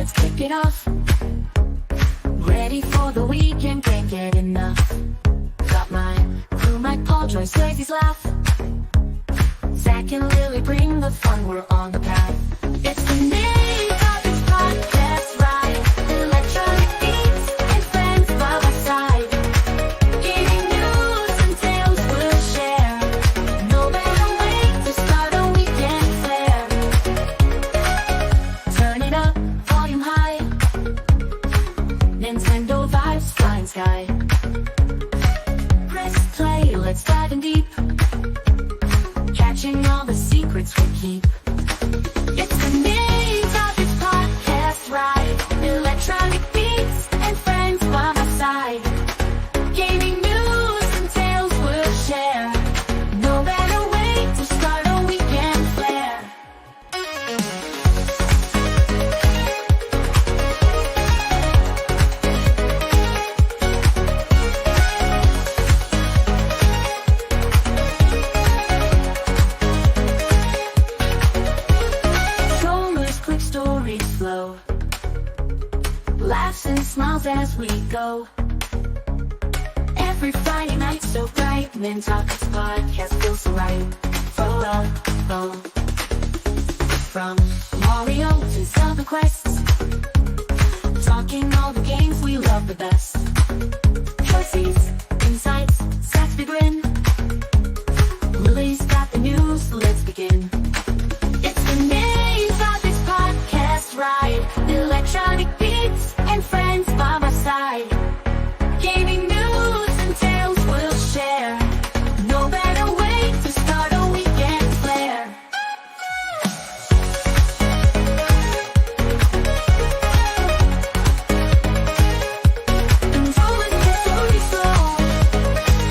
let's kick it off. Ready for the weekend, can't get enough. Got my crew, Mike, Paul, Joyce, Lazy's laugh. Zach and Lily bring the fun, we're on the path. It's the Nintopics podcast, right? Electronic beats and friends by my side. Gaming news and tales we'll share. No better way to start a weekend flair. Turn it up, volume high. Nintendo vibes, flying sky. Press play, let's dive in deep. Catching all the secrets we keep. It's the Nintopics podcast, right? Electronic beats and friends by my side. Gaming news and tales we'll share. No better way to start a weekend flair. Strollers, quick stories flow. Laughs and smiles as we go. Every Friday night so bright. Nintopics podcast feels so right. From Mario to Zelda quests. Talking all the games we love the best. Choices, insights, Zach's big grin. Lily's got the news, let's begin. It's the Nintopics podcast, right? Electronic beats and friends by my side. Gaming news and tales we'll share. No better way to start a weekend flair. And always the story slow.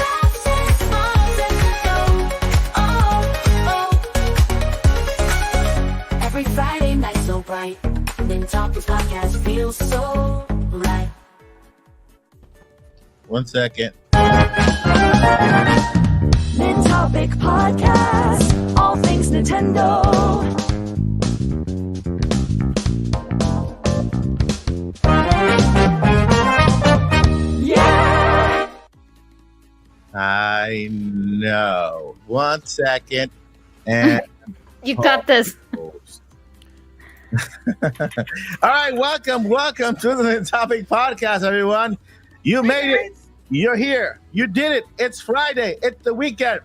Laughs and smiles as we go. Oh. Every Friday night so bright. Nintopics podcast feels so right. 1 second. Nintopic podcast, all things Nintendo. Yeah. I know. 1 second. And You got this. all right, welcome to the Nintopic podcast, everyone. You made it. You're here. You did it. It's Friday. It's the weekend.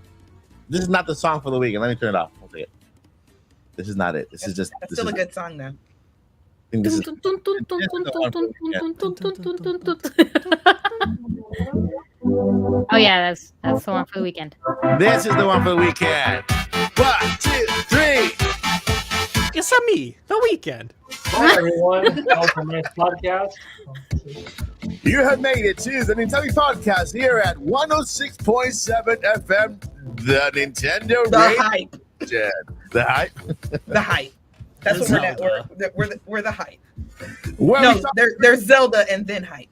This is not the song for the weekend. Let me turn it off. I'll take it. This is not it. This is just. That's This still is, a good song, though. I think this is- Oh yeah, that's the one for the weekend. This is the one for the weekend. 1, 2, 3. It's a me, the weekend. Hi everyone, welcome to this podcast. You have made it to the Nintopic podcast here at 106.7 FM, the Nintendo The Radio hype. Station. The hype. The hype. That's what Zelda. we're the hype. Where No, we talk- there's Zelda and then hype.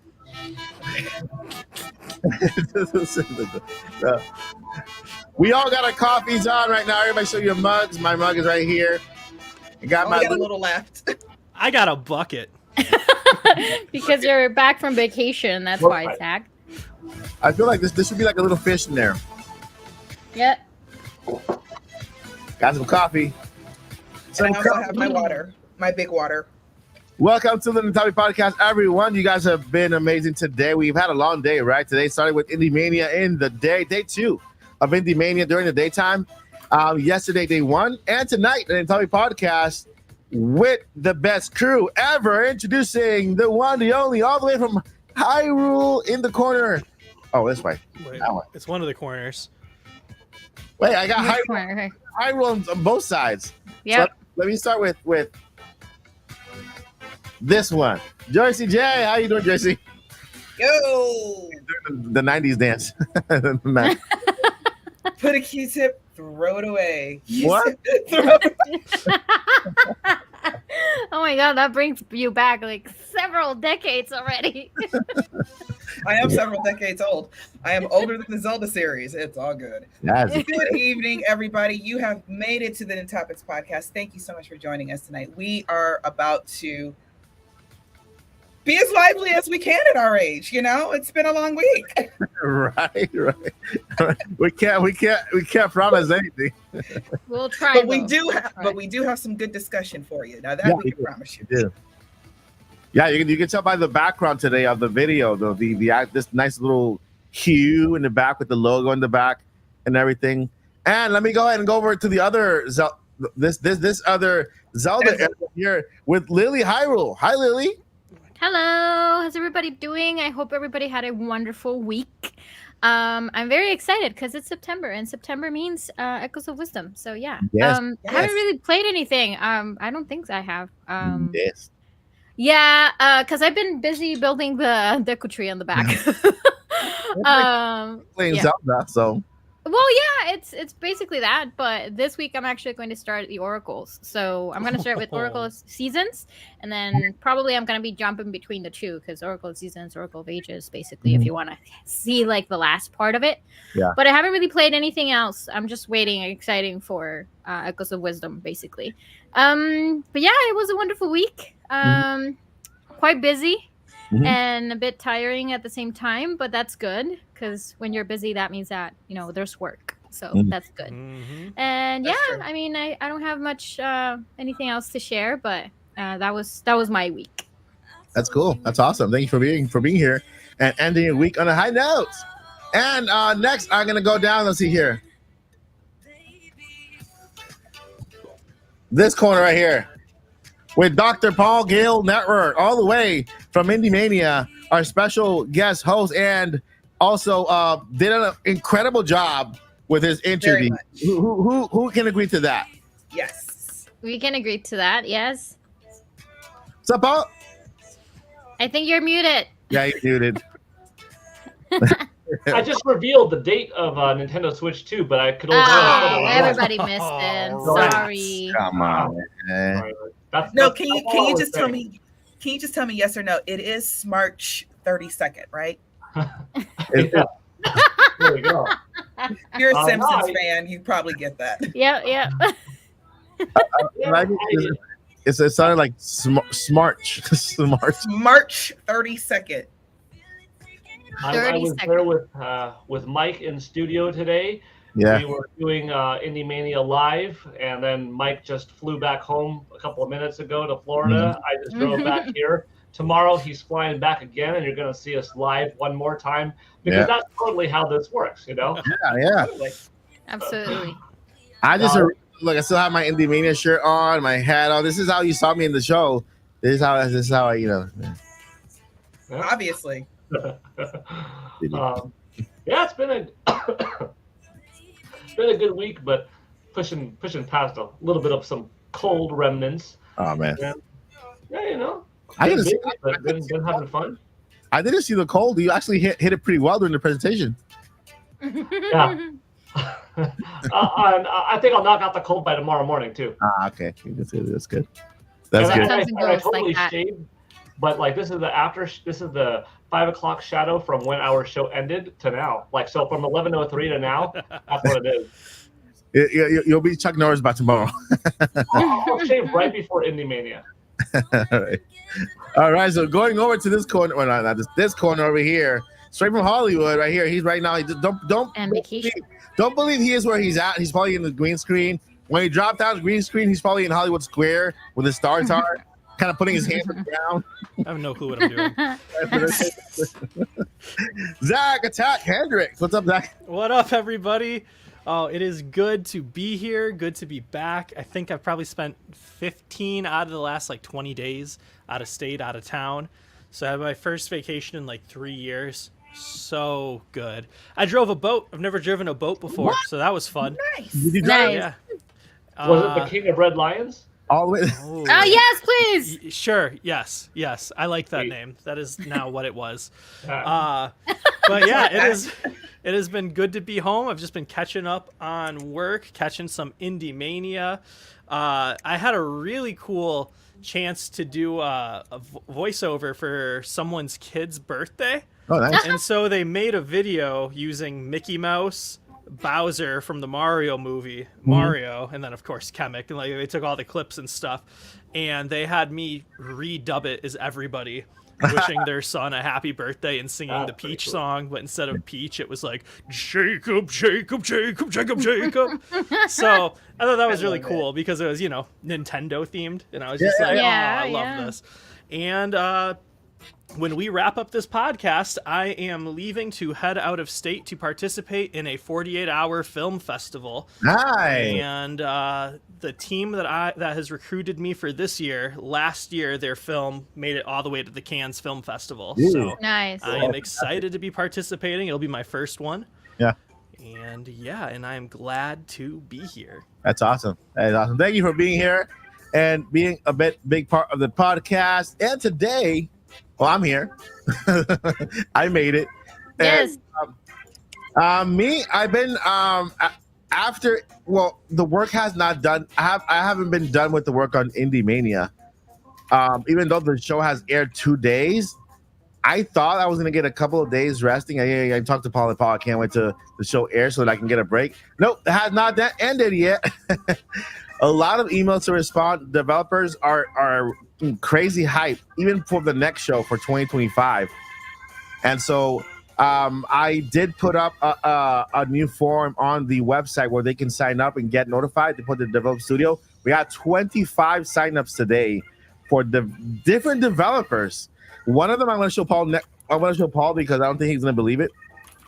We all got our coffees on right now. Everybody show your mugs. My mug is right here. I got my Only got a little, little left. I got a bucket. Because you're back from vacation, that's why, Zach. I feel like this should be like a little fish in there. Yeah. Got some coffee. And I also have my water, my big water. Welcome to the Nintopic podcast, everyone. You guys have been amazing today. We've had a long day, right? Today started with IndieMania in the day 2 of IndieMania during the daytime. Yesterday, day 1, and tonight, the Nintopic podcast with the best crew ever, introducing the one, the only, all the way from Hyrule in the corner. Oh, this way. Wait, That one. it's one of the corners. Wait, I got Which Hyrule, one? Okay. Hyrule on both sides. Yep. So let me start with this one. Joycey J, how you doing, Joycey? Yo! The 90s dance. Put a Q-tip, throw it away. What? Throw it Oh my god, that brings you back like several decades already. I am several decades old. I am older than the Zelda series. It's all good. That's Good evening, everybody. You have made it to the Nintopics podcast. Thank you so much for joining us tonight. We are about to be as lively as we can at our age. You know, it's been a long week. Right. We can't promise anything. We'll try. But though. we do have some good discussion for you. Now that Yeah, we can promise you. Yeah. Yeah, you can tell by the background today of the video, this nice little hue in the back with the logo in the back and everything. And let me go ahead and go over to the other this other Zelda area here with Lilly Hyrule. Hi, Lilly. Hello, how's everybody doing? I hope everybody had a wonderful week. I'm very excited because it's September, and September means Echoes of Wisdom. So yeah, Yes. I haven't really played anything. I don't think I have. Yes. Yeah, because I've been busy building the Deku tree on the back. Playing yeah. Zelda, so. Well, yeah, it's basically that. But this week I'm actually going to start the oracles. So I'm going to start with Oracle Seasons, and then probably I'm going to be jumping between the two because Oracle of Seasons, Oracle of Ages, basically, if you want to see like the last part of it. Yeah. But I haven't really played anything else. I'm just waiting, exciting for Echoes of Wisdom, basically. But yeah, it was a wonderful week. Quite busy. And a bit tiring at the same time, but that's good because when you're busy, that means that there's work, so that's good. And That's yeah, true. I mean, I don't have much anything else to share, but that was my week. That's cool. That's awesome. Thank you for being here and ending your week on a high note. And next, I'm gonna go down. Let's see here. This corner right here with Dr. Paul Gale Network, all the way from IndieMania, our special guest host, and also did an incredible job with his interview. Who can agree to that? Yes. We can agree to that. Yes. What's up, Paul? I think you're muted. Yeah, you're muted. I just revealed the date of Nintendo Switch 2, but I could only Oh, everybody missed it. Right. Sorry. Come on, man. Can you just tell me? Can you just tell me yes or no? It is March 32nd, right? Yeah. There we go. If you're a Simpsons nice. fan, you probably get that. Yeah. Like, it sounded like smart. March 32nd. I was there with Mike in studio today. Yeah. We were doing IndieMania live, and then Mike just flew back home a couple of minutes ago to Florida. I just drove back here. Tomorrow he's flying back again, and you're going to see us live one more time because that's totally how this works, Yeah. Absolutely. I just look. I still have my IndieMania shirt on, my hat on. This is how you saw me in the show. This is how I Obviously. Yeah, it's been a good week, but pushing past a little bit of some cold remnants. Oh man. And, yeah, I didn't see, been having fun. I didn't see the cold. You actually hit it pretty well during the presentation. Yeah. I think I'll knock out the cold by tomorrow morning too. Okay. That's good. That's good. That's good. I totally shaved, but like this is the 5 o'clock shadow from when our show ended to now. Like so from 11:03 to now. That's what it is. You'll be Chuck Norris by tomorrow. I'll shave right before IndieMania. All right. So going over to this corner, well, not this corner over here, straight from Hollywood, right here. He's right now. He just don't believe he is where he's at. He's probably in the green screen. When he dropped out the green screen, he's probably in Hollywood Square with his stars are, kind of putting his hands on the ground. I have no clue what I'm doing. Zach Attack Hendricks. What's up, Zach? What up, everybody? Oh, it is good to be here. Good to be back. I think I've probably spent 15 out of the last 20 days out of state, out of town. So I had my first vacation in 3 years. So good. I drove a boat. I've never driven a boat before, so that was fun. Nice. Did you drive? Nice. Yeah. Was it the King of Red Lions? All the way? Oh yes, please. Sure. Yes. I like that name. That is now what it was. Uh, But yeah, it has been good to be home. I've just been catching up on work, catching some IndieMania. I had a really cool chance to do a voiceover for someone's kid's birthday. Oh, nice. And so they made a video using Mickey Mouse, Bowser from the Mario movie, Mario, and then of course Kamek, and they took all the clips and stuff, and they had me redub it as everybody. wishing their son a happy birthday and singing the Peach song, but instead of Peach, it was like Jacob, Jacob, Jacob, Jacob, Jacob. So I thought that was really cool because it was, you know, Nintendo themed, and I was just like, oh, I love this. And when we wrap up this podcast, I am leaving to head out of state to participate in a 48-hour film festival. Nice. And the team that has recruited me for this year, last year their film made it all the way to the Cannes Film Festival. Ooh. So Nice. I am excited to be participating. It'll be my first one. Yeah. And I am glad to be here. That's awesome. That is awesome. Thank you for being here and being a big part of the podcast. And today, well, I'm here. I made it. Yes. And, I've been after. Well, the work has not done. I haven't been done with the work on IndieMania. Even though the show has aired 2 days, I thought I was gonna get a couple of days resting. I talked to Paul and Paul. I can't wait to the show air so that I can get a break. Nope, it has not ended yet. A lot of emails to respond. Developers are crazy hype, even for the next show for 2025. And so I did put up a new form on the website where they can sign up and get notified to put the Develop Studio. We got 25 signups today for the different developers. One of them I'm going to show Paul. I'm going to show Paul because I don't think he's going to believe it.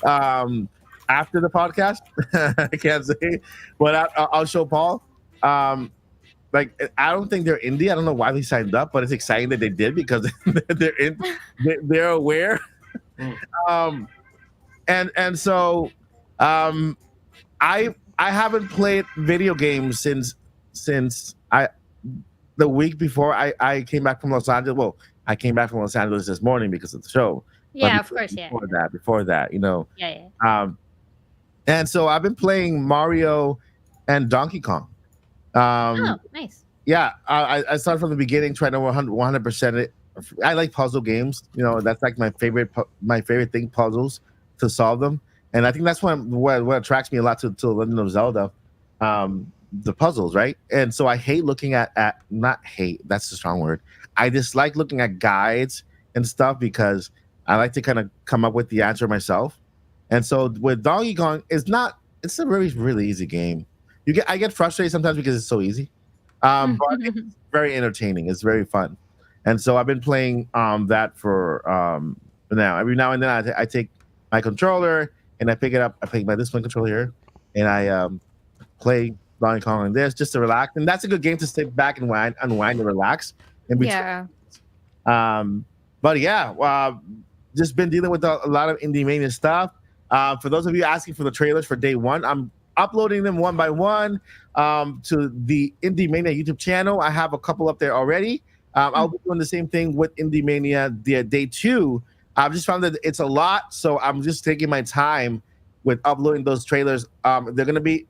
After the podcast, I can't say, but I'll show Paul. Like, I don't think they're indie. I don't know why they signed up, but it's exciting that they did because they're aware. And so I haven't played video games since the week before I came back from Los Angeles. Well, I came back from Los Angeles this morning because of the show. Yeah, of course, yeah. Before that, you know. Yeah. And so I've been playing Mario and Donkey Kong. Oh, nice. Yeah, I started from the beginning, trying to 100% it. I like puzzle games. You know, that's like my favorite thing, puzzles, to solve them. And I think that's what attracts me a lot to Legend of Zelda, the puzzles, right? And so I hate looking at not hate, that's the strong word. I dislike looking at guides and stuff because I like to kind of come up with the answer myself. And so with Donkey Kong, it's a really, really easy game. I get frustrated sometimes because it's so easy, but it's very entertaining. It's very fun, and so I've been playing that for now. Every now and then I take my controller and I pick it up. I pick my display controller here, and I play Donkey Kong on this just to relax. And that's a good game to sit back and unwind and relax. Yeah. But yeah, just been dealing with a lot of IndieMania stuff. For those of you asking for the trailers for day one, I'm uploading them one by one to the IndieMania YouTube channel. I have a couple up there already. I'll be doing the same thing with IndieMania day two. I've just found that it's a lot, so I'm just taking my time with uploading those trailers. They're going to be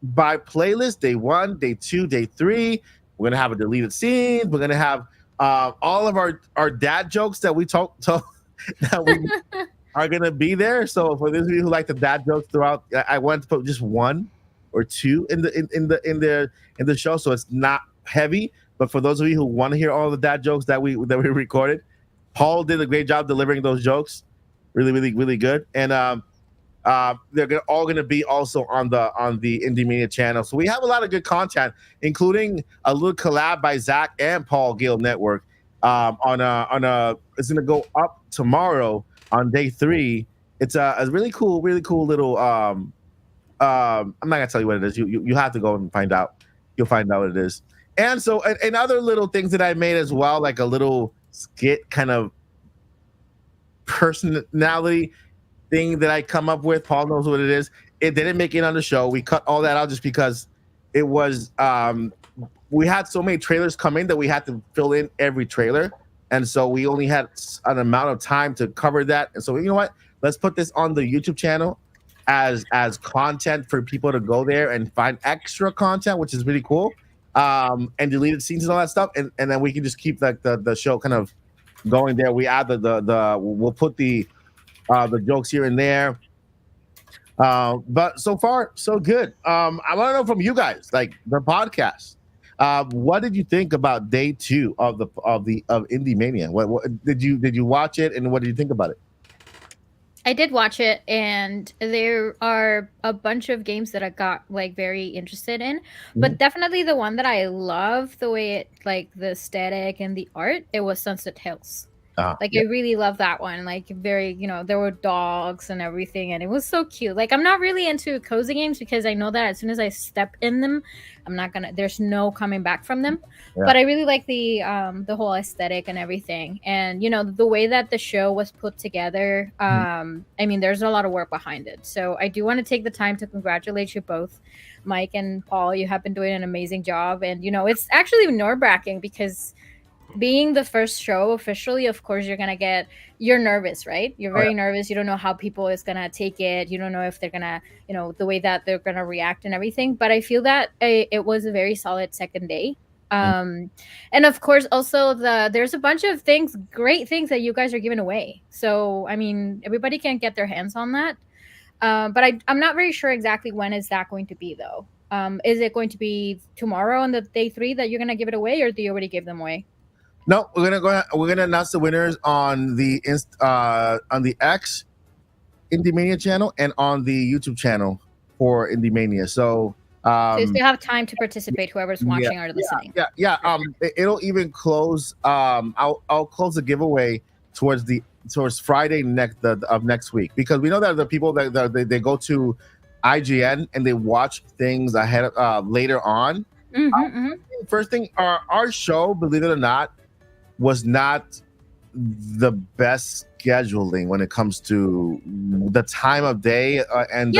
by playlist, day one, day two, day three. We're going to have a deleted scene. We're going to have all of our dad jokes that we told that we are going to be there. So for those of you who like the dad jokes throughout, I wanted to put just one or two in the show, so it's not heavy. But for those of you who want to hear all the dad jokes that we recorded, Paul did a great job delivering those jokes, really, really, really good. And they're all going to be also on the IndieMania channel. So we have a lot of good content, including a little collab by Zach and Paul Gill Network. It's going to go up tomorrow on day 3. It's a really cool little. I'm not gonna tell you what it is. You have to go and find out. You'll find out what it is. And so, and other little things that I made as well, like a little skit kind of personality thing that I come up with. Paul knows what it is. It didn't make it on the show. We cut all that out just because it was we had so many trailers come in that we had to fill in every trailer, and so we only had an amount of time to cover that. And so, you know what? Let's put this on the YouTube channel as content for people to go there and find extra content, which is really cool. And deleted scenes and all that stuff, and then we can just keep like the show kind of going there. We add we'll put the jokes here and there. But so far so good. I want to know from you guys, like the podcast. What did you think about day 2 of IndieMania? What did you watch it, and what did you think about it? I did watch it, and there are a bunch of games that I got like very interested in, but definitely the one that I love the way it, like the aesthetic and the art, it was Sunset Hills. Like I really love that one. Like very, there were dogs and everything, and it was so cute. Like I'm not really into cozy games because I know that as soon as I step in them, there's no coming back from them. Yeah. But I really like the whole aesthetic and everything, and the way that the show was put together. I mean, there's a lot of work behind it. So I do want to take the time to congratulate you both, Mike and Paul. You have been doing an amazing job, and it's actually nerve-wracking because being the first show officially, of course you're nervous, right? You're very nervous. You don't know how people is gonna take it. You don't know if they're gonna, the way that they're gonna react and everything. But I feel that it was a very solid second day. And of course also there's a bunch of great things that you guys are giving away. So I mean, everybody can get their hands on that. But I'm not very sure exactly when is that going to be though. Is it going to be tomorrow on the day 3 that you're gonna give it away, or do you already give them away? No, we're gonna announce the winners on the X IndieMania channel and on the YouTube channel for IndieMania. So you still have time to participate, whoever's watching or listening. Yeah. It'll even close. I'll close the giveaway towards Friday of next week, because we know that the people that they go to IGN and they watch things ahead later on. First thing, our show, believe it or not, was not the best scheduling when it comes to the time of day and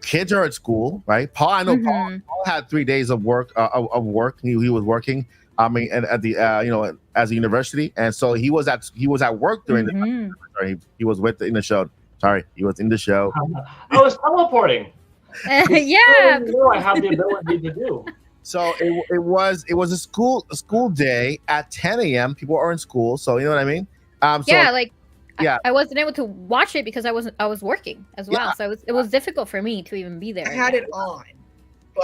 kids are at school, right? Paul, I know Paul had 3 days of work He was working at the as a university, and so he was at work during the time. Sorry, he was in the show. Sorry, he was in the show. I was teleporting. Yeah, I have the ability to do. So it was a school day at 10 a.m. People are in school, so you know what I mean. I wasn't able to watch it because I was working as well. Yeah. So it was difficult for me to even be there. I had it on.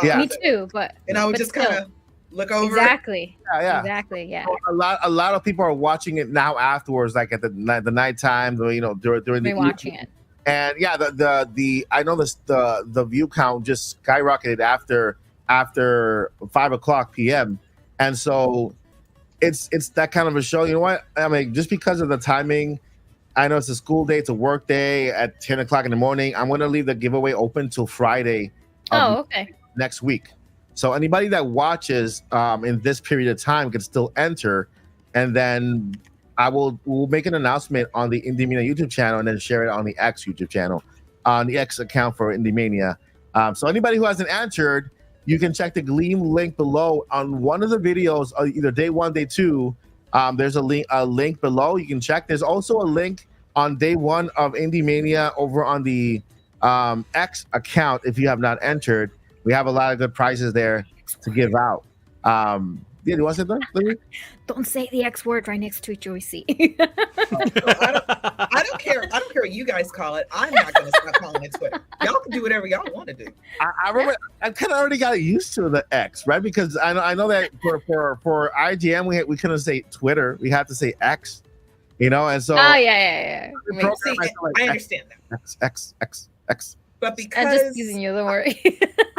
Me too, and I would just kind of look over. Exactly. Yeah. Exactly. Yeah. So a lot of people are watching it now afterwards, like at the nighttime, during the watching it. And yeah, I know the view count just skyrocketed after 5:00 p.m. And so it's that kind of a show. You know what? I mean, just because of the timing, I know it's a school day, it's a work day at 10 o'clock in the morning. I'm going to leave the giveaway open till Friday. Next week. So anybody that watches in this period of time can still enter, and then we'll make an announcement on the IndieMania YouTube channel and then share it on the X YouTube channel, on the X account for IndieMania. So anybody who hasn't answered, you can check the Gleam link below on one of the videos, either day 1, day 2. There's a link below. You can check. There's also a link on day 1 of IndieMania over on the X account. If you have not entered, we have a lot of good prizes there to give out. Yeah, do you want to say that? Don't say the X word right next to it, Joycey. I don't care. I don't care what you guys call it. I'm not going to stop calling it Twitter. Y'all can do whatever y'all want to do. I remember I kind of already got used to the X, right? Because I know that for IGN we couldn't say Twitter. We had to say X, and so. Oh yeah. See, I understand that. X. But because I'm just teasing you, don't worry.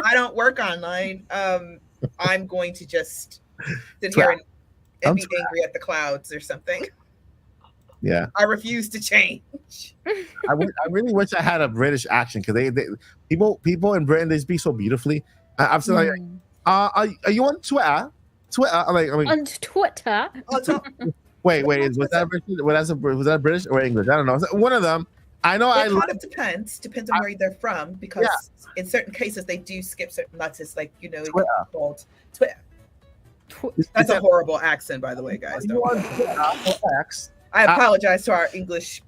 I don't work online, I'm going to just sit here and be angry at the clouds or something. Yeah, I refuse to change. I really wish I had a British accent, because they people in Britain, they speak so beautifully. I'm still like, are you on Twitter? I'm like, on Twitter. Wait, was that British or English? I don't know. One of them. I know. It kind of depends on where they're from, because in certain cases they do skip certain letters, like it's called Twitter. That's a horrible accent, by the way, guys. I apologize to our English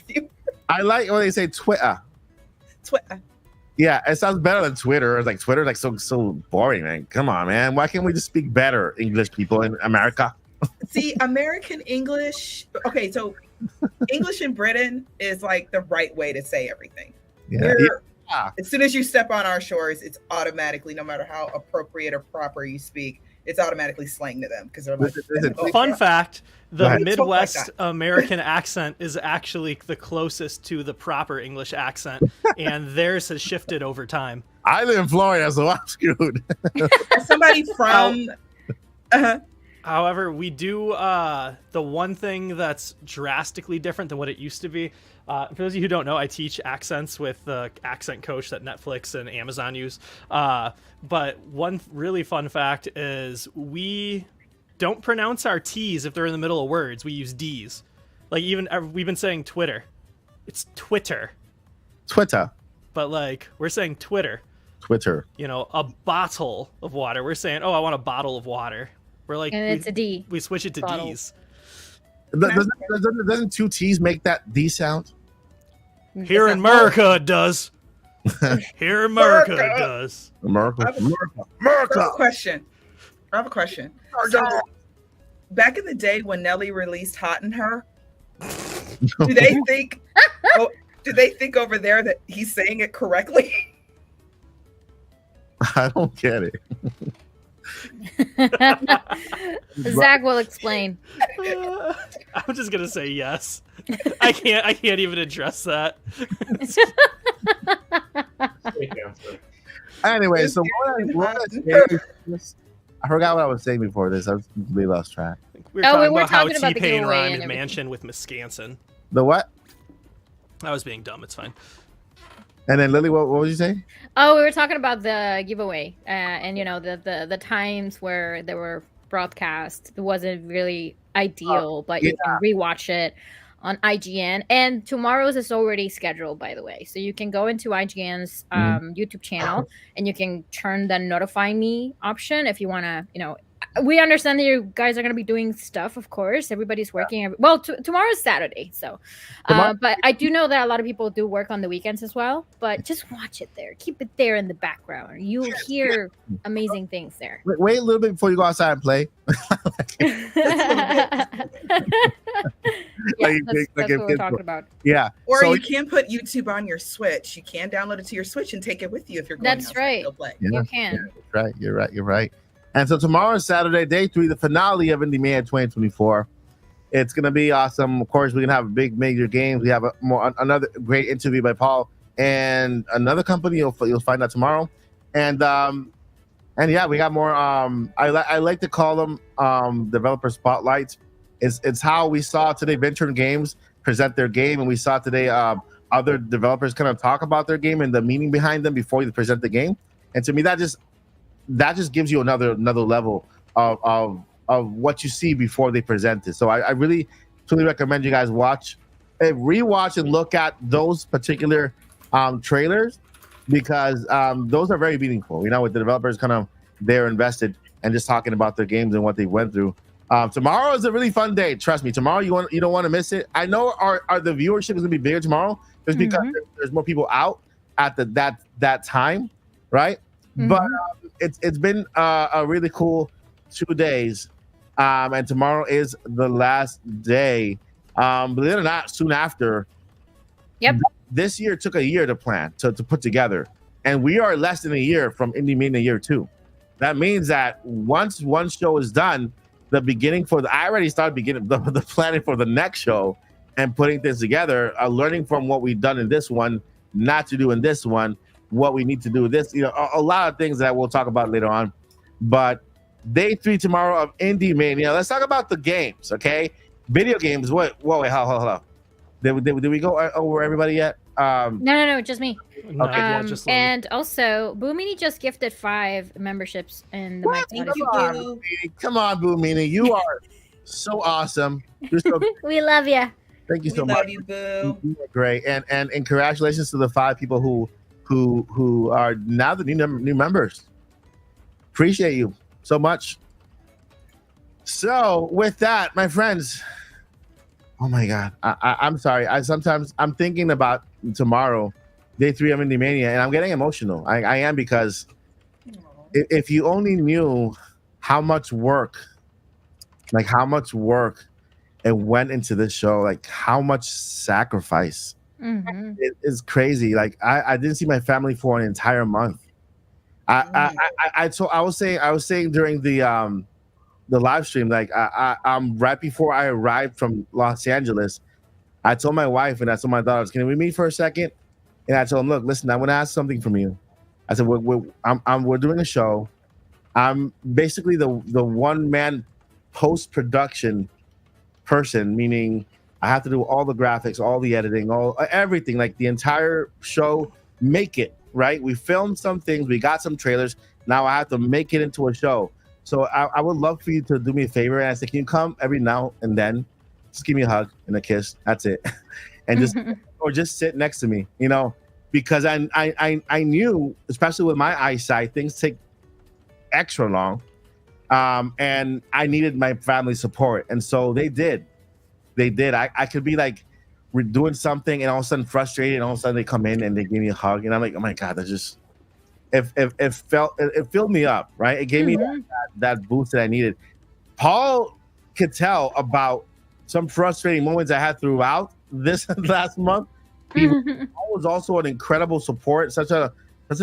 viewers. I like when they say Twitter. Yeah, it sounds better than Twitter. It's like Twitter, like so boring, man. Come on, man. Why can't we just speak better, English people in America? See, American English. Okay, so English in Britain is like the right way to say everything. Yeah. As soon as you step on our shores, it's automatically, no matter how appropriate or proper you speak, it's automatically slang to them because they're like. Fun fact: the Right. Midwest American accent is actually the closest to the proper English accent, and theirs has shifted over time. I live in Florida, so I'm screwed. As somebody from. However, we do the one thing that's drastically different than what it used to be. For those of you who don't know, I teach accents with the accent coach that Netflix and Amazon use. But one really fun fact is we don't pronounce our T's if they're in the middle of words. We use D's. Like even we've been saying Twitter. It's Twitter. Twitter. But like we're saying Twitter. Twitter. You know, a bottle of water. We're saying, oh, I want a bottle of water. We're like, And it's a D. We switch it to Bottle. D's. Doesn't two T's make that D sound? Here in America, it does. Here in America, it does. America. I have a question. So, back in the day when Nelly released "Hot in Her," do they think? Do they think over there that he's saying it correctly? I don't get it. Zach will explain. I'm just gonna say yes. I can't even address that. Great answer. Anyway, so I forgot what I was saying before this. I was completely lost track. We were talking about how talking about the T-Pain giveaway rhymed and everything. mansion with Wisconsin. The what? I was being dumb. It's fine. And then Lily, what was you saying? Oh, we were talking about the giveaway, and you know the times where there were broadcasts. It wasn't really ideal, but you can rewatch it on IGN. And tomorrow's is already scheduled, by the way, so you can go into IGN's YouTube channel and you can turn the notify me option if you want to. You know, we understand that you guys are going to be doing stuff. Of course, everybody's working. Well, tomorrow's Saturday, so. But I do know that a lot of people do work on the weekends as well. But just watch it there. Keep it there in the background. You'll hear amazing things there. Wait a little bit before you go outside and play. That's what we're talking about. Yeah. Or so you can put YouTube on your Switch. You can download it to your Switch and take it with you if you're going. That's right. To play. You can. Right. You're right. And so tomorrow is Saturday, day 3, the finale of IndieMania 2024. It's going to be awesome. Of course, we're going to have big major games. We have another great interview by Paul and another company. You'll find out tomorrow. And yeah, we got more. I like to call them developer spotlights. It's how we saw today Venture Games present their game, and we saw today other developers kind of talk about their game and the meaning behind them before you present the game. And to me, that just gives you another level of what you see before they present it. So I really truly recommend you guys rewatch and look at those particular trailers, because those are very meaningful. You know, with the developers kind of they're invested and just talking about their games and what they went through. Tomorrow is a really fun day. Trust me, tomorrow you don't want to miss it. I know the viewership is gonna be bigger tomorrow just because there's more people out at that time, right? But it's been a really cool 2 days, and tomorrow is the last day. Believe it or not, soon after. Yep. This year took a year to plan to put together, and we are less than a year from IndieMania year 2. That means that once one show is done, I already started the planning for the next show and putting things together, learning from what we've done in this one, not to do in this one, what we need to do with this, a lot of things that we'll talk about later on. But day 3 tomorrow of IndieMania. Let's talk about the games, okay? Video games. Wait, hold on. Did we go over everybody yet? No, just me. No, yeah, just Lily. And also, Boomini just gifted 5 memberships in the Mike Thank Body you. Show. Come on, Boo Meanie. You are so awesome. You're so We love you. Thank you We so love much. you, Boo. You are great. And congratulations to the 5 people who are now the new members. Appreciate you so much. So with that, my friends, oh my God, I'm sorry. I'm thinking about tomorrow, day 3 of IndieMania, and I'm getting emotional. I am, because if you only knew how much work it went into this show, like how much sacrifice It is crazy. Like I didn't see my family for an entire month. I was saying during the live stream, like I'm right before I arrived from Los Angeles, I told my wife and I told my daughters, can we meet for a second? And I told them, look, listen, I want to ask something from you. I said, we're doing a show. I'm basically the one man post production person, meaning I have to do all the graphics, all the editing, everything, like the entire show, make it right. We filmed some things, we got some trailers. Now I have to make it into a show. So I would love for you to do me a favor. And I said, can you come every now and then, just give me a hug and a kiss. That's it, and just sit next to me, because I knew, especially with my eyesight, things take extra long, and I needed my family support, and so they did. I could be like, we're doing something and all of a sudden frustrated, and all of a sudden they come in and they give me a hug, and I'm like, oh my god, that just it filled me up, right? It gave me that boost that I needed. Paul could tell about some frustrating moments I had throughout this last month. Paul was also an incredible support, such an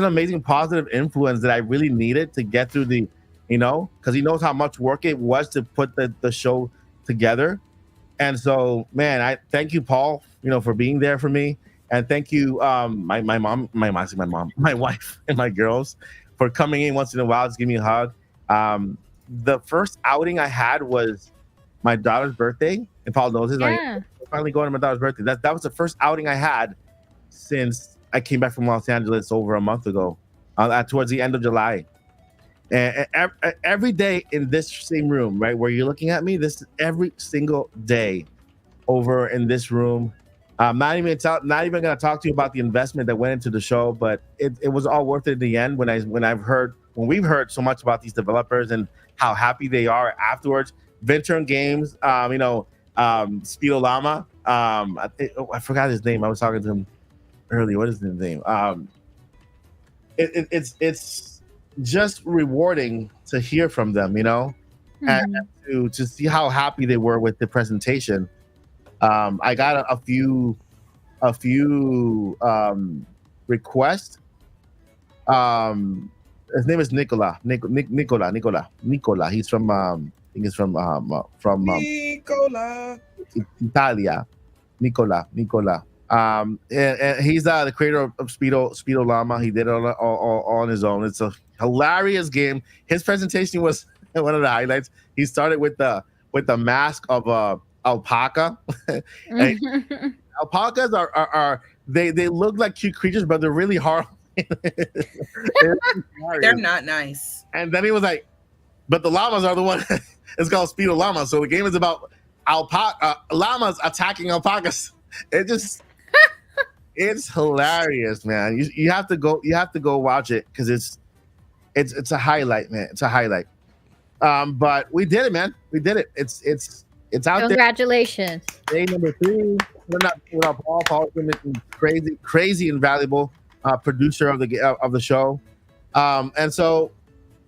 amazing positive influence that I really needed to get through because he knows how much work it was to put the show together. And so, man, I thank you, Paul, for being there for me. And thank you, my wife and my girls for coming in once in a while to give me a hug. The first outing I had was my daughter's birthday, and Paul knows this. Like, finally going to my daughter's birthday. That was the first outing I had since I came back from Los Angeles over a month ago, towards the end of July. And every day in this same room, right where you're looking at me, this every single day over in this room. I'm not even going to talk to you about the investment that went into the show, but it was all worth it in the end. When we've heard so much about these developers and how happy they are afterwards. Venture Games, Speedo Llama. I forgot his name. I was talking to him earlier. What is his name? It's just rewarding to hear from them, and to see how happy they were with the presentation. I got a few requests. His name is Nicola. He's from I think he's from Nicola. Italia. Nicola. And he's the creator of Speedo Llama. He did it all on his own. It's a hilarious game. His presentation was one of the highlights. He started with the mask of alpaca. Alpacas are they look like cute creatures, but they're really hard. They're not nice. And then he was like, but the llamas are the one. It's called Speedo Llama. So the game is about llamas attacking alpacas. It's hilarious, man. You have to go watch it because it's a highlight, man. It's a highlight. But we did it, man. We did it. It's out there. Congratulations. Day number 3. We're not without Paul. Paul's been crazy and valuable producer of the show. And so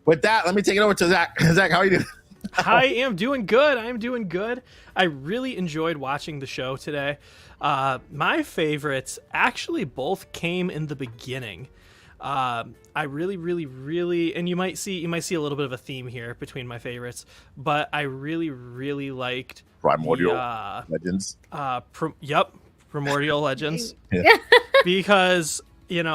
with that, let me take it over to Zach. Zach, how are you doing? I am doing good. I really enjoyed watching the show today. My favorites actually both came in the beginning. I really, and you might see a little bit of a theme here between my favorites, but I really liked Primordial Legends. Primordial Legends. Yeah. Because it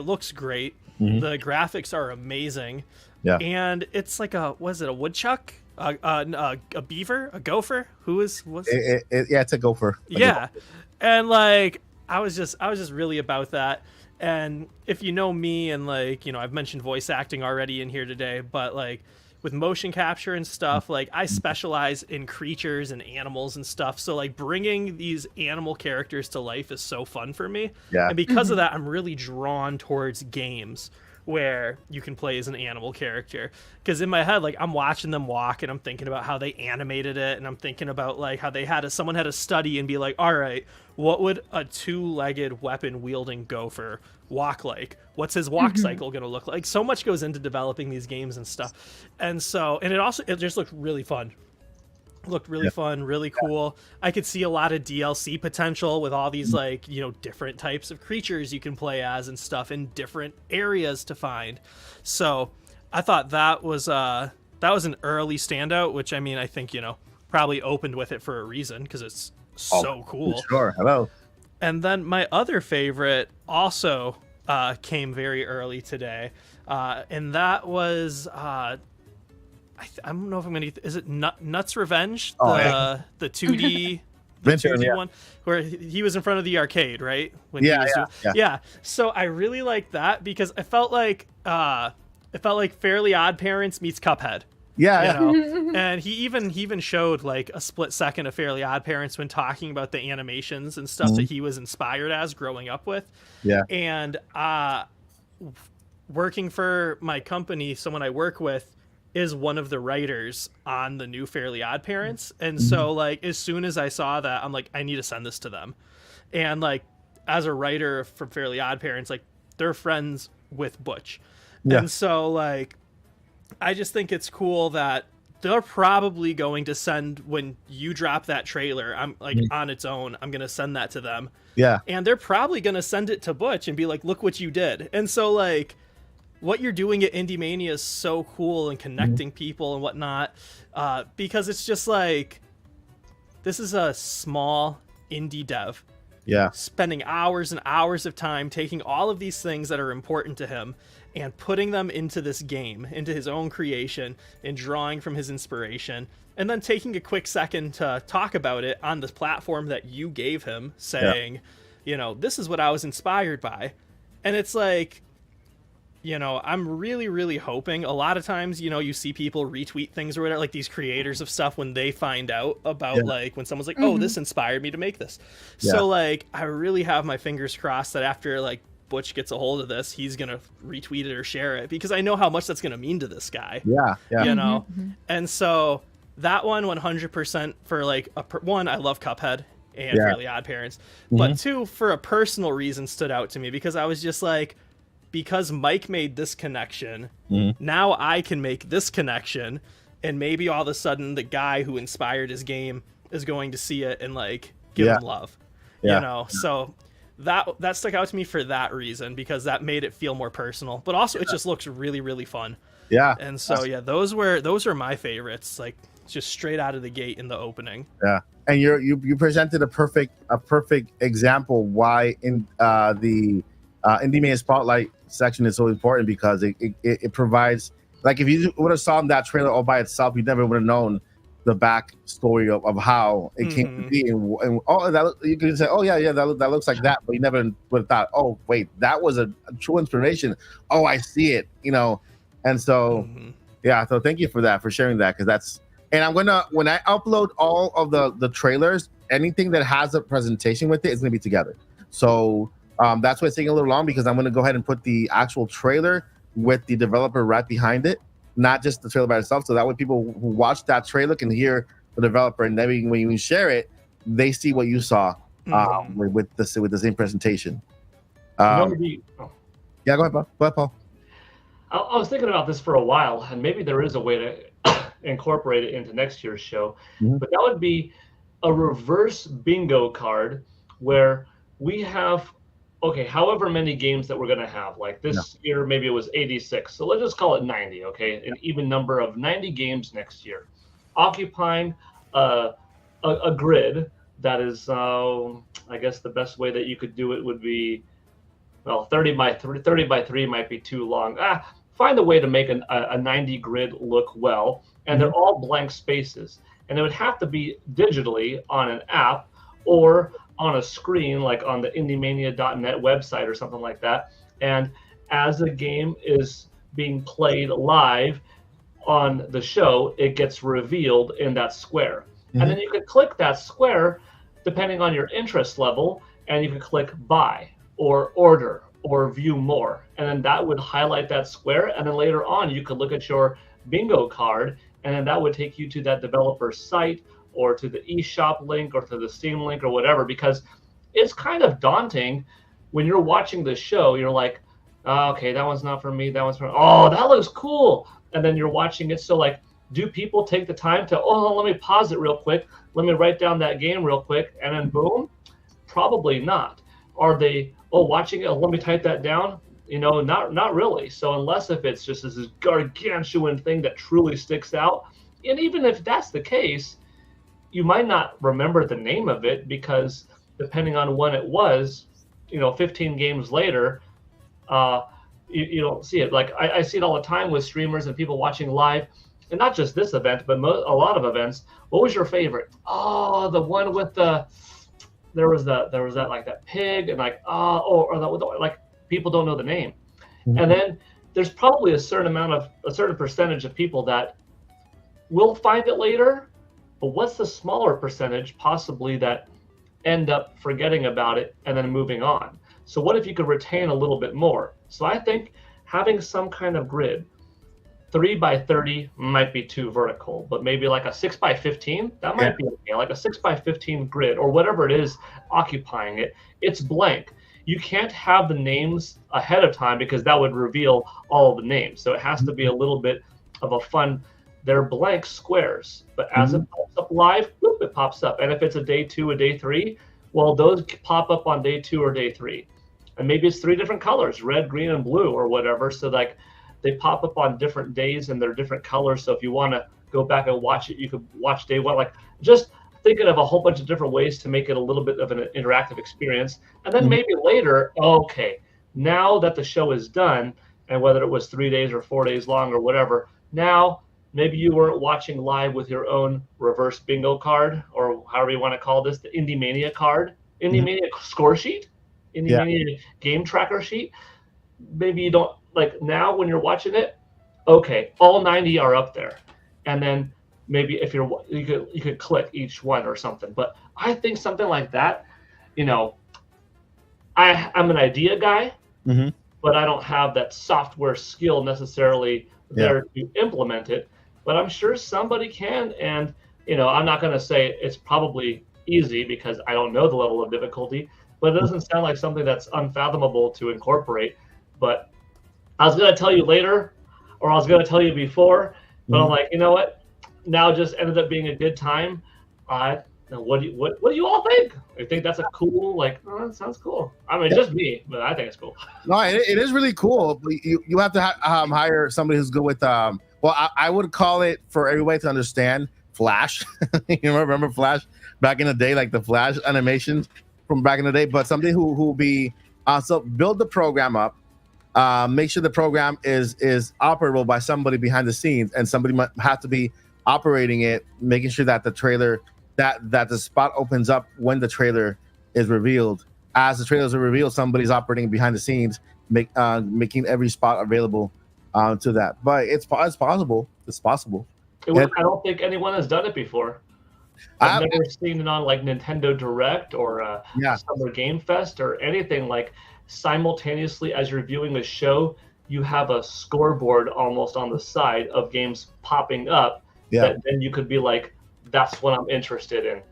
looks great. Mm-hmm. The graphics are amazing. Yeah. And it's like a woodchuck? A beaver? A gopher? It's a gopher. Yeah. And I was just really about that. And if you know me and I've mentioned voice acting already in here today, but with motion capture and stuff, I specialize in creatures and animals and stuff. So bringing these animal characters to life is so fun for me. Yeah. And because of that, I'm really drawn towards games where you can play as an animal character, because in my head I'm watching them walk and I'm thinking about how they animated it, and I'm thinking about how someone had to study and be like, all right, what would a 2-legged weapon wielding gopher walk like? What's his walk cycle gonna look like? So much goes into developing these games and stuff, and it just looked really fun. Looked really fun, really cool. I could see a lot of DLC potential with all these like, different types of creatures you can play as and stuff in different areas to find. So I thought that was an early standout, which I mean, I think, probably opened with it for a reason because it's so cool. Sure. Hello. And then my other favorite also came very early today. And that was I don't know if I'm gonna. Is it Nuts Revenge? The 2D, the 2D one where he was in front of the arcade, right? When yeah. So I really like that because it felt like Fairly Odd Parents meets Cuphead. Yeah, And he even showed like a split second of Fairly Odd Parents when talking about the animations and stuff that he was inspired as growing up with. Yeah. And working for my company, someone I work with is one of the writers on the new Fairly Odd Parents. And so like as soon as I saw that, I'm like, I need to send this to them. And like as a writer from Fairly Odd Parents, like they're friends with Butch. Yeah. And so like I just think it's cool that they're probably going to send, when you drop that trailer, I'm like on its own, I'm going to send that to them. Yeah. And they're probably going to send it to Butch and be like, look what you did. And so like what you're doing at IndieMania is so cool and connecting people and whatnot, because it's just like, this is a small indie dev. Yeah. Spending hours and hours of time taking all of these things that are important to him and putting them into this game, into his own creation, and drawing from his inspiration, and then taking a quick second to talk about it on the platform that you gave him, saying, this is what I was inspired by. And it's like, I'm really, really hoping a lot of times, you see people retweet things or whatever, like these creators of stuff when they find out about like when someone's like, oh, this inspired me to make this. Yeah. So like, I really have my fingers crossed that after like Butch gets a hold of this, he's going to retweet it or share it because I know how much that's going to mean to this guy. Yeah. Yeah. And so that one 100% for like one, I love Cuphead and Fairly Odd Parents, but two, for a personal reason stood out to me because I was just like, because Mike made this connection, now I can make this connection, and maybe all of a sudden the guy who inspired his game is going to see it and like give him love. So that stuck out to me for that reason, because that made it feel more personal, but also it just looks really, really fun. Yeah. And so those are my favorites, like just straight out of the gate in the opening. Yeah. And you presented a perfect example why in the IndieMania Spotlight section is so important, because it provides, like, if you would have saw that trailer all by itself, you never would have known the back story of how it came to be, and all that you can say, oh yeah, that looks like that, but you never would have thought, oh wait, that was a true inspiration. Oh, I see it, and so so thank you for that, for sharing that, because that's, and I'm gonna, when I upload all of the trailers, anything that has a presentation with it is gonna be together. So that's why it's taking a little long, because I'm going to go ahead and put the actual trailer with the developer right behind it, not just the trailer by itself. So that way people who watch that trailer can hear the developer, and then when you share it, they see what you saw with the same presentation. Yeah, go ahead, Paul. Go ahead, Paul. I was thinking about this for a while, and maybe there is a way to incorporate it into next year's show, but that would be a reverse bingo card where we have, however many games that we're going to have, like this year, maybe it was 86. So let's just call it 90, an even number of 90 games next year, occupying a grid that is, I guess the best way that you could do it would be, 30 by 3 might be too long. Find a way to make a 90 grid look well, and they're all blank spaces. And it would have to be digitally on an app or on a screen, like on the IndieMania.net website or something like that. And as the game is being played live on the show, it gets revealed in that square. And then you could click that square depending on your interest level, and you can click buy or order or view more. And then that would highlight that square. And then later on, you could look at your bingo card, and then that would take you to that developer's site, or to the eShop link, or to the Steam link, or whatever, because it's kind of daunting when you're watching the show. You're like, okay, that one's not for me, that one's for, oh, that looks cool. And then you're watching it. So like, Do people take the time to, oh, let me pause it real quick, let me write down that game real quick, and then boom? Probably not. Are they, watching it, let me type that down? Not really. So unless if it's just this gargantuan thing that truly sticks out, and even if that's the case, you might not remember the name of it because depending on when it was, 15 games later, you don't see it. Like I see it all the time with streamers and people watching live, and not just this event, but a lot of events. What was your favorite? Oh, the one with there was that like that pig and like like people don't know the name. Mm-hmm. And then there's probably a certain percentage of people that will find it later, but what's the smaller percentage possibly that end up forgetting about it and then moving on? So what if you could retain a little bit more? So I think having some kind of grid, 3x30 might be too vertical, but maybe like a 6x15, that might be okay. Like a 6x15 grid or whatever it is occupying it. It's blank. You can't have the names ahead of time because that would reveal all of the names. So it has to be a little bit of a fun, they're blank squares, but as it pops up live, whoop, it pops up. And if it's a day 2, a day 3, well, those pop up on day 2 or day 3. And maybe it's 3 different colors, red, green, and blue or whatever. So like they pop up on different days and they're different colors. So if you want to go back and watch it, you could watch day 1. Like just thinking of a whole bunch of different ways to make it a little bit of an interactive experience. And then maybe later, okay, now that the show is done, and whether it was 3 days or 4 days long or whatever, now maybe you weren't watching live with your own reverse bingo card, or however you want to call this, the IndieMania card, IndieMania score sheet, IndieMania game tracker sheet. Maybe you don't, like now when you're watching it, okay, all 90 are up there. And then maybe if you could click each one or something. But I think something like that, I'm an idea guy, but I don't have that software skill necessarily there to implement it. But I'm sure somebody can. And, I'm not going to say it's probably easy because I don't know the level of difficulty, but it doesn't sound like something that's unfathomable to incorporate. But I was going to tell you later, or I was going to tell you before, but I'm like, you know what? Now just ended up being a good time. What do you all think? You think that's a cool, like, that sounds cool. I mean, just me, but I think it's cool. No, it is really cool. But you have to hire somebody who's good with, I would call it, for everybody to understand, Flash. You remember Flash back in the day, like the Flash animations from back in the day, but somebody who will be, so build the program up, make sure the program is operable by somebody behind the scenes, and somebody might have to be operating it, making sure that the trailer, that the spot opens up when the trailer is revealed. As the trailers are revealed, somebody's operating behind the scenes, making every spot available to that. But it's possible. It's possible. I don't think anyone has done it before. I've never seen it on like Nintendo Direct or Summer Game Fest or anything. Like simultaneously as you're viewing a show, you have a scoreboard almost on the side of games popping up. That then you could be like, that's what I'm interested in.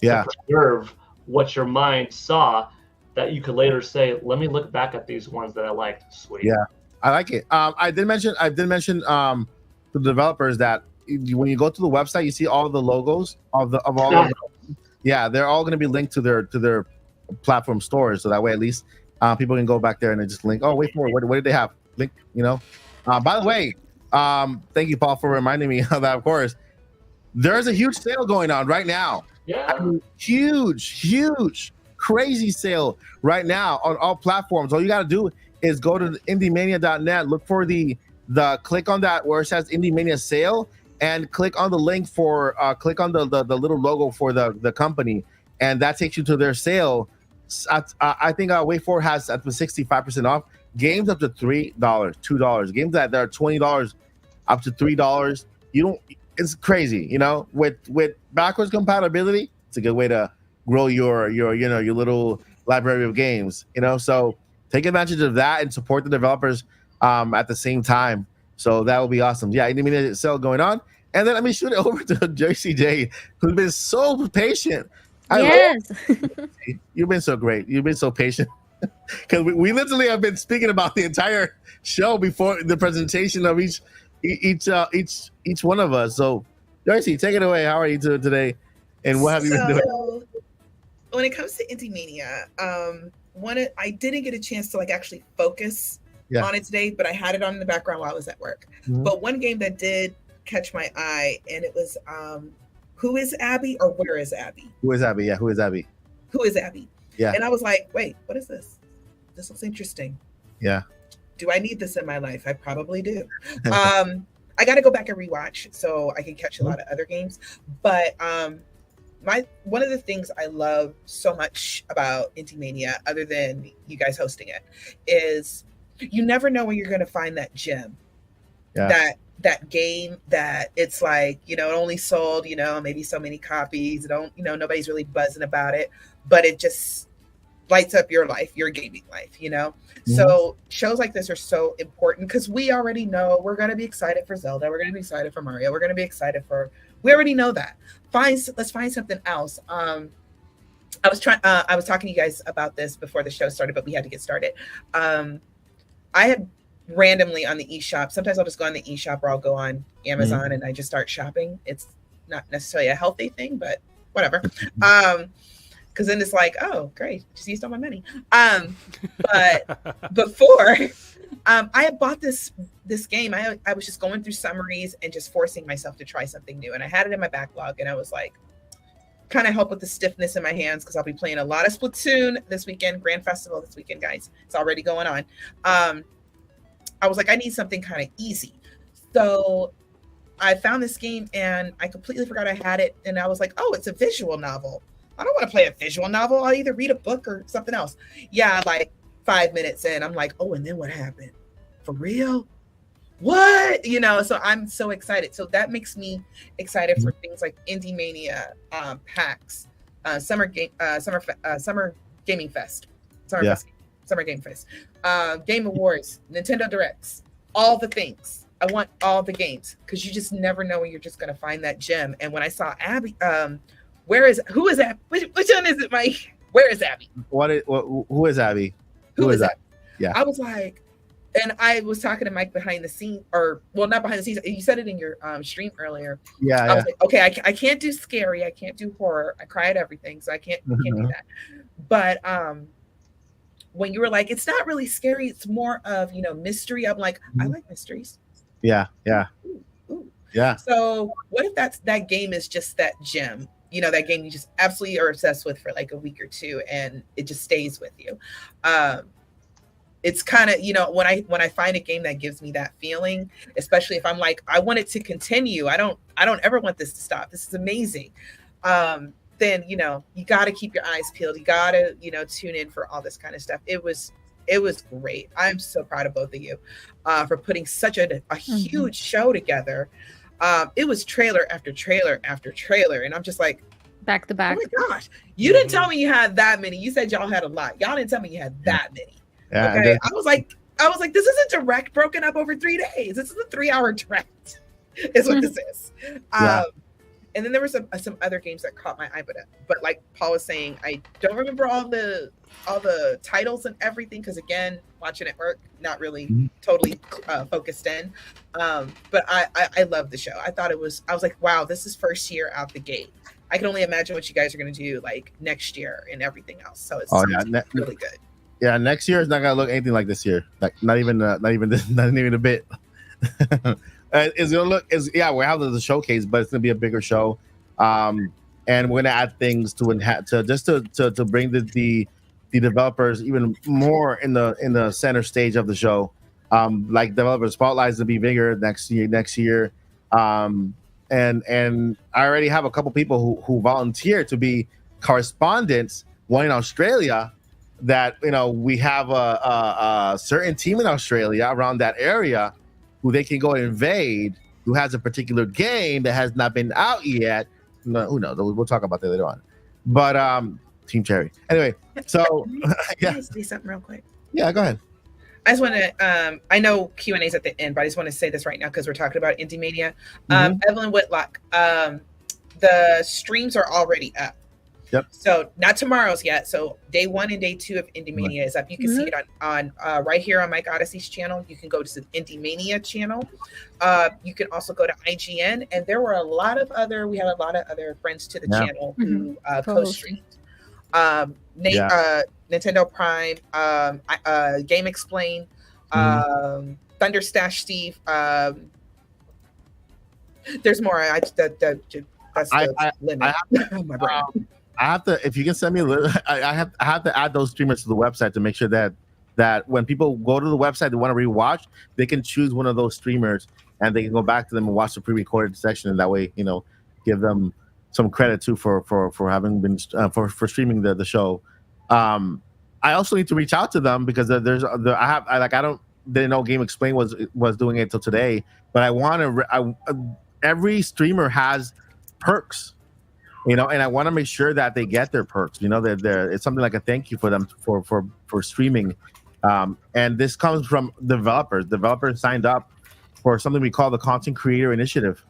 To preserve what your mind saw, that you could later say, let me look back at these ones that I liked. Sweet. Yeah, I like it. I did mention to the developers that when you go to the website, you see all the logos of all of them. Yeah, they're all going to be linked to their platform stores, so that way at least people can go back there and they just link. Oh, wait for it. What did they have? Link. By the way. Thank you, Paul, for reminding me of that. Of course, there's a huge sale going on right now. Yeah, huge, crazy sale right now on all platforms. All you got to do is go to IndieMania.net, look for the click on that where it says IndieMania sale, and click on the link for click on the little logo for the company, and that takes you to their sale. I think Way4 has up to 65% off. Games up to $3, $2. Games that are $20 up to $3. It's crazy, with backwards compatibility. It's a good way to grow your little library of games, so take advantage of that and support the developers at the same time. So that will be awesome. Yeah, IndieMania sale going on. And then let me shoot it over to JCJ, who's been so patient. Yes. You've been so great. You've been so patient. Because we literally have been speaking about the entire show before the presentation of each each one of us. So, Darcy, take it away. How are you doing today? And what have you been doing? When it comes to IndieMania, I didn't get a chance to like actually focus on it today, but I had it on in the background while I was at work. But one game that did catch my eye, and it was Who is Abby or Where is Abby? Who is Abby? Yeah, Who is Abby? Who is Abby? Yeah. And I was like, wait, what is this? This looks interesting. Yeah. Do I need this in my life? I probably do. I got to go back and rewatch so I can catch a lot of other games. But one of the things I love so much about IndieMania, other than you guys hosting it, is you never know when you're going to find that gem. Yeah. That game that it's like, it only sold, maybe so many copies. Nobody's really buzzing about it, but it just lights up your life, your gaming life, So shows like this are so important because we already know we're going to be excited for Zelda. We're going to be excited for Mario. We're going to be excited we already know that. Let's find something else. I was talking to you guys about this before the show started, but we had to get started. I had randomly on the eShop. Sometimes I'll just go on the eShop or I'll go on Amazon and I just start shopping. It's not necessarily a healthy thing, but whatever. Because then it's like, oh, great, just used all my money. But before, I had bought this game. I was just going through summaries and just forcing myself to try something new. And I had it in my backlog, and I was like, kind of help with the stiffness in my hands because I'll be playing a lot of Splatoon this weekend, Grand Festival this weekend, guys. It's already going on. I was like, I need something kind of easy. So I found this game, and I completely forgot I had it. And I was like, oh, it's a visual novel. I don't want to play a visual novel. I'll either read a book or something else. Yeah, like 5 minutes in, I'm like, oh, and then what happened? For real? What? So I'm so excited. So that makes me excited for things like IndieMania, PAX, Summer Gaming Fest, Summer Game Fest, Game Awards, Nintendo Directs, all the things. I want all the games because you just never know when you're just going to find that gem. And when I saw Abby, who is Abby? Which one is it, Mike? Where is Abby? Who is Abby? Who is Abby? Yeah. I was like, and I was talking to Mike behind the scenes, not behind the scenes. You said it in your stream earlier. Yeah. I was like, okay, I can't do scary. I can't do horror. I cry at everything, so I can't do that. But when you were like, it's not really scary. It's more of mystery. I'm like, I like mysteries. Yeah. Ooh. Yeah. So what if that game is just that gem? That game you just absolutely are obsessed with for like a week or two, and it just stays with you. It's kind of, when I find a game that gives me that feeling, especially if I'm like, I want it to continue. I don't ever want this to stop. This is amazing. Then, you got to keep your eyes peeled. You got to, tune in for all this kind of stuff. It was great. I'm so proud of both of you for putting such a huge show together. It was trailer after trailer after trailer. And I'm just like, back to back. Oh my gosh. You didn't tell me you had that many. You said y'all had a lot. Y'all didn't tell me you had that many. Yeah, okay. I was like, this is a direct broken up over 3 days. This is a 3-hour direct. Is what this is. And then there were some other games that caught my eye, but like Paul was saying, I don't remember all the titles and everything because again, watching at work, not really totally focused in. But I love the show. I was like, wow, this is first year out the gate. I can only imagine what you guys are going to do like next year and everything else. So it's really good. Yeah, next year is not gonna look anything like this year. Like not even a bit. It's gonna look we have the showcase, but it's gonna be a bigger show. And we're gonna add things to bring the developers even more in the center stage of the show. Like developer spotlights to be bigger next year. And I already have a couple people who volunteer to be correspondents, one in Australia. That we have a certain team in Australia around that area who they can go invade, who has a particular game that has not been out yet. No, who knows? We'll talk about that later on. But Team Cherry. Anyway, so Can I say something real quick? Yeah, go ahead. I just want to, I know Q&A is at the end, but I just want to say this right now because we're talking about IndieMania. Evelyn Whitlock, the streams are already up. Yep. So not tomorrow's yet. So day 1 and day 2 of IndieMania is up. You can see it on right here on Mike Odyssey's channel. You can go to the IndieMania channel. You can also go to IGN, and there were a lot of other friends to the channel who co-streamed. Nintendo Prime, Game Explain, Thunderstash Steve. There's more. That's the limit. My brain. I have to. If you can send me a little, I have to add those streamers to the website to make sure that when people go to the website they want to rewatch, they can choose one of those streamers and they can go back to them and watch the pre-recorded section, and that way, give them some credit too for having been for streaming the show. I also need to reach out to them because didn't know Game Explain was doing it until today, but I want to. Every streamer has perks, and I want to make sure that they get their perks. It's something like a thank you for them for streaming, and this comes from developers. Developers signed up for something we call the Content Creator Initiative,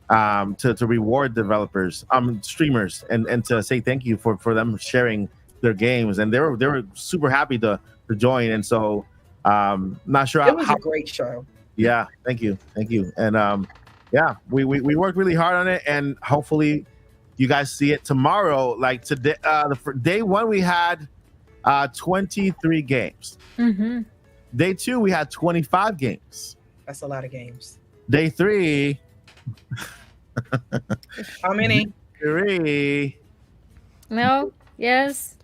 to reward developers, streamers, and to say thank you for them sharing their games, and they were super happy to join, and so not sure. It was a great show. Yeah, thank you, and we worked really hard on it, and hopefully you guys see it tomorrow. Like today, day 1 we had 23 games. Day 2 we had 25 games. That's a lot of games. Day 3. How many? 3. No. Yes.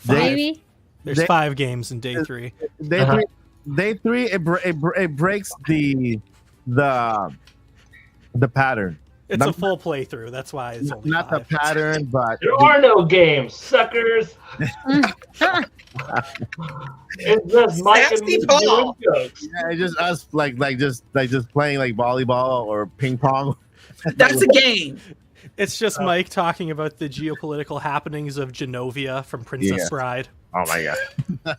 Maybe. There's 5 games in day 3. Day 3. It breaks the pattern. It's a full playthrough. That's why it's only not 5. The pattern, but there are no games, suckers. It's just Mike and me doing jokes. Yeah, it's just us like just playing like volleyball or ping pong. That's a game. It's just Mike talking about the geopolitical happenings of Genovia from Princess Bride. Oh my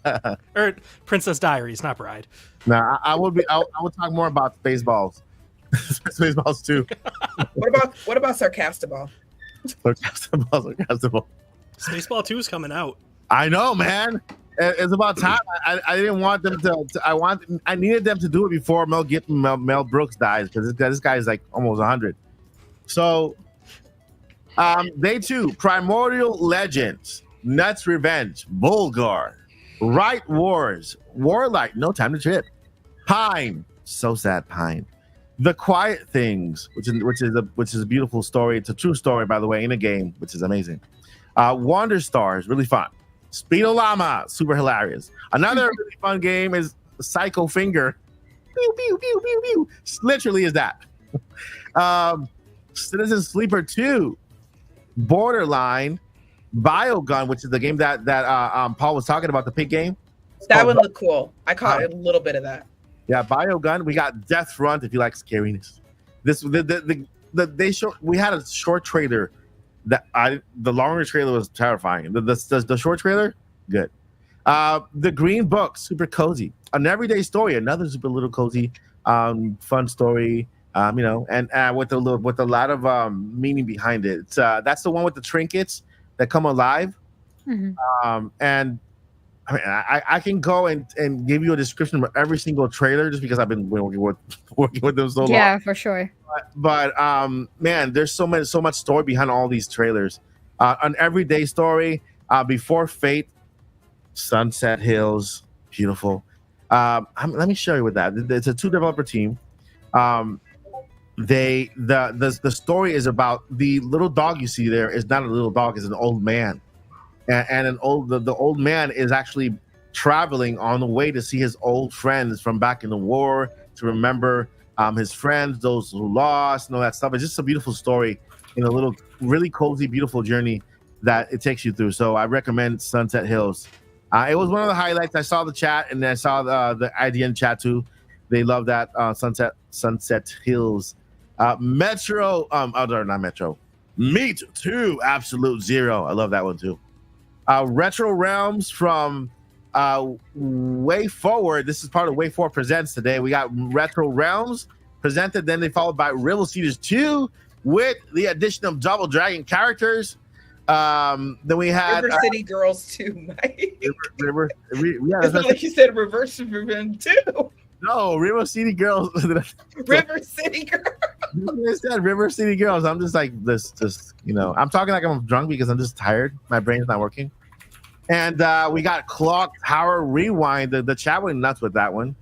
god. Or Princess Diaries, not Bride. No, I would talk more about Spaceballs. Spaceballs too. What about Sarcastable? Sarcastable. Spaceball 2 is coming out. I know, man. It's about time. I didn't want them to. I needed them to do it before Mel Brooks dies, because this guy is like almost 100. So, day 2, Primordial Legends, Nuts Revenge, Bulgar, Right Wars, Warlight, No Time to Trip, Pine, so sad, Pine, The Quiet Things, which is a beautiful story. It's a true story, by the way, in a game, which is amazing. Wander Stars, really fun. Speedo Llama, super hilarious. Another really fun game is Psycho Finger. Pew, pew, pew, pew, pew. Literally is that. Citizen Sleeper 2, Borderline, Biogun, which is the game that Paul was talking about, the pig game. That one looked cool. I caught a little bit of that. Yeah, Biogun. We got Death Front if you like scariness. We had a short trailer the longer trailer was terrifying. The short trailer, good. The Green Book, super cozy. An Everyday Story, another super little cozy, fun story. And with a lot of meaning behind it. That's the one with the trinkets that come alive. Mm-hmm. And I mean, I can go and give you a description of every single trailer just because I've been working with them so long. Yeah, for sure. But man, there's so much story behind all these trailers. An Everyday Story, Before Fate, Sunset Hills, beautiful. Let me show you with that. It's a 2-developer team. The story is about the little dog you see there is not a little dog, it's an old man. And the old man is actually traveling on the way to see his old friends from back in the war, to remember his friends, those who lost, and all that stuff. It's just a beautiful story in a little, really cozy, beautiful journey that it takes you through. So I recommend Sunset Hills. It was one of the highlights. I saw the chat, and I saw the IDN chat too. They love that Sunset Hills. Metro, not Metro. Meat 2, Absolute Zero. I love that one too. Retro Realms from Way Forward. This is part of Way Forward Presents today. We got Retro Realms presented, then they followed by Rival Cedars 2 with the addition of Double Dragon characters. Then we had River City Girls too, Mike. River. Yeah, It's not like you said Reverse Ribbon too. No, River City Girls. River City Girls. I said River City Girls. I'm just like this. I'm talking like I'm drunk because I'm just tired. My brain's not working. And we got Clock Tower Rewind. The chat went nuts with that one.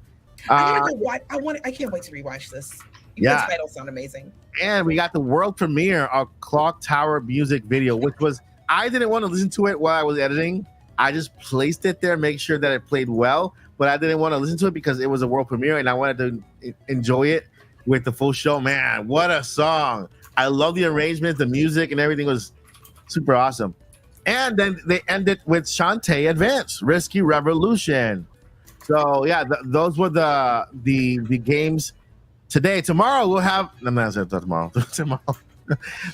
I can't wait to rewatch this. The titles sound amazing. And we got the world premiere of Clock Tower music video, which was, I didn't want to listen to it while I was editing. I just placed it there, make sure that it played well, but I didn't want to listen to it because it was a world premiere and I wanted to enjoy it with the full show. Man, what a song. I love the arrangements, the music, and everything was super awesome. And then they ended with Shantae Advance, Risky Revolution. So yeah, those were the games today. Tomorrow we'll have. I'm not saying tomorrow.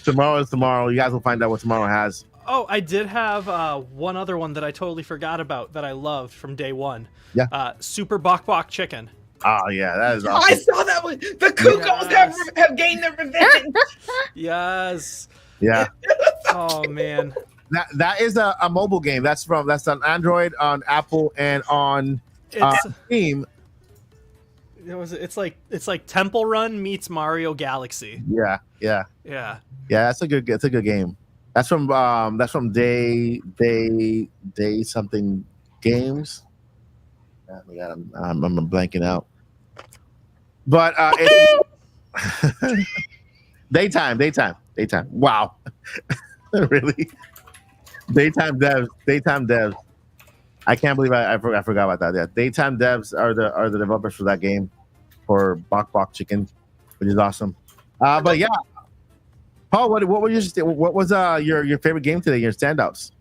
Tomorrow is tomorrow. You guys will find out what tomorrow has. Oh, I did have one other one that I totally forgot about that I loved from day one. Yeah. Super Bok Bok Chicken. Oh yeah, that is awesome. I saw that one. The Cuckoos have gained their revenge. Yes. Yeah. Oh man. That is a mobile game. That's on Android, on Apple, and on Steam. It's like Temple Run meets Mario Galaxy. Yeah. That's a good game. That's from Day something games. Oh my God, I'm blanking out. But daytime. Wow, really? Daytime devs. I can't believe I forgot about that. Yeah, Daytime devs are the developers for that game, for Bok Bok Chicken, which is awesome. But yeah, Paul, what was your favorite game today? Your standouts?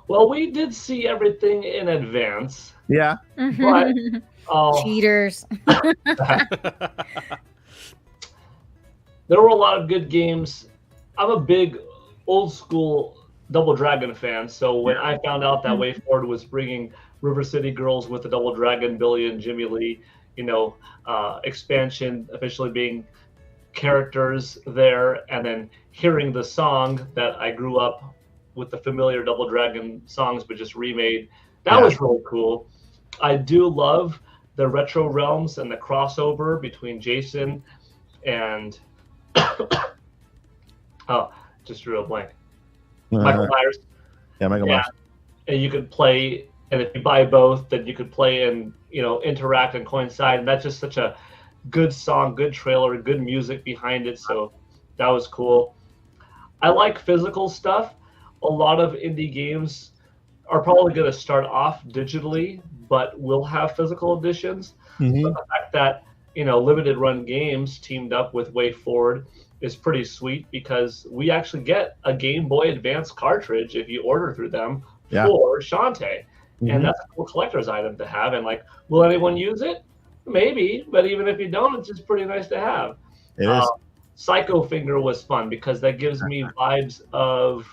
Well, we did see everything in advance. Yeah. But, cheaters. There were a lot of good games. I'm a big old school Double Dragon fan, so when I found out that WayForward was bringing River City Girls with the Double Dragon, Billy and Jimmy Lee, expansion officially being characters there, and then hearing the song that I grew up with the familiar Double Dragon songs but just remade, that was really cool. I do love the retro realms and the crossover between Jason and just drew a blank. Michael Myers. Yeah, Michael Myers. And you could play, and if you buy both, then you could play and interact and coincide. And that's just such a good song, good trailer, good music behind it. So that was cool. I like physical stuff. A lot of indie games are probably going to start off digitally, but will have physical editions. Mm-hmm. But the fact that limited run games teamed up with WayForward is pretty sweet, because we actually get a Game Boy Advance cartridge if you order through them for Shantae. Mm-hmm. And that's a cool collector's item to have. And will anyone use it? Maybe, but even if you don't, it's just pretty nice to have. It is. Psycho Finger was fun because that gives me vibes of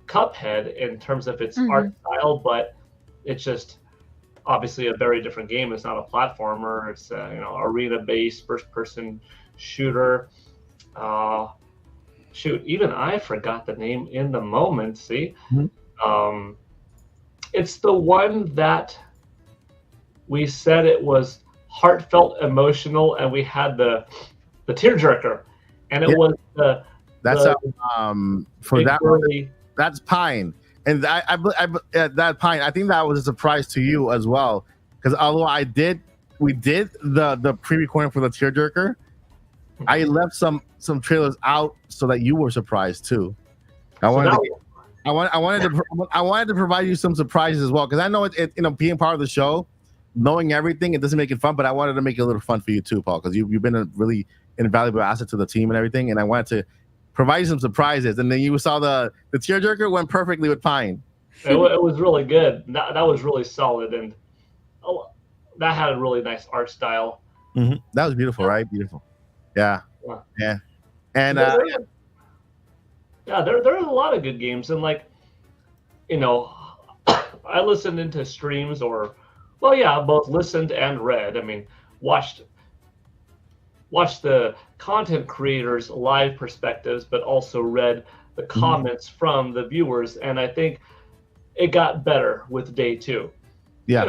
Cuphead in terms of its art style, but it's just obviously a very different game. It's not a platformer. It's arena-based first-person shooter. Even I forgot the name in the moment. See, it's the one that we said it was heartfelt, emotional, and we had the tearjerker, and it was that's Pine, and that Pine. I think that was a surprise to you as well, because although we did the pre-recording for the tearjerker, I left some trailers out so that you were surprised too. I wanted to provide you some surprises as well, because I know it being part of the show, knowing everything, it doesn't make it fun, but I wanted to make it a little fun for you too, Paul, because you've been a really invaluable asset to the team and everything, and I wanted to provide you some surprises. And then you saw the tearjerker went perfectly with Pine. It was really good. That was really solid, and that had a really nice art style. Mm-hmm. That was beautiful, right? Beautiful. Yeah. And there are a lot of good games, and I listened into streams both listened and read. I mean, watched watched the content creators' live perspectives, but also read the comments from the viewers, and I think it got better with day 2. Yeah.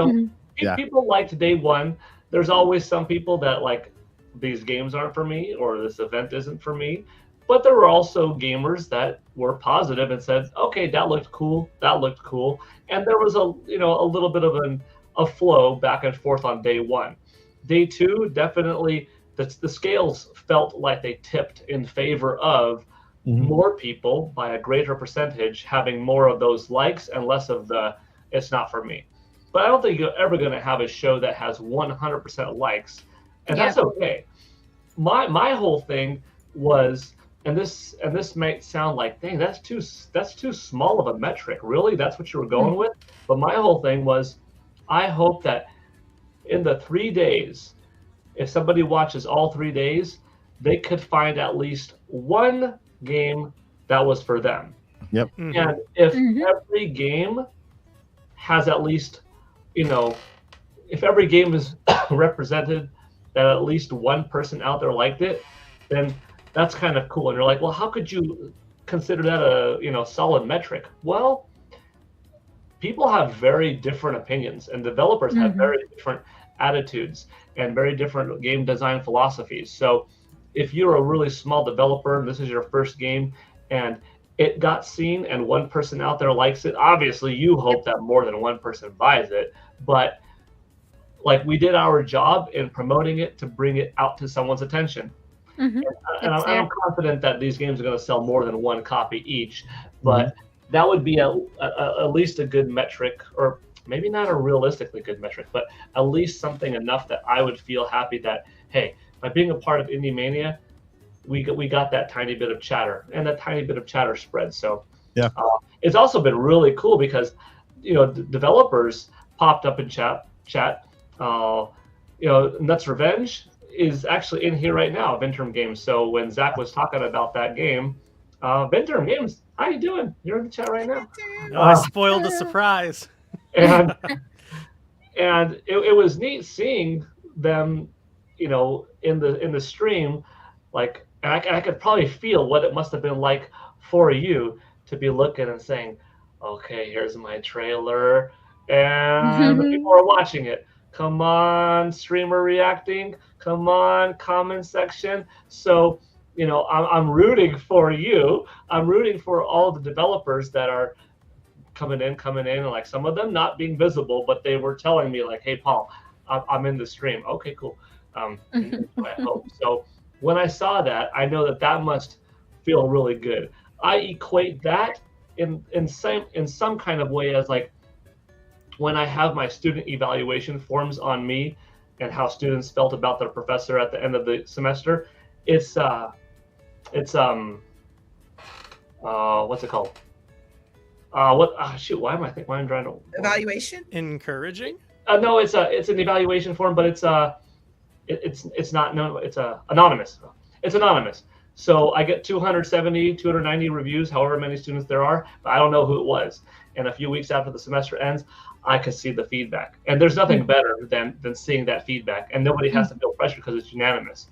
People liked day 1. There's always some people that like these games aren't for me or this event isn't for me, but there were also gamers that were positive and said, okay, that looked cool, and there was a little bit of a flow back and forth on day 1. Day 2, definitely the scales felt like they tipped in favor of more people by a greater percentage having more of those likes and less of the it's not for me. But I don't think you're ever going to have a show that has 100% likes, and that's okay. My whole thing was, and this might sound like, dang, that's too small of a metric. Really, that's what you were going with? But my whole thing was, I hope that in the 3 days, if somebody watches all 3 days, they could find at least one game that was for them. Yep. And if every game has at least, if every game is represented that at least one person out there liked it, then that's kind of cool. And you're like, well, how could you consider that a solid metric? Well, people have very different opinions, and developers have very different attitudes and very different game design philosophies. So if you're a really small developer and this is your first game and it got seen and one person out there likes it, obviously you hope that more than one person buys it. But like, we did our job in promoting it to bring it out to someone's attention. And I'm confident that these games are going to sell more than one copy each, but that would be at least a good metric, or maybe not a realistically good metric, but at least something enough that I would feel happy that, hey, by being a part of IndieMania, we got that tiny bit of chatter, and that tiny bit of chatter spread. So it's also been really cool because developers popped up in chat. Nuts Revenge is actually in here right now, Venterm Games. So when Zach was talking about that game, Venterm Games, how you doing? You're in the chat right now. Oh, I spoiled the surprise. And it was neat seeing them, in the stream, like, and I could probably feel what it must have been like for you to be looking and saying, okay, here's my trailer, and the people are watching it. Come on, streamer reacting. Come on, comment section. So, I'm rooting for you. I'm rooting for all the developers that are coming in, and like some of them not being visible, but they were telling me like, hey, Paul, I'm in the stream. Okay, cool. I hope. So when I saw that, I know that must feel really good. I equate that in some kind of way as like when I have my student evaluation forms on me and how students felt about their professor at the end of the semester. It's what's it called? Why am I trying to evaluation? Encouraging? No, it's an evaluation form, but it's anonymous. It's anonymous. So I get 270, 290 reviews, however many students there are, but I don't know who it was. And a few weeks after the semester ends, I can see the feedback. And there's nothing better than seeing that feedback. And nobody has to feel pressure because it's unanimous.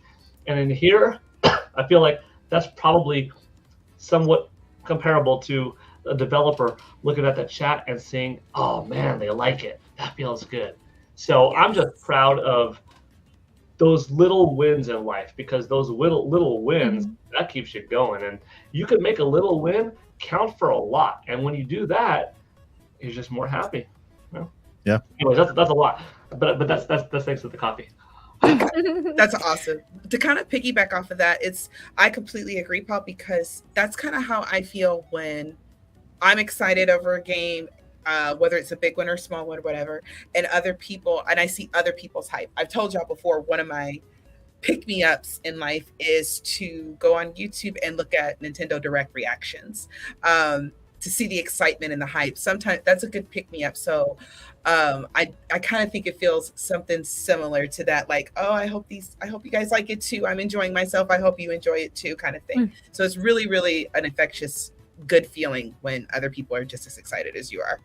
And in here, I feel like that's probably somewhat comparable to a developer looking at the chat and saying, oh man, they like it. That feels good. So I'm just proud of those little wins in life, because those little wins, that keeps you going. And you can make a little win count for a lot. And when you do that, you're just more happy. Yeah. Anyways, that's a lot. But that's thanks to the coffee. That's awesome. To kind of piggyback off of that, I completely agree, Paul, because that's kind of how I feel when I'm excited over a game, whether it's a big one or small one or whatever, and I see other people's hype. I've told y'all before, one of my pick-me-ups in life is to go on YouTube and look at Nintendo Direct reactions, to see the excitement and the hype. Sometimes that's a good pick-me-up. So I kind of think it feels something similar to that, like, oh, I hope you guys like it too. I'm enjoying myself. I hope you enjoy it too, kind of thing. So it's really, really an infectious, good feeling when other people are just as excited as you are.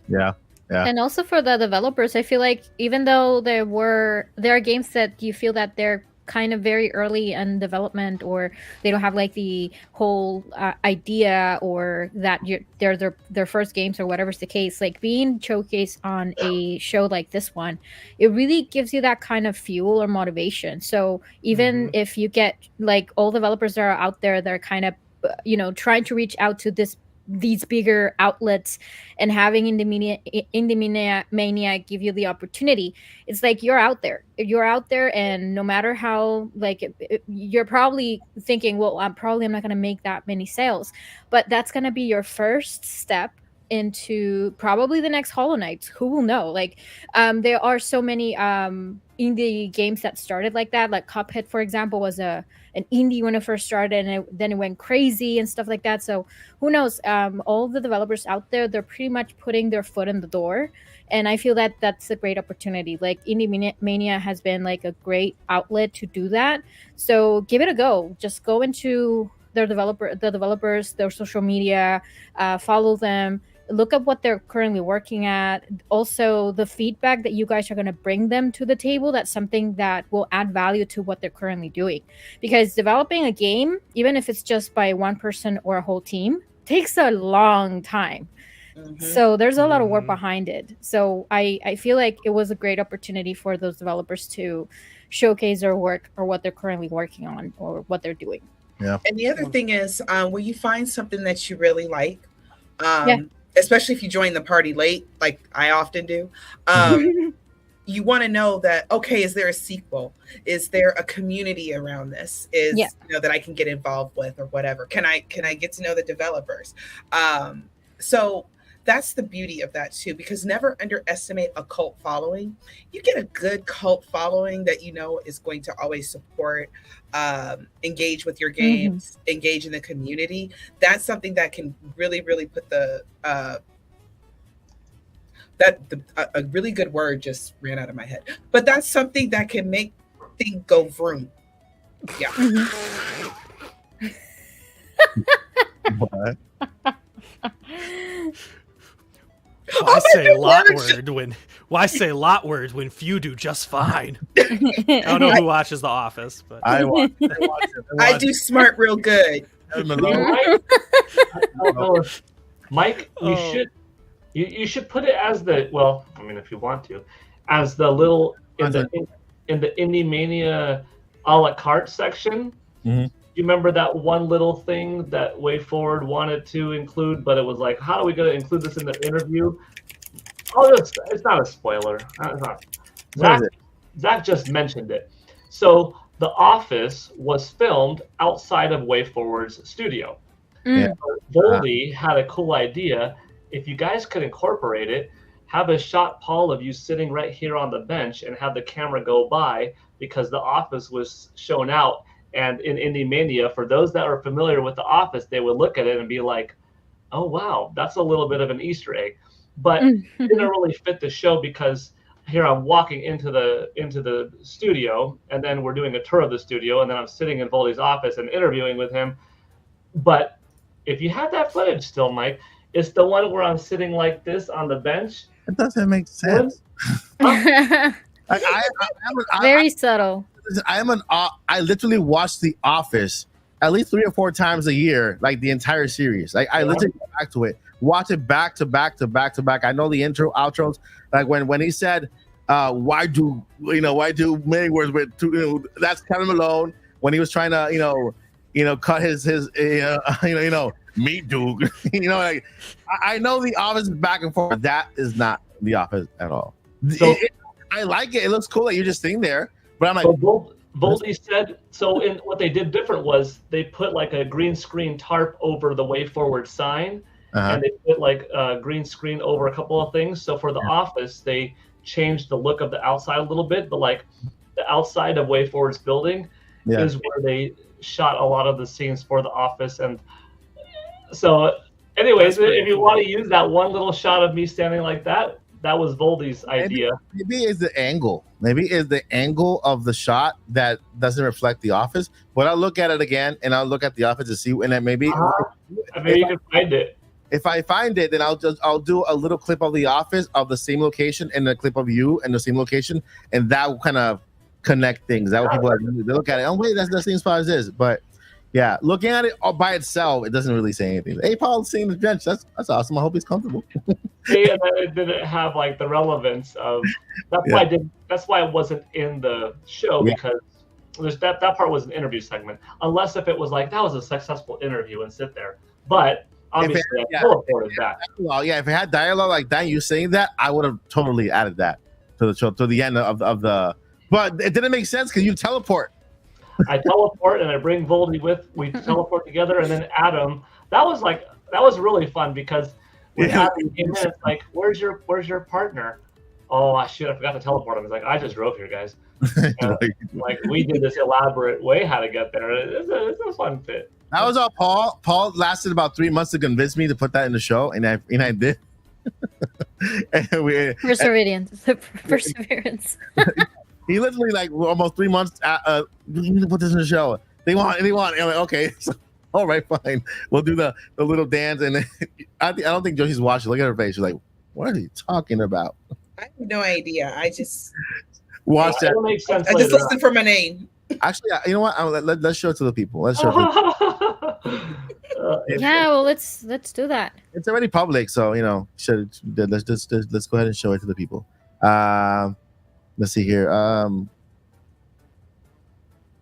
Yeah. And also for the developers, I feel like even though there are games that you feel that they're kind of very early in development, or they don't have like the whole idea, or that they're their first games or whatever's the case, like being showcased on a show like this one, it really gives you that kind of fuel or motivation. So even if you get like all developers that are out there, they're kind of trying to reach out to these bigger outlets, and having IndieMania give you the opportunity, it's like you're out there, and no matter how, like, you're probably thinking, well, I'm not going to make that many sales, but that's going to be your first step into probably the next Hollow Knights. Who will know? Like, there are so many indie games that started like that. Like Cuphead, for example, was an indie when it first started, and then it went crazy and stuff like that. So who knows? All the developers out there, they're pretty much putting their foot in the door, and I feel that that's a great opportunity. Like IndieMania has been like a great outlet to do that. So give it a go. Just go into the developers, their social media, follow them. Look up what they're currently working at. Also, the feedback that you guys are going to bring them to the table, that's something that will add value to what they're currently doing. Because developing a game, even if it's just by one person or a whole team, takes a long time. So there's a lot of work behind it. So I feel like it was a great opportunity for those developers to showcase their work, or what they're currently working on, or what they're doing. Yeah. And the other thing is, when you find something that you really like, especially if you join the party late, like I often do, you want to know that, okay, is there a sequel? Is there a community around this? That I can get involved with, or whatever? Can I get to know the developers? So that's the beauty of that too, because never underestimate a cult following. You get a good cult following that is going to always support, engage with your games, engage in the community. That's something that can really, really put a really good word just ran out of my head. But that's something that can make things go vroom. Yeah. What? Why say lot word when few do just fine? I don't know who watches The Office, but I watch it. I do smart real good. Mike, you should put it as if you want to, as the little in the IndieMania a la carte section. You remember that one little thing that WayForward wanted to include, but it was like, how are we going to include this in the interview? It's not a spoiler. Zach just mentioned it. So The Office was filmed outside of WayForward's studio. Voldy had a cool idea. If you guys could incorporate it, have a shot, Paul, of you sitting right here on the bench, and have the camera go by, because The Office was shown out. And in IndieMania, for those that are familiar with The Office, they would look at it and be like, oh, wow, that's a little bit of an Easter egg. But it didn't really fit the show, because here I'm walking into the studio, and then we're doing a tour of the studio, and then I'm sitting in Voldy's office and interviewing with him. But if you have that footage still, Mike, it's the one where I'm sitting like this on the bench. It doesn't make sense. Very subtle. I literally watch The Office at least 3 or 4 times a year, like the entire series. Like I literally go back to it, watch it back to back to back to back. I know the intro, outros. Like when he said, "Why do many words with two?" That's Kevin Malone when he was trying to cut his meat dude. Like I know The Office is back and forth. That is not The Office at all. So I like it. It looks cool that you're just sitting there. But I'm like, Voldy said, so in what they did different was they put like a green screen tarp over the WayForward sign, and they put like a green screen over a couple of things. So for The Office, they changed the look of the outside a little bit, but like the outside of WayForward's building is where they shot a lot of the scenes for The Office. And so anyways, if you want to use that one little shot of me standing like that, that was Voldy's idea. Maybe it's the angle. Maybe it's the angle of the shot that doesn't reflect The Office. But I'll look at it again, and I'll look at The Office to see, and then maybe you can find it. If I find it, then I'll do a little clip of The Office of the same location, and a clip of you in the same location, and that will kind of connect things. That what people like, they look at it. Oh wait, that's the same spot as this. But yeah, looking at it all by itself, it doesn't really say anything. Hey, Paul's seeing the bench. That's awesome. I hope he's comfortable. See, and then it didn't have like the relevance of. That's why it wasn't in the show because that part was an interview segment. Unless if it was like that was a successful interview and sit there, but. Obviously, I teleported that. Well, yeah, if it had dialogue like that, you saying that, I would have totally added that to the show, to the end of the. But it didn't make sense because you teleport. I teleport and I bring Voldy with. We teleport together, and then Adam. That was really fun because we had in minutes like, where's your partner? Oh shit, I forgot to teleport him. He's like, I just drove here, guys. Like we did this elaborate way how to get there. It's a fun fit. That was all Paul. Paul lasted about 3 months to convince me to put that in the show, and I did. Perseverance. He literally like almost 3 months. You need to put this in the show. They want. And I'm like, okay, all right, fine. We'll do the little dance, and then, I don't think Josie's watching. Look at her face. She's like, what are you talking about? I have no idea. I just watch that. I just listened for my name. Actually, you know what? Let's show it to the people. Let's show it. Yeah, well, let's do that. It's already public, so let's go ahead and show it to the people. Let's see here.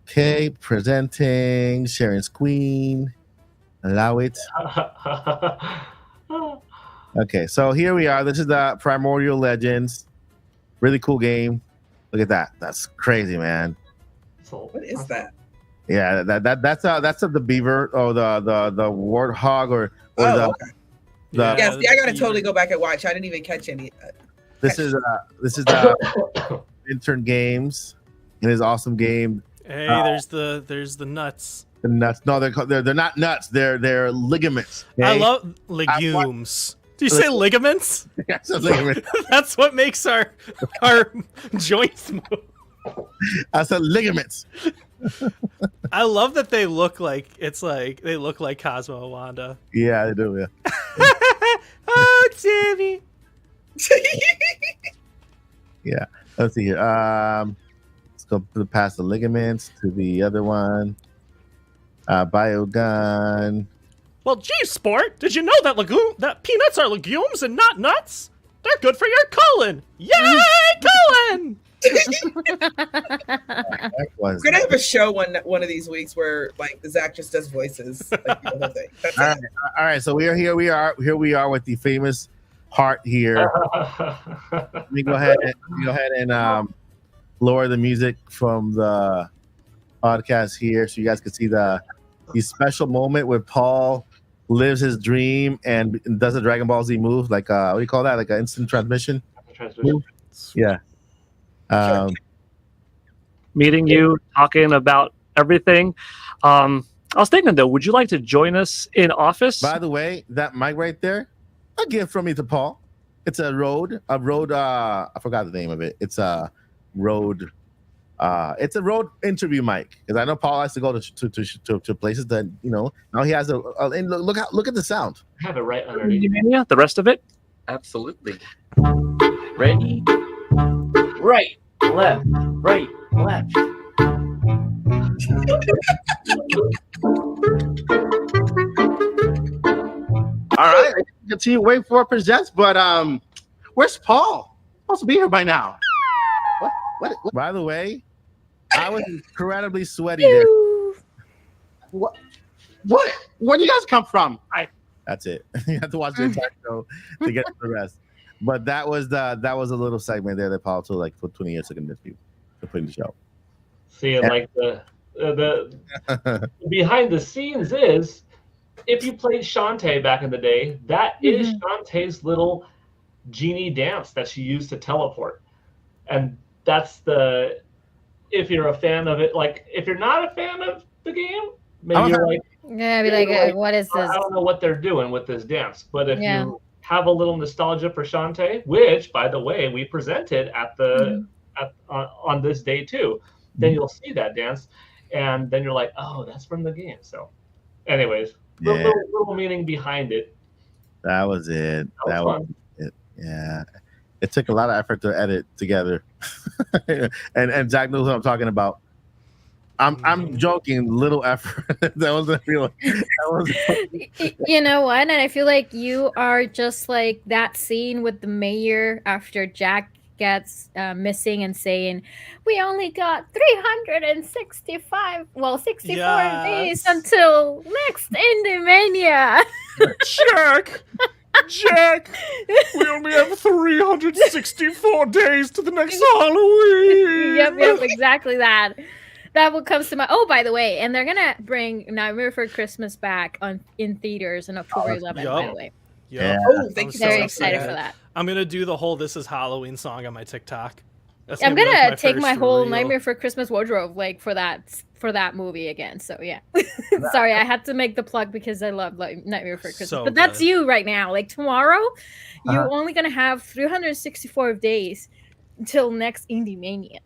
Okay, presenting, sharing screen. Allow it. Okay, so here we are. This is the Primordial Legends. Really cool game. Look at that. That's crazy, man. What is that? Yeah, that's the beaver or the warthog or okay. Yes, I gotta totally go back and watch. I didn't even catch any. This is the Intern Games. It is awesome game. Hey, there's the nuts. The nuts. No, they're not nuts. They're ligaments. Okay? I love legumes. Do you say ligaments? Yes, ligaments. That's what makes our joints move. I said ligaments. I love that they look like Cosmo and Wanda. Yeah, they do. Yeah. Oh, Timmy. Yeah. Let's see here. Let's go past the ligaments to the other one. Biogun. Well, gee, sport. Did you know that peanuts are legumes and not nuts? They're good for your colon. Yay, colon! We're gonna have a show one of these weeks where like Zach just does voices. Like, the whole thing. All right. So we are here. We are with the famous heart here. Let me go ahead and lower the music from the podcast here, so you guys can see the special moment where Paul lives his dream and does a Dragon Ball Z move, like what do you call that? Like an instant transmission move? Yeah. Meeting you, talking about everything. I was thinking though, would you like to join us in office? By the way, that mic right there, a gift from me to Paul. It's a Rode. I forgot the name of it. It's a Rode. It's a Rode interview mic because I know Paul has to go to places that now he has and look at the sound. I have it right underneath. IndieMania, the rest of it. Absolutely. Ready? Right, left, right, left. All right, continue waiting for presents, but where's Paul? Supposed to be here by now. What? By the way, I was incredibly sweaty there. What? Where do you guys come from? That's it. You have to watch the entire show to get the rest. But that was a little segment there that Paul took like for 20 years to convince people to put in the show. See, like the behind the scenes is, if you played Shantae back in the day, that is Shantae's little genie dance that she used to teleport. And that's if you're a fan of it, like if you're not a fan of the game, maybe you're like, yeah, be like, what is this? I don't know what they're doing with this dance. But if you have a little nostalgia for Shantae, which by the way, we presented at on this day too, then you'll see that dance. And then you're like, oh, that's from the game. So anyways, little meaning behind it. That was it. That was fun. It. Yeah. It took a lot of effort to edit together, and Zach knows what I'm talking about. I'm joking. Little effort. That wasn't real. You know what? And I feel like you are just like that scene with the mayor after Jack gets missing and saying, "We only got 365, 64 days until next IndieMania." Jack, we only have 364 days to the next Halloween. Yep, exactly that. That what comes to my. Oh, by the way, and they're gonna bring Nightmare Before Christmas back in theaters on October 11th. By the way, Yeah. Oh, thank you. very excited for that. I'm gonna do the whole "This Is Halloween" song on my TikTok. That's I'm be, like, gonna take my first whole real- Nightmare Before Christmas wardrobe like for that movie again. So yeah, sorry, I had to make the plug because I love like Nightmare Before Christmas. So but that's good. you right now. Like tomorrow, you're only gonna have 364 days until next IndieMania.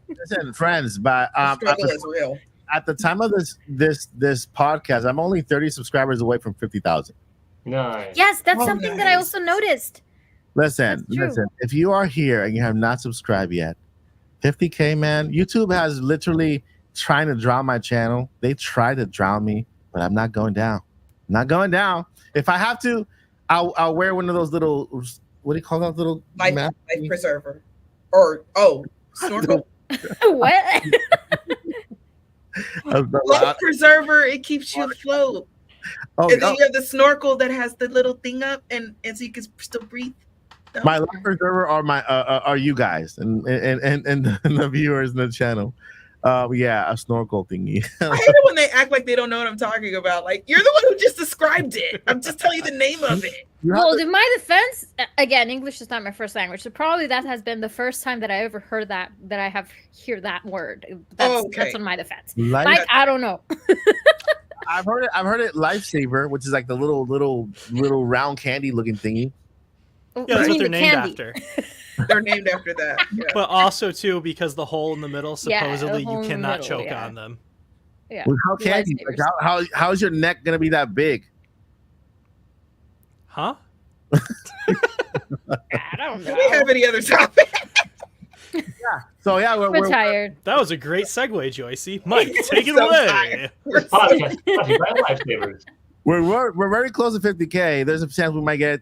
Listen, friends, but The struggle is real. at the time of this podcast, I'm only 30 subscribers away from 50,000. Nice. Yes, that's Oh, something that I nice. also noticed. Listen, That's true. listen. If you are here and you have not subscribed yet, 50K, man. YouTube has literally trying to drown my channel. They try to drown me, but I'm not going down. I'm not going down. If I have to, I'll wear one of those little, what do you call that little Life mask? preserver. Or snorkel. What? Life preserver, it keeps you afloat. Oh, And then you have the snorkel that has the little thing up and so you can still breathe. No. my life preserver are you guys and the viewers in the channel. Yeah, a snorkel thingy. I hate it when they act like they don't know what I'm talking about. Like, you're the one who just described it. I'm just telling you the name of it. Well, in my defense, again, English is not my first language, so probably that has been the first time that I ever heard that I have hear that word. That's on my defense. Mike, I don't know. I've heard it lifesaver, which is like the little round candy looking thingy. Yeah, that's what they're the named candy. after. They're named after that. Yeah. But also too because the hole in the middle, Yeah, supposedly the hole you in the cannot middle, choke yeah. on them. Yeah. Well, how candy? Like, how's your neck gonna be that big? Huh? I don't Do know. we have any other topic? So yeah, We're tired. That was a great segue, Joycey. Mike, take it So away. tired. This podcast is brought to you by Lifesavers. We're very close to 50K. There's a chance we might get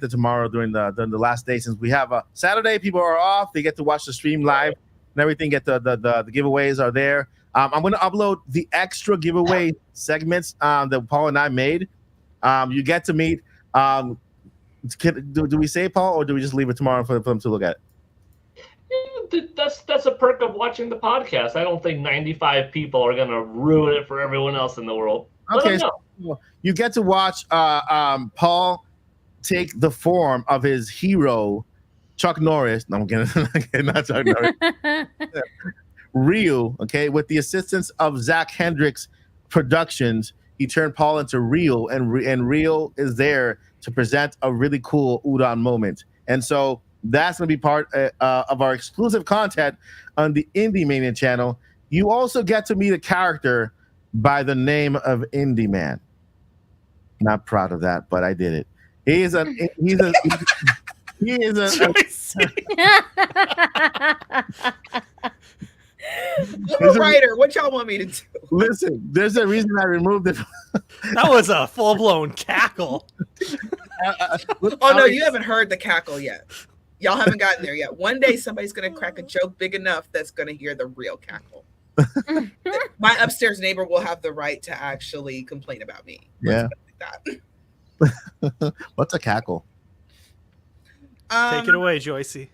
there tomorrow during the last day, since we have a Saturday. People are off. They get to watch the stream live and everything. Get the giveaways are there. I'm going to upload the extra giveaway segments that Paul and I made. You get to meet. Do we say Paul, or do we just leave it tomorrow for them to look at it? That's a perk of watching the podcast. I don't think 95 people are going to ruin it for everyone else in the world. Let Okay, them know. so you get to watch Paul take the form of his hero, Chuck Norris. No, I'm kidding. Not Chuck Norris. Ryu, okay, with the assistance of Zach Hendricks Productions, he turned Paul into Ryu, and Ryu is there to present a really cool udon moment. And so that's going to be part of our exclusive content on the IndieMania channel. You also get to meet a character by the name of Indie Man. Not proud of that, but I did it. He is a I'm a writer. What y'all want me to do? Listen, there's a reason I removed it. That was a full-blown cackle. Oh no, you haven't heard the cackle yet. Y'all haven't gotten there yet. One day somebody's gonna crack a joke big enough that's gonna hear the real cackle. My upstairs neighbor will have the right to actually complain about me. Yeah. Like that. What's a cackle? Take it away, Joycey.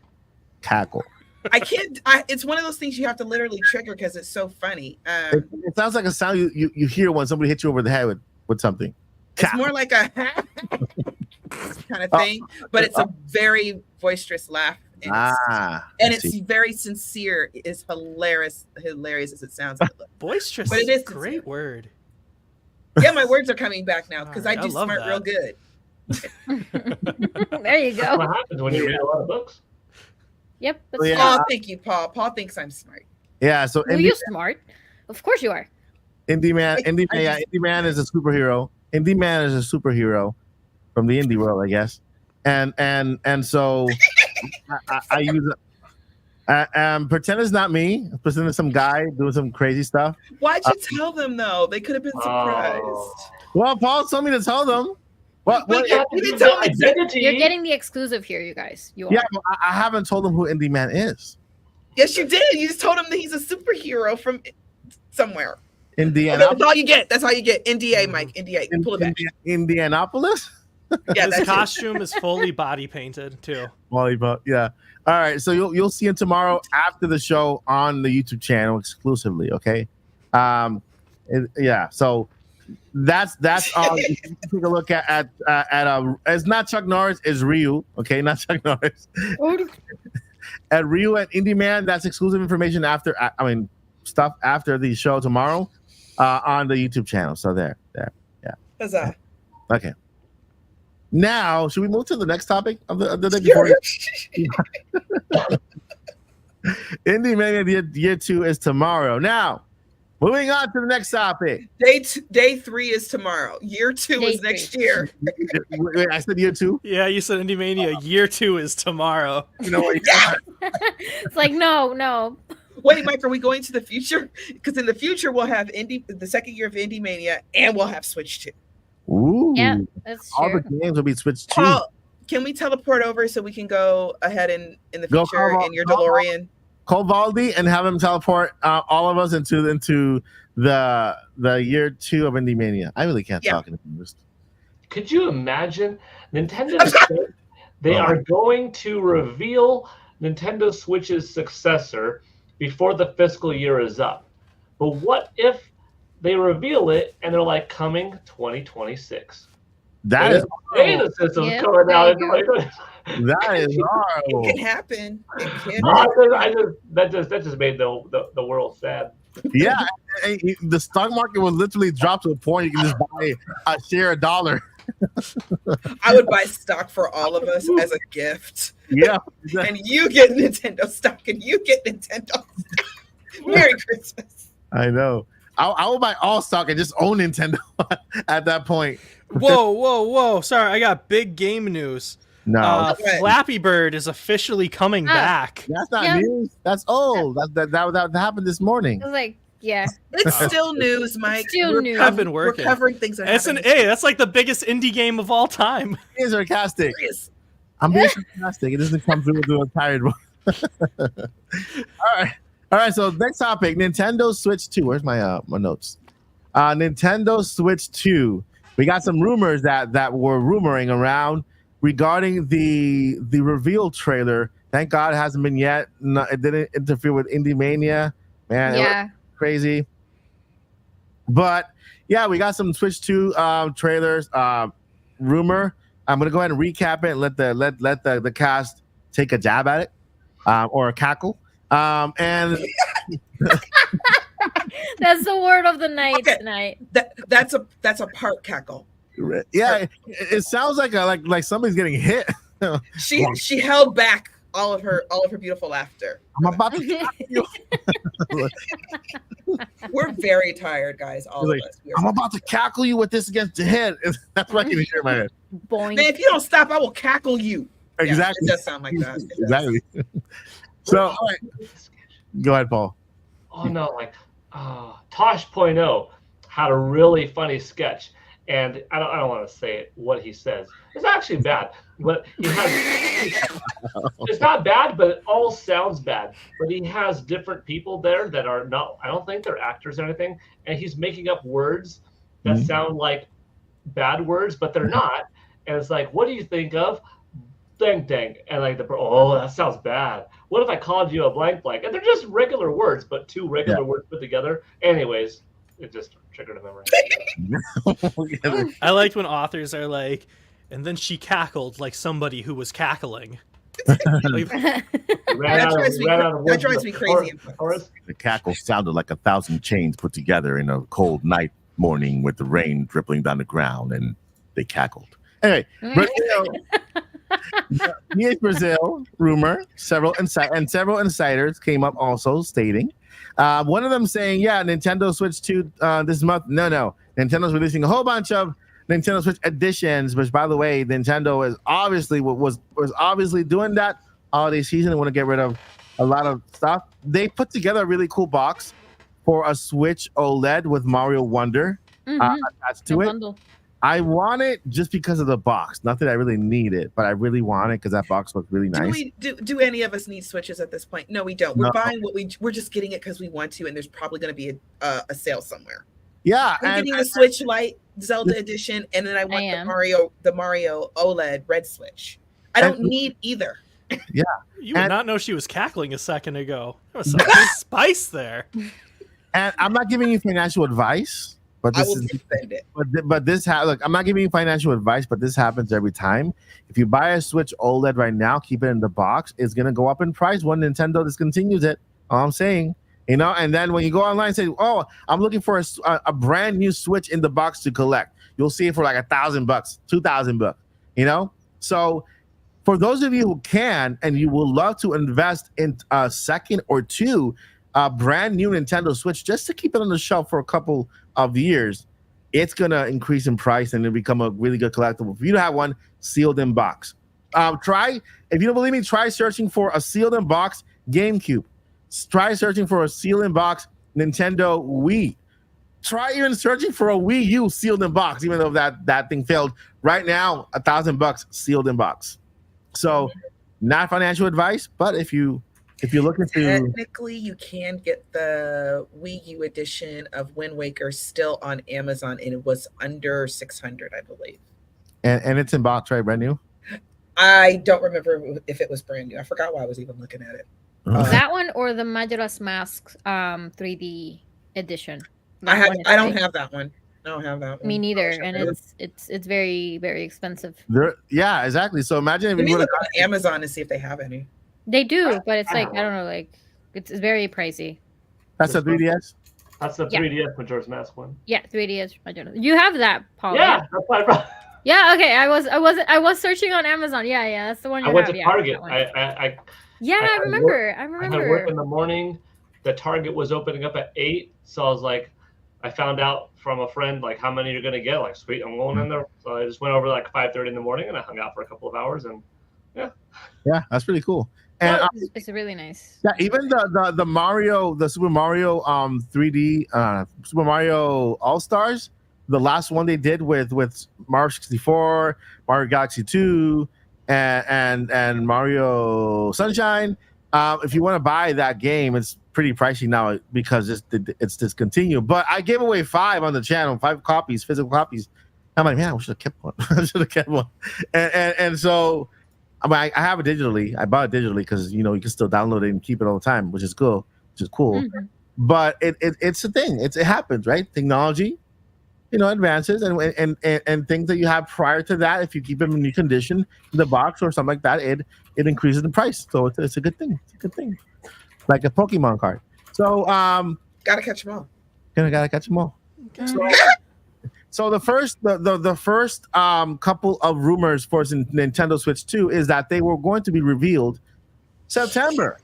Cackle. I can't. It's one of those things you have to literally trigger because it's so funny. It sounds like a sound you hear when somebody hits you over the head with something. It's more like a kind of thing, but it's a very boisterous laugh. And it's very sincere. It's hilarious as it sounds. Boisterous, but it is a great word. Yeah, my words are coming back now because Right, I do I love smart that. real good. There you That's go. what happens when you read a lot of books. Yep. Oh, yeah. Oh, thank you, Paul. Paul thinks I'm smart. Yeah, so Well, you're smart. Of course you are. Indie Man is a superhero. Indie Man is a superhero from the indie world, I guess. and so I use it. Pretend it's not me. Pretend it's some guy doing some crazy stuff. Why'd you tell them though? They could have been surprised. Well, Paul told me to tell them. What? You didn't tell me. You're getting the exclusive here, you guys. You are. Yeah, I haven't told them who Indie Man is. Yes, you did. You just told him that he's a superhero from somewhere. Indiana. That's all you get. That's all you get. NDA, Mike. NDA. Pull it back. Indianapolis. Yeah, His costume is fully body painted too. Volleyball. Yeah. All right. So you'll see him tomorrow after the show on the YouTube channel exclusively. Okay. Yeah. So that's all. You can take a look at it's not Chuck Norris, it's Ryu. Okay, not Chuck Norris. At Ryu at Indie Man. That's exclusive information after. Stuff after the show tomorrow on the YouTube channel. So there. Yeah. Huzzah. Okay. Now, should we move to the next topic of the day before? IndieMania year 2 is tomorrow. Now, moving on to the next topic. Day 3 is tomorrow. Year 2 is next year. Wait, I said year 2? Yeah, you said IndieMania year 2 is tomorrow. You know what? Yeah. It's like no. Wait, Mike, are we going to the future? Because in the future we'll have the second year of IndieMania, and we'll have Switch 2. Ooh. Yeah, that's true. All the games will be switched to. Paul, can we teleport over so we can go ahead in the future in your DeLorean? Call Valdi and have him teleport all of us into the year 2 of IndieMania. I really can't talk in English. Could you imagine Nintendo? They are going to reveal Nintendo Switch's successor before the fiscal year is up. But what if they reveal it and they're like coming 2026? That is data systems coming out in 2026. That is horrible. It can happen. It can happen. That just made the world sad. Yeah, the stock market will literally drop to a point you can just buy a share $1. I would buy stock for all of us as a gift. Yeah. And you get Nintendo stock and you get Nintendo stock. Merry Christmas. I know. I will buy all stock and just own Nintendo at that point. Whoa. Sorry, I got big game news. No. Flappy Bird is officially coming back. That's not news. That's old. That happened this morning. I was like, yeah. It's still news, Mike. Still news. I've been working. We're covering things that That's that's like the biggest indie game of all time. It is sarcastic. I'm being sarcastic. It doesn't come through with a tired one. All right. So next topic: Nintendo Switch 2. Where's my my notes? Nintendo Switch 2. We got some rumors that were rumoring around regarding the reveal trailer. Thank God it hasn't been yet. No, it didn't interfere with IndieMania. Man, yeah, crazy. But yeah, we got some Switch 2 trailers. Rumor. I'm gonna go ahead and recap it and let the cast take a jab at it, or a cackle. And that's the word of the night tonight. That's a part cackle. Yeah, it sounds like somebody's getting hit. She held back all of her beautiful laughter. I'm about to. We're very tired, guys. All of us. I'm about to cackle you with this against your head. That's what I can hear in my head. Boing. Man, if you don't stop, I will cackle you. Exactly. Yeah, it does sound like that. Exactly. So, all right. Go ahead, Paul. Oh no, Tosh.0 had a really funny sketch, and I don't want to say what he says. It's actually bad, but it's not bad, but it all sounds bad. But he has different people there that are not. I don't think they're actors or anything, and he's making up words that sound like bad words, but they're not. And it's like, what do you think of? Dang, and that sounds bad. What if I called you a blank? And they're just regular words, but two regular words put together. Anyways, it just triggered a memory. I liked when authors are like, and then she cackled like somebody who was cackling. That drives me crazy. The cackle sounded like 1,000 chains put together in a cold night morning with the rain dripping down the ground, and they cackled. Anyway, Brazil rumor. Several insiders came up also stating. One of them saying, "Yeah, Nintendo Switch 2 this month." No, Nintendo's releasing a whole bunch of Nintendo Switch editions, which by the way, Nintendo is obviously was obviously doing that holiday season and want to get rid of a lot of stuff. They put together a really cool box for a Switch OLED with Mario Wonder attached to it. Bundle. I want it just because of the box. Not that I really need it, but I really want it because that box looks really nice. Do any of us need Switches at this point? No, we don't. We're buying we're just getting it because we want to, and there's probably going to be a sale somewhere. Yeah, I'm getting the Switch Lite Zelda edition, and then I want the Mario OLED Red Switch. I don't need either. Yeah, you would not know she was cackling a second ago. There was some spice there. And I'm not giving you financial advice, but this defend it. But this look, I'm not giving you financial advice, but this happens every time. If you buy a Switch OLED right now, keep it in the box. It's gonna go up in price when Nintendo discontinues it. All I'm saying. You know, and then when you go online and say, "Oh, I'm looking for a brand new Switch in the box to collect," you'll see it for like $1,000, $2,000. You know, so for those of you who can and you will love to invest in a second or two, brand new Nintendo Switch just to keep it on the shelf for a couple of years, it's gonna increase in price and it'll become a really good collectible. If you don't have one, sealed in box. If you don't believe me, try searching for a sealed in box GameCube. Try searching for a sealed in box Nintendo Wii. Try even searching for a Wii U sealed in box, even though that thing failed. Right now, $1,000 sealed in box. So, not financial advice, but if you're looking to, technically, you can get the Wii U edition of Wind Waker still on Amazon, and it was under $600, I believe. And it's in box, right? Brand new. I don't remember if it was brand new. I forgot why I was even looking at it. That one or the Majora's Mask 3D edition? I don't have that one. I don't have that one. Me neither, and it's very, very expensive. Yeah, exactly. So imagine if you look on Amazon to see if they have any. They do, but it's like I don't know, like it's very pricey. That's a 3DS. That's the 3DS Majora's Mask one. Yeah, 3DS Majora's. You have that, Paul? Yeah, that's my problem. Yeah, okay. I was searching on Amazon. Yeah, that's the one. I went to Target. I remember. I had work in the morning. The Target was opening up at 8, so I was like, I found out from a friend like how many you're gonna get. Like, sweet, I'm going in there. So I just went over like 5:30 in the morning and I hung out for a couple of hours and yeah, that's pretty cool. And it's really nice. Yeah, even the Super Mario 3D Super Mario All Stars, the last one they did with Mario 64, Mario Galaxy 2, and Mario Sunshine. If you want to buy that game, it's pretty pricey now because it's discontinued. But I gave away 5 on the channel, 5 copies, physical copies. I'm like, man, I should have kept one. I should have kept one. And so I have it digitally. I bought it digitally because you can still download it and keep it all the time, which is cool. Mm-hmm. But it's a thing. It happens, right? Technology, advances and things that you have prior to that. If you keep them in new condition in the box or something like that, it increases the price. So it's a good thing. It's a good thing, like a Pokemon card. So gotta catch them all. Gotta catch them all. Okay. So the first couple of rumors for Nintendo Switch 2 is that they were going to be revealed September.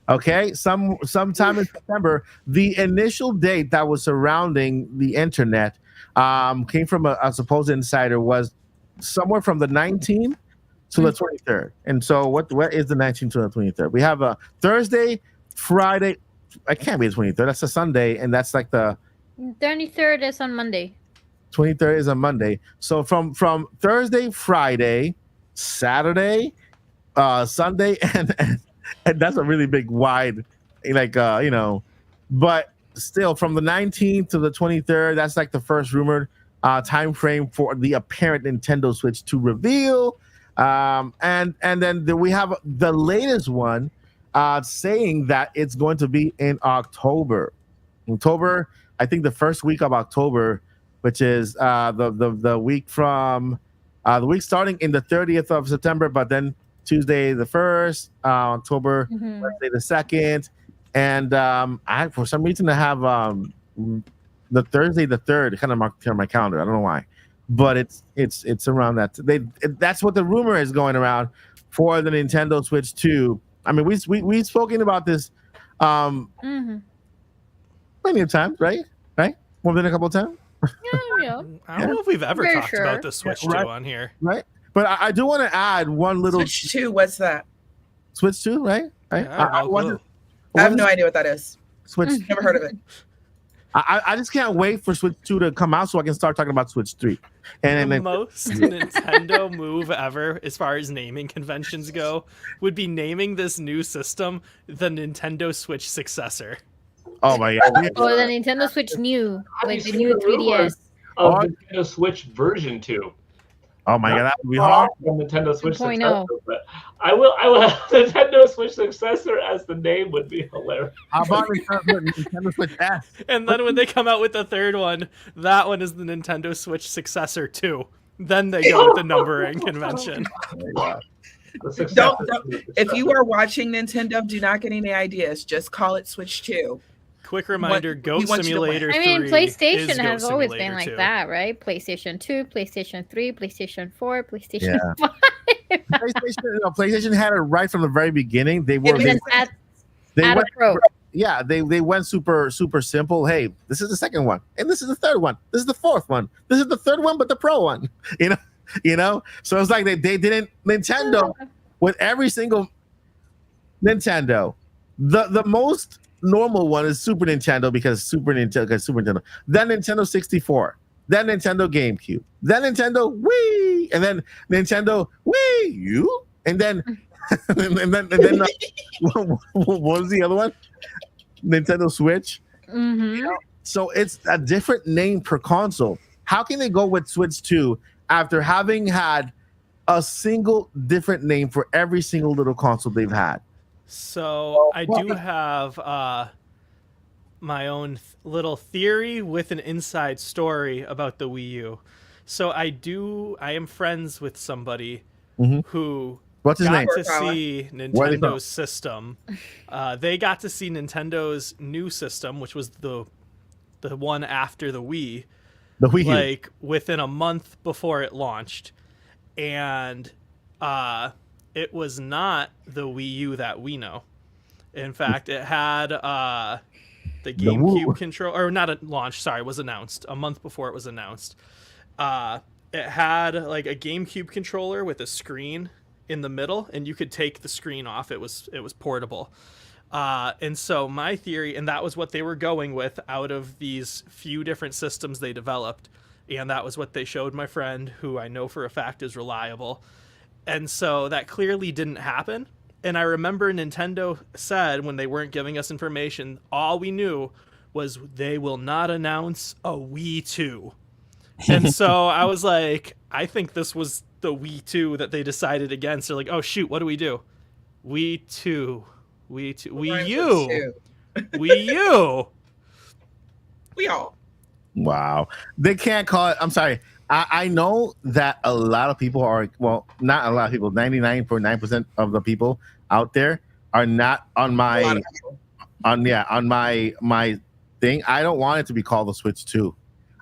Okay, sometime in September. The initial date that was surrounding the internet came from a supposed insider was somewhere from the 19th to the 23rd. And so what is the 19th to the 23rd? We have a Thursday, Friday. I can't be the 23rd. That's a Sunday, and that's like the 23rd is on Monday. 23rd is on Monday. So from Thursday, Friday, Saturday, Sunday, and that's a really big wide, but still from the 19th to the 23rd, that's like the first rumored time frame for the apparent Nintendo Switch to reveal. And then we have the latest one saying that it's going to be in October. I think the first week of October, which is the week from the week starting in the 30th of September, but then Tuesday the 1st, October, Wednesday the 2nd, and I for some reason I have the Thursday the 3rd kind of marked on my calendar. I don't know why, but it's around that. That's what the rumor is going around for the Nintendo Switch 2. I mean, we've spoken about this plenty of times, right? More than a couple of times, I don't know if we've ever Very talked sure. about the Switch 2 on here. Right. But I do want to add one little Switch 2, what's that? Switch 2, right? Right. Yeah, I don't know. I have no idea what that is. Switch. Never heard of it. I just can't wait for Switch 2 to come out so I can start talking about Switch 3. And The then most Nintendo move ever, as far as naming conventions go, would be naming this new system the Nintendo Switch successor. oh my god. Or the Nintendo Switch New, Have you like the seen new the rumors 3DS. of Oh. Nintendo Switch version 2? Oh my god, that would be Far hard. from Nintendo Switch 2.0. successor, but I will have Nintendo Switch successor as the name would be hilarious. How about Nintendo Switch S? And then when they come out with the third one, that one is the Nintendo Switch successor too. Then they go with the numbering convention. The successor If you are watching Nintendo, do not get any ideas. Just call it Switch 2. Quick reminder, Goat want you to win. Simulator 3 I mean, is PlayStation Goat has always been Simulator like 2. that, right? PlayStation 2, PlayStation 3, PlayStation 4, PlayStation Yeah. 5. PlayStation had it right from the very beginning. They were And then add a went Pro. yeah, they went super simple. Hey, this is the second one, and this is the third one. This is the fourth one. This is the third one, but the Pro one. You know. So it's like they didn't Nintendo with every single Nintendo. The most normal one is Super Nintendo because Super Nintendo. Then Nintendo 64. Then Nintendo GameCube. Then Nintendo Wii, and then Nintendo Wii U, and then what was the other one? Nintendo Switch. Mm-hmm. So it's a different name per console. How can they go with Switch 2 after having had a single different name for every single little console they've had? So I do have my own little theory with an inside story about the Wii U. So I am friends with somebody who What's his got name? to see What is Nintendo's system. They got to see Nintendo's new system, which was the one after the Wii, The Wii U. like within a month before it launched, and it was not the Wii U that we know. In fact, it had the GameCube controller, or not at launch. Sorry, was announced a month before it was announced. It had like a GameCube controller with a screen in the middle, and you could take the screen off. It was portable. And so my theory, and that was what they were going with out of these few different systems they developed, and that was what they showed my friend, who I know for a fact is reliable. And so that clearly didn't happen. And I remember Nintendo said when they weren't giving us information, all we knew was they will not announce a Wii 2. And so I was like, I think this was the Wii 2 that they decided against. They're like, oh shoot, what do we do? Wii 2. Wii U. Wii U. We all. Wow. They can't call it. I'm sorry. I know that a lot of people are, well, not a lot of people, 99.9% of the people out there are not on my my thing. I don't want it to be called the Switch 2.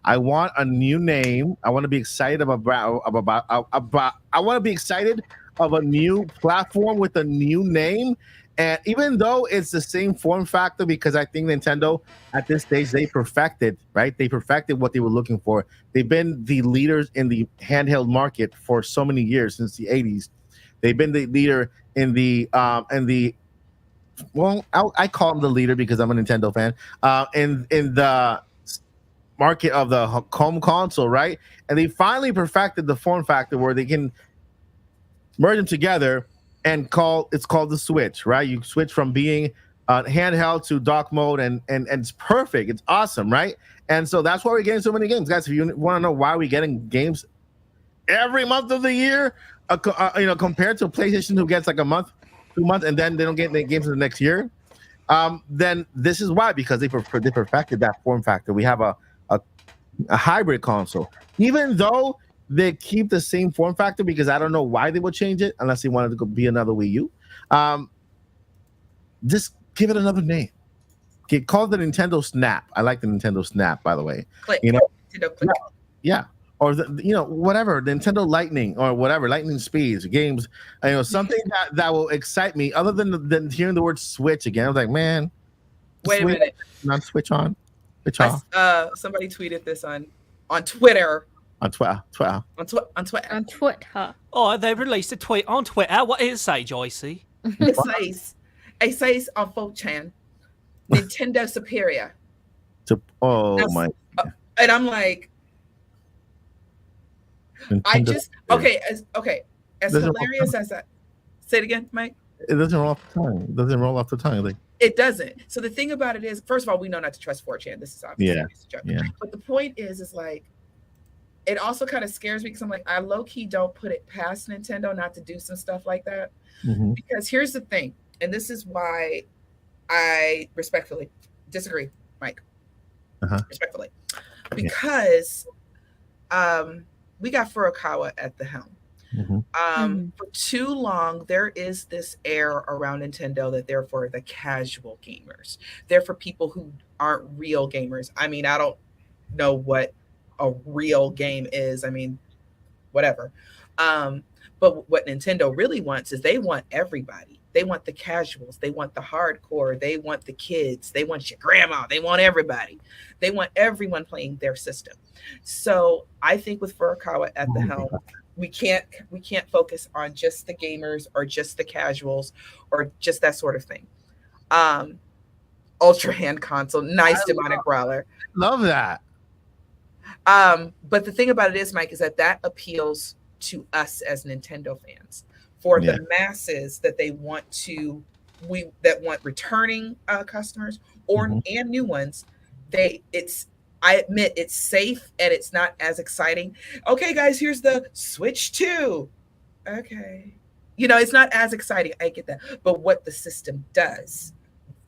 I want a new name. I want to be excited about I want to be excited of a new platform with a new name. And even though it's the same form factor, because I think Nintendo at this stage, they perfected, right? They perfected what they were looking for. They've been the leaders in the handheld market for so many years, since the 80s. They've been the leader in the well, I call them the leader because I'm a Nintendo fan, in the market of the home console, right? And they finally perfected the form factor where they can merge them together and it's called the Switch, right? You switch from being handheld to dock mode, and it's perfect. It's awesome, right? And so that's why we're getting so many games, guys. If you want to know why we're getting games every month of the year, compared to PlayStation, who gets like a month, 2 months, and then they don't get the games in the next year, then this is why, because they perfected that form factor. We have a hybrid console, even though they keep the same form factor, because I don't know why they would change it unless they wanted to be another Wii U. Just give it another name. Okay, call it the Nintendo Snap. I like the Nintendo Snap, by the way. Click. Nintendo Click. Yeah. Or whatever, Nintendo Lightning or whatever, Lightning Speeds, games, something that will excite me other than hearing the word Switch again. I was like, man, wait a minute. Not Switch on. Switch off. Somebody tweeted this on on Twitter. On Twitter. On Twitter. Oh, they released a tweet on Twitter. What does it say, Joycey? It says on 4chan, Nintendo superior. Oh my! And I'm like, Nintendo as hilarious as that. Say it again, Mike. It doesn't roll off the tongue. It doesn't roll off the tongue. Like, it doesn't. So the thing about it is, first of all, we know not to trust 4chan. This is obviously a joke. Yeah. But the point is like, it also kind of scares me because I'm like, I low key don't put it past Nintendo not to do some stuff like that. Mm-hmm. Because here's the thing, and this is why I respectfully disagree, Mike. Respectfully, because we got Furukawa at the helm. For too long, there is this air around Nintendo that they're for the casual gamers. They're for people who aren't real gamers. I mean, I don't know what a real game is. I mean, whatever. But what Nintendo really wants is they want everybody. They want the casuals. They want the hardcore. They want the kids. They want your grandma. They want everybody. They want everyone playing their system. So I think with Furukawa at the helm, we can't focus on just the gamers or just the casuals or just that sort of thing. Ultra hand console, nice demonic brawler. Love that. But the thing about it is, Mike, is that appeals to us as Nintendo fans. For the masses that they want that want returning customers and new ones, I admit it's safe and it's not as exciting. Okay, guys, here's the Switch 2. Okay. It's not as exciting. I get that. But what the system does,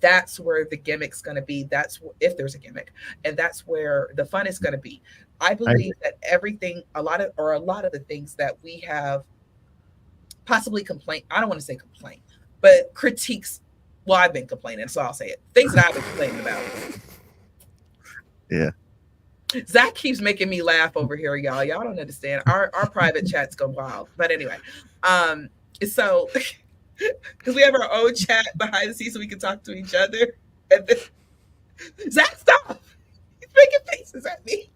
that's where the gimmick's going to be. That's if there's a gimmick. And that's where the fun is going to be. I believe that a lot of the things that we have possibly I don't want to say complaint, but critiques. Well, I've been complaining, so I'll say it. Things that I've been complaining about. Yeah. Zach keeps making me laugh over here, y'all. Y'all don't understand. Our private chats go wild. But anyway, so because we have our own chat behind the scenes so we can talk to each other. And then, Zach, stop! He's making faces at me.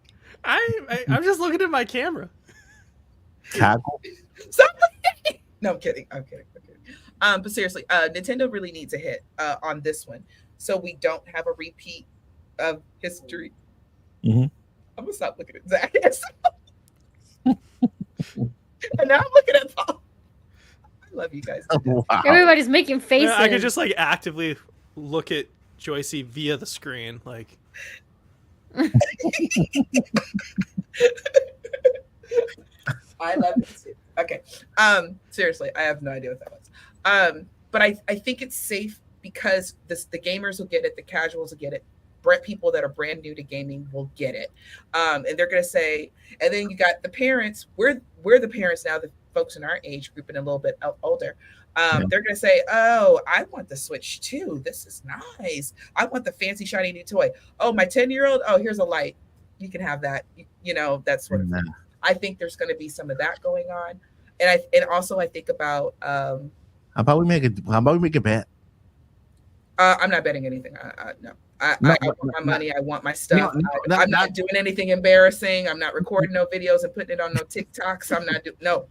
I'm just looking at my camera. Cackle. Stop looking. No, I'm kidding. But seriously, Nintendo really needs a hit on this one, so we don't have a repeat of history. I'm gonna stop looking at Zach. And now I'm looking at Paul. I love you guys. Wow. Everybody's making faces. I could just like actively look at Joycey via the screen, like. I love it too. Okay. Seriously, I have no idea what that was. But I think it's safe because the gamers will get it, the casuals will get it. People that are brand new to gaming will get it. And they're gonna say, and then you got the parents, we're the parents now, the folks in our age group and a little bit older. They're gonna say, oh, I want the Switch too. This is nice. I want the fancy shiny new toy. Oh, my 10-year-old, oh, here's a light. You can have that. That sort of thing. I think there's going to be some of that going on, and also I think about how about we make a bet? I'm not betting anything. No. I want my money. I want my stuff. I'm not doing anything embarrassing. I'm not recording no videos and putting it on no TikToks. I'm not doing no.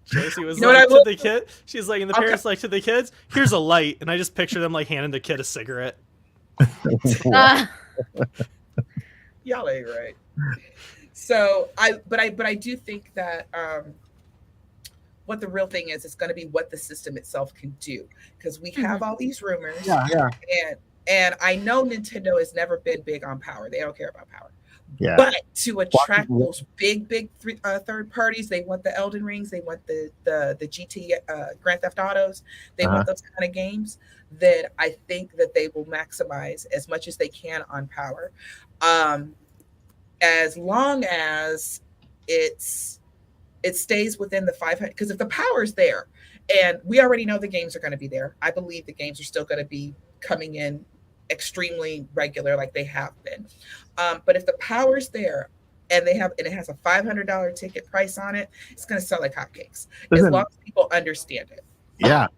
Joycey was like to the kid. She's like, and the parents like to the kids. Here's a light, and I just picture them like handing the kid a cigarette. Y'all ain't right. So I do think that what the real thing is, it's going to be what the system itself can do, because we have all these rumors. And I know Nintendo has never been big on power. They don't care about power. Yeah. But to attract those big third parties, they want the Elden Rings, they want the GT Grand Theft Autos, they want those kind of games. Then I think that they will maximize as much as they can on power. As long as it stays within the 500, because if the power is there, and we already know the games are going to be there, I believe the games are still going to be coming in extremely regular like they have been. But if the power's there and it has a $500 ticket price on it, it's going to sell like hotcakes. As long as people understand it. Yeah.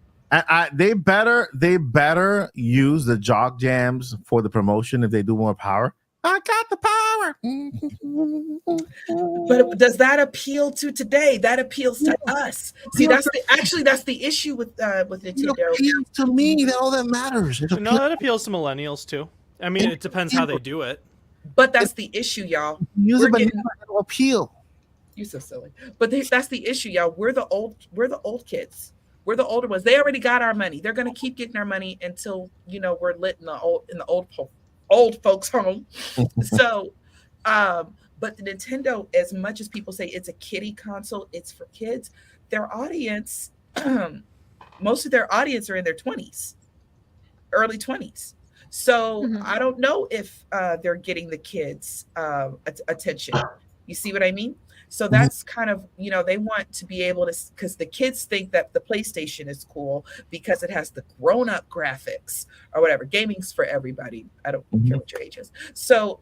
They better use the jog jams for the promotion if they do more power. I got the power. But does that appeal to today? That appeals to us. See, that's the issue with Nintendo. It appeals to me. That all that matters. No, that appeals to millennials too. I mean, it depends how they do it. But that's the issue, y'all. Use it, but it'll appeal. You're so silly. But that's the issue, y'all. We're the old kids. We're the older ones. They already got our money. They're gonna keep getting our money until we're lit in the old folks' home. So, but the Nintendo, as much as people say it's a kiddie console, it's for kids. Their audience, most of their audience are in their 20s, early 20s. So I don't know if they're getting the kids' attention. You see what I mean? So that's kind of, they want to be able to, because the kids think that the PlayStation is cool because it has the grown-up graphics or whatever. Gaming's for everybody. I don't care what your age is. So,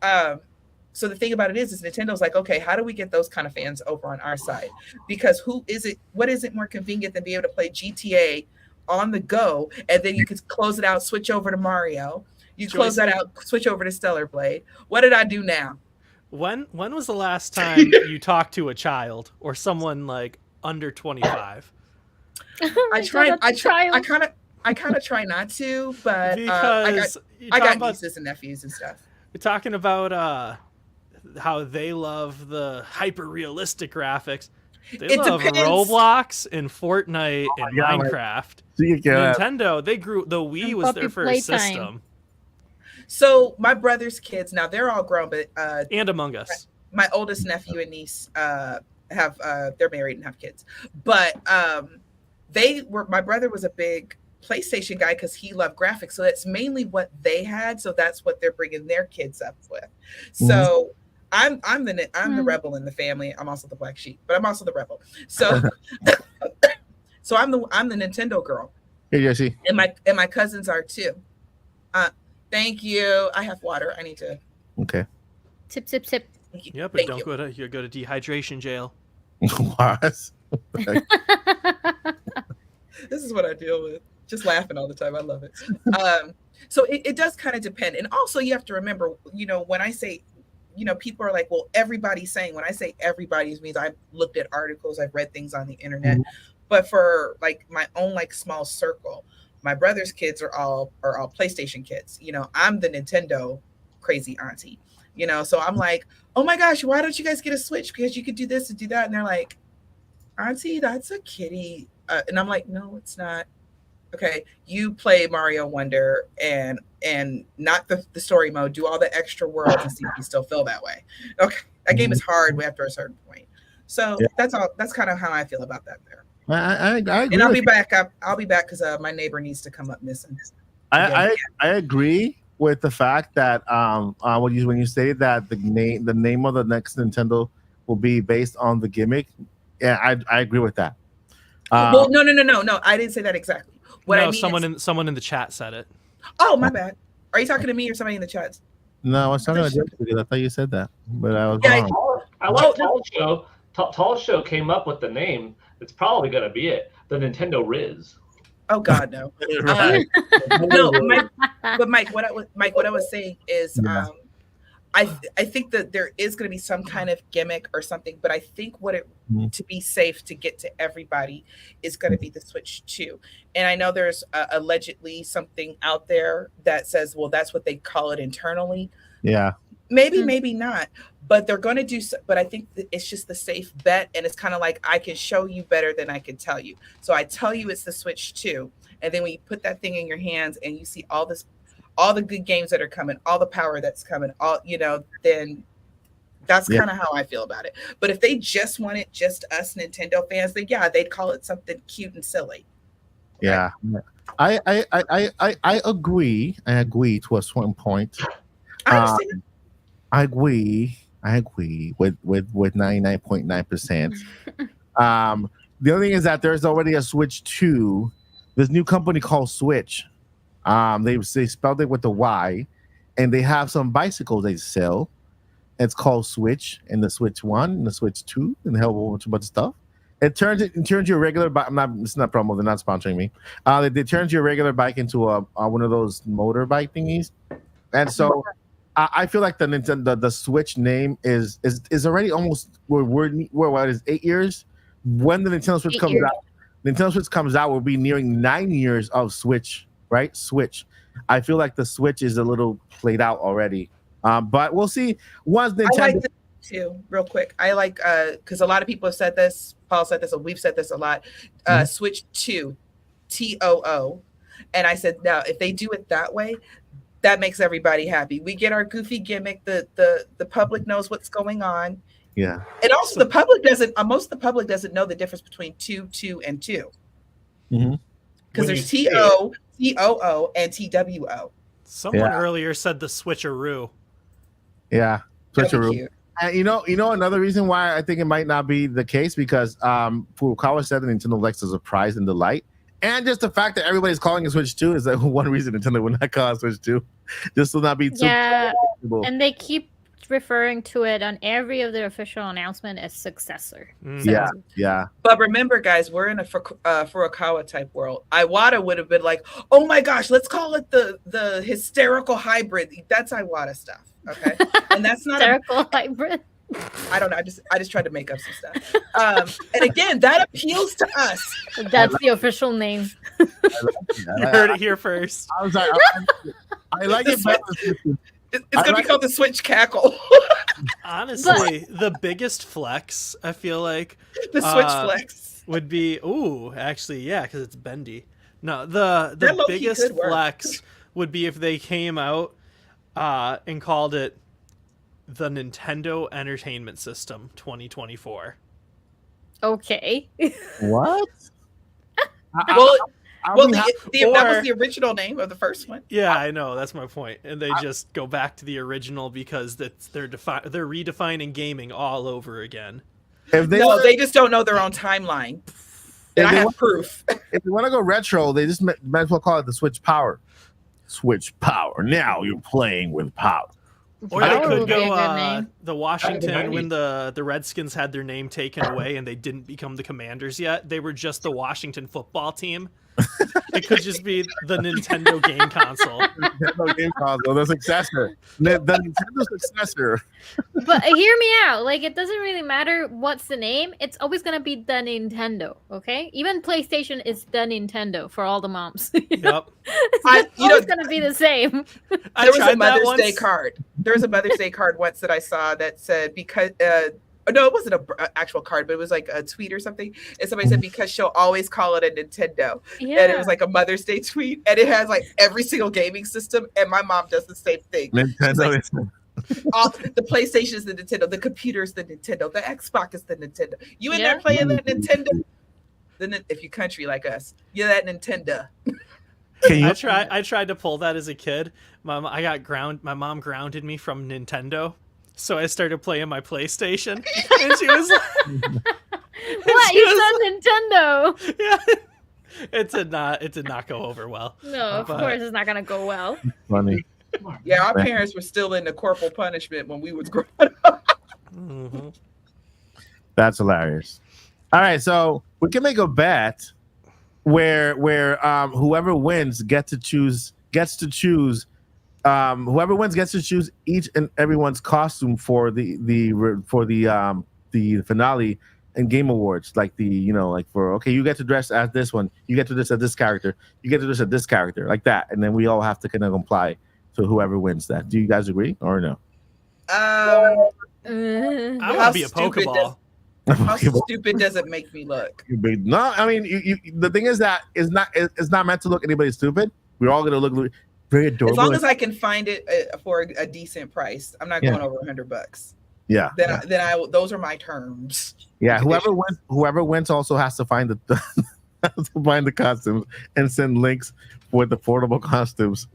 so the thing about it is Nintendo's like, okay, how do we get those kind of fans over on our side? Because what is it more convenient than be able to play GTA on the go, and then you could close it out, switch over to Mario. You close that out, switch over to Stellar Blade. What did I do now? When was the last time you talked to a child or someone like under 25? I kind of try not to, but because I got nieces and nephews and stuff. You're talking about how they love the hyper realistic graphics. They love Roblox and Fortnite and Minecraft. Nintendo, the Wii was their first system. So my brother's kids, now they're all grown, but and Among Us. My oldest nephew and niece they're married and have kids. But my brother was a big PlayStation guy because he loved graphics. So that's mainly what they had. So that's what they're bringing their kids up with. So I'm the rebel in the family. I'm also the black sheep, but I'm also the rebel. So so I'm the Nintendo girl. Hey, Jesse. And my cousins are too. Thank you. I have water. I need to. Okay. Sip, sip, sip. Yeah, but don't go to dehydration jail. What? This is what I deal with. Just laughing all the time. I love it. So it does kind of depend. And also you have to remember, when I say, people are like, well, everybody's saying, when I say everybody's means I've looked at articles, I've read things on the internet, but for like my own like small circle, my brother's kids are all PlayStation kids. I'm the Nintendo crazy auntie, so I'm like, oh my gosh, why don't you guys get a Switch? Because you could do this and do that. And they're like, auntie, that's a kiddie. And I'm like, no, it's not. Okay, you play Mario Wonder and not the story mode, do all the extra worlds and see if you still feel that way. Okay, that game is hard after a certain point. So that's all. That's kind of how I feel about that there. I agree. And I'll be back. I'll be back because my neighbor needs to come up missing. I agree with the fact that when you say that the name of the next Nintendo will be based on the gimmick, yeah, I agree with that. Well, no. I didn't say that exactly. What I mean someone in the chat said it. Oh, my bad. Are you talking to me or somebody in the chat? No, I was talking to Jessica because I thought you said that, but I was wrong. I like Tall Show. Tall Show came up with the name. It's probably going to be it. The Nintendo Riz. Oh God, no. No, Mike. What I was saying is, I think that there is going to be some kind of gimmick or something, but I think to be safe to get to everybody is going to be the Switch 2. And I know there's allegedly something out there that says, well, that's what they call it internally. Yeah. Maybe not, but they're going to do so. But I think that it's just the safe bet. And it's kind of like, I can show you better than I can tell you. So I tell you it's the Switch 2. And then when you put that thing in your hands and you see all the good games that are coming, all the power that's coming, then that's kind of how I feel about it. But if they just wanted just us Nintendo fans, then they'd call it something cute and silly. Yeah. I agree. I agree to a certain point. I understand. I agree with 99.9%. The only thing is that there's already a Switch 2. This new company called Switch. They spelled it with the Y, and they have some bicycles they sell. It's called Switch, and the Switch 1 and the Switch 2, and they have a whole bunch of stuff. It turns your regular bike. It's not promo. They're not sponsoring me. They turns your regular bike into one of those motorbike thingies, and so I feel like the Nintendo, the Switch name is already almost we're what is 8 years when the Nintendo Switch comes out. Nintendo Switch comes out, we'll be nearing 9 years of Switch, right? Switch. I feel like the Switch is a little played out already, but we'll see. Once Nintendo. I like this too, real quick. I like because a lot of people have said this. Paul said this, and we've said this a lot. Switch 2, TOO, and I said now if they do it that way, that makes everybody happy. We get our goofy gimmick. The public knows what's going on. Yeah, and also the public doesn't. Most of the public doesn't know the difference between 2, and 2. Because there's TO, TOO, and TWO. Someone earlier said the switcheroo. Yeah, switcheroo. And you know another reason why I think it might not be the case because Furukawa said that Nintendo likes a surprise and delight, and just the fact that everybody's calling it Switch 2 is like one reason Nintendo would not call it Switch 2. This will not be too and they keep referring to it on every of their official announcement as successor. Yeah. But remember, guys, we're in a Furukawa type world. Iwata would have been like, "Oh my gosh, let's call it the hysterical hybrid." That's Iwata stuff, okay? And that's not hysterical hybrid. I don't know. I just tried to make up some stuff. And again, that appeals to us. That's the official name. You heard it here first. I was like, I like it better. It's going to be called the Switch Cackle. Honestly, the biggest flex, I feel like. The Switch flex. Would be, because it's bendy. No, the biggest flex would be if they came out and called it the Nintendo Entertainment System 2024. Okay. What? That was the original name of the first one. Yeah, I know. That's my point. And they just go back to the original because they're redefining gaming all over again. They just don't know their own timeline. And I have proof. If you want to go retro, they just might as well call it the Switch Power. Switch Power. Now you're playing with power. Or they could go the Washington when the Redskins had their name taken away and they didn't become the Commanders yet. They were just the Washington football team. It could just be the Nintendo game console. Nintendo game console, the successor. The Nintendo successor. But hear me out. Like, it doesn't really matter what's the name. It's always going to be the Nintendo, okay? Even PlayStation is the Nintendo for all the moms. Yep. It's always going to be the same. There was a Mother's Day card. There was a Mother's Day card once that I saw that said, because... no, it wasn't an actual card, but it was like a tweet or something. And somebody said, because she'll always call it a Nintendo. Yeah. And it was like a Mother's Day tweet. And it has like every single gaming system. And my mom does the same thing. Nintendo. Like, the PlayStation is the Nintendo. The computer is the Nintendo. The Xbox is the Nintendo. You in there playing that Nintendo? Then if you country like us, you're that Nintendo. I tried to pull that as a kid. My mom grounded me from Nintendo. So I started playing my PlayStation, and she was like, "What? You said Nintendo?" Yeah, it did not go over well. No, of course it's not gonna go well. Funny. Yeah, our parents were still in the corporal punishment when we was growing up. Mm-hmm. That's hilarious. All right, so we can make a bet where whoever wins gets to choose. Whoever wins gets to choose each and everyone's costume for the finale and game awards. Like you get to dress as this one, you get to dress as this character, you get to dress as this character, like that, and then we all have to kind of comply to whoever wins that. Do you guys agree or no? I want to be a Pokeball. How stupid does it make me look? No, I mean, the thing is that it's not meant to look anybody stupid. We're all gonna look very adorable. As long as I can find it for a decent price, I'm not going over $100. Yeah. Then those are my terms. Yeah. Whoever wins also has to find the costumes and send links with the affordable costumes.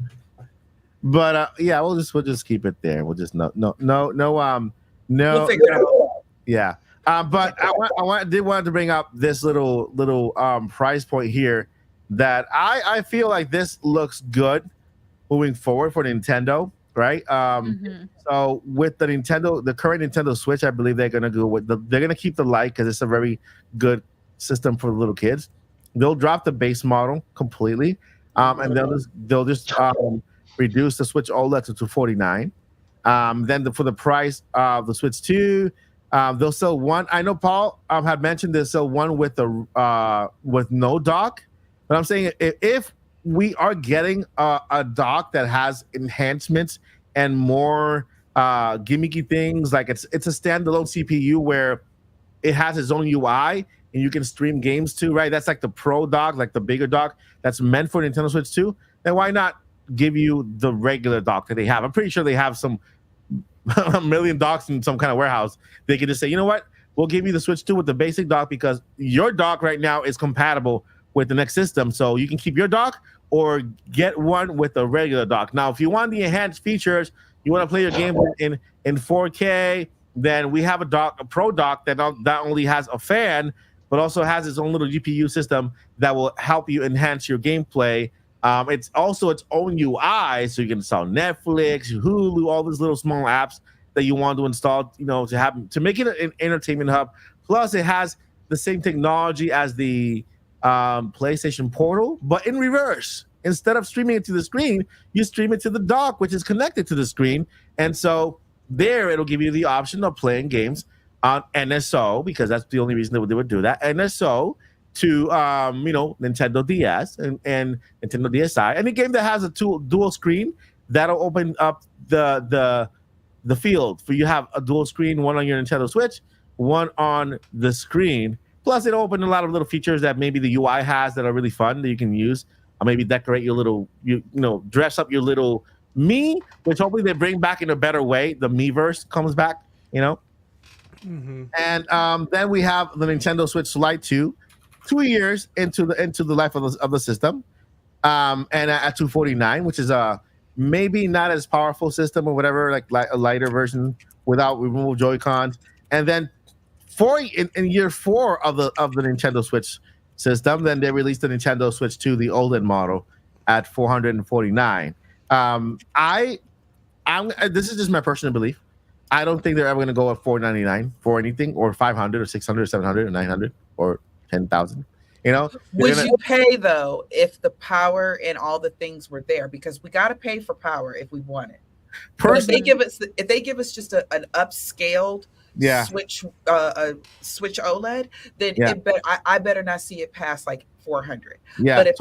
But we'll just keep it there. We'll just no. We'll figure it out. Yeah. But I did want to bring up this little price point here that I feel like this looks good moving forward for Nintendo, right? So with the current Nintendo Switch, I believe they're gonna go with they're gonna keep the Lite because it's a very good system for little kids. They'll drop the base model completely, and they'll just reduce the Switch OLED to $249, For the price of the Switch 2, they'll sell one. I know Paul had mentioned they'll sell one with no dock, but I'm saying if we are getting a dock that has enhancements and more gimmicky things, like it's a standalone CPU where it has its own UI and you can stream games to, right? That's like the Pro dock, like the bigger dock that's meant for Nintendo Switch 2. Then why not give you the regular dock that they have? I'm pretty sure they have some a million docks in some kind of warehouse. They can just say, you know what? We'll give you the Switch 2 with the basic dock because your dock right now is compatible with the next system. So you can keep your dock or get one with a regular dock. Now, if you want the enhanced features, you want to play your game in 4K, then we have a Pro dock that not only has a fan, but also has its own little GPU system that will help you enhance your gameplay. It's also its own UI, so you can install Netflix, Hulu, all these little small apps that you want to install, to make it an entertainment hub. Plus, it has the same technology as the PlayStation Portal, but in reverse. Instead of streaming it to the screen, you stream it to the dock, which is connected to the screen. And so there, it'll give you the option of playing games on NSO, because that's the only reason they would do that. NSO to Nintendo DS and Nintendo DSi. Any game that has a dual screen, that'll open up the field for you have a dual screen, one on your Nintendo Switch, one on the screen. Plus, it'll open a lot of little features that maybe the UI has that are really fun that you can use. Or maybe decorate your little, dress up your little Mii, which hopefully they bring back in a better way. The Miiverse comes back, Mm-hmm. And then we have the Nintendo Switch Lite 2, 2 years into the life of the system, and at $249, which is maybe not as powerful system or whatever, like a lighter version without removable Joy-Cons. And then in year 4 of the Nintendo Switch system, then they released the Nintendo Switch 2, the OLED model, at $449. This is just my personal belief. I don't think they're ever going to go at $499 for anything, or $500 or $600 or $700 or $900 or $10,000. Would you pay though if the power and all the things were there? Because we got to pay for power if we want it. If they give us just an upscaled Switch Switch OLED, then I better not see it past like 400. But if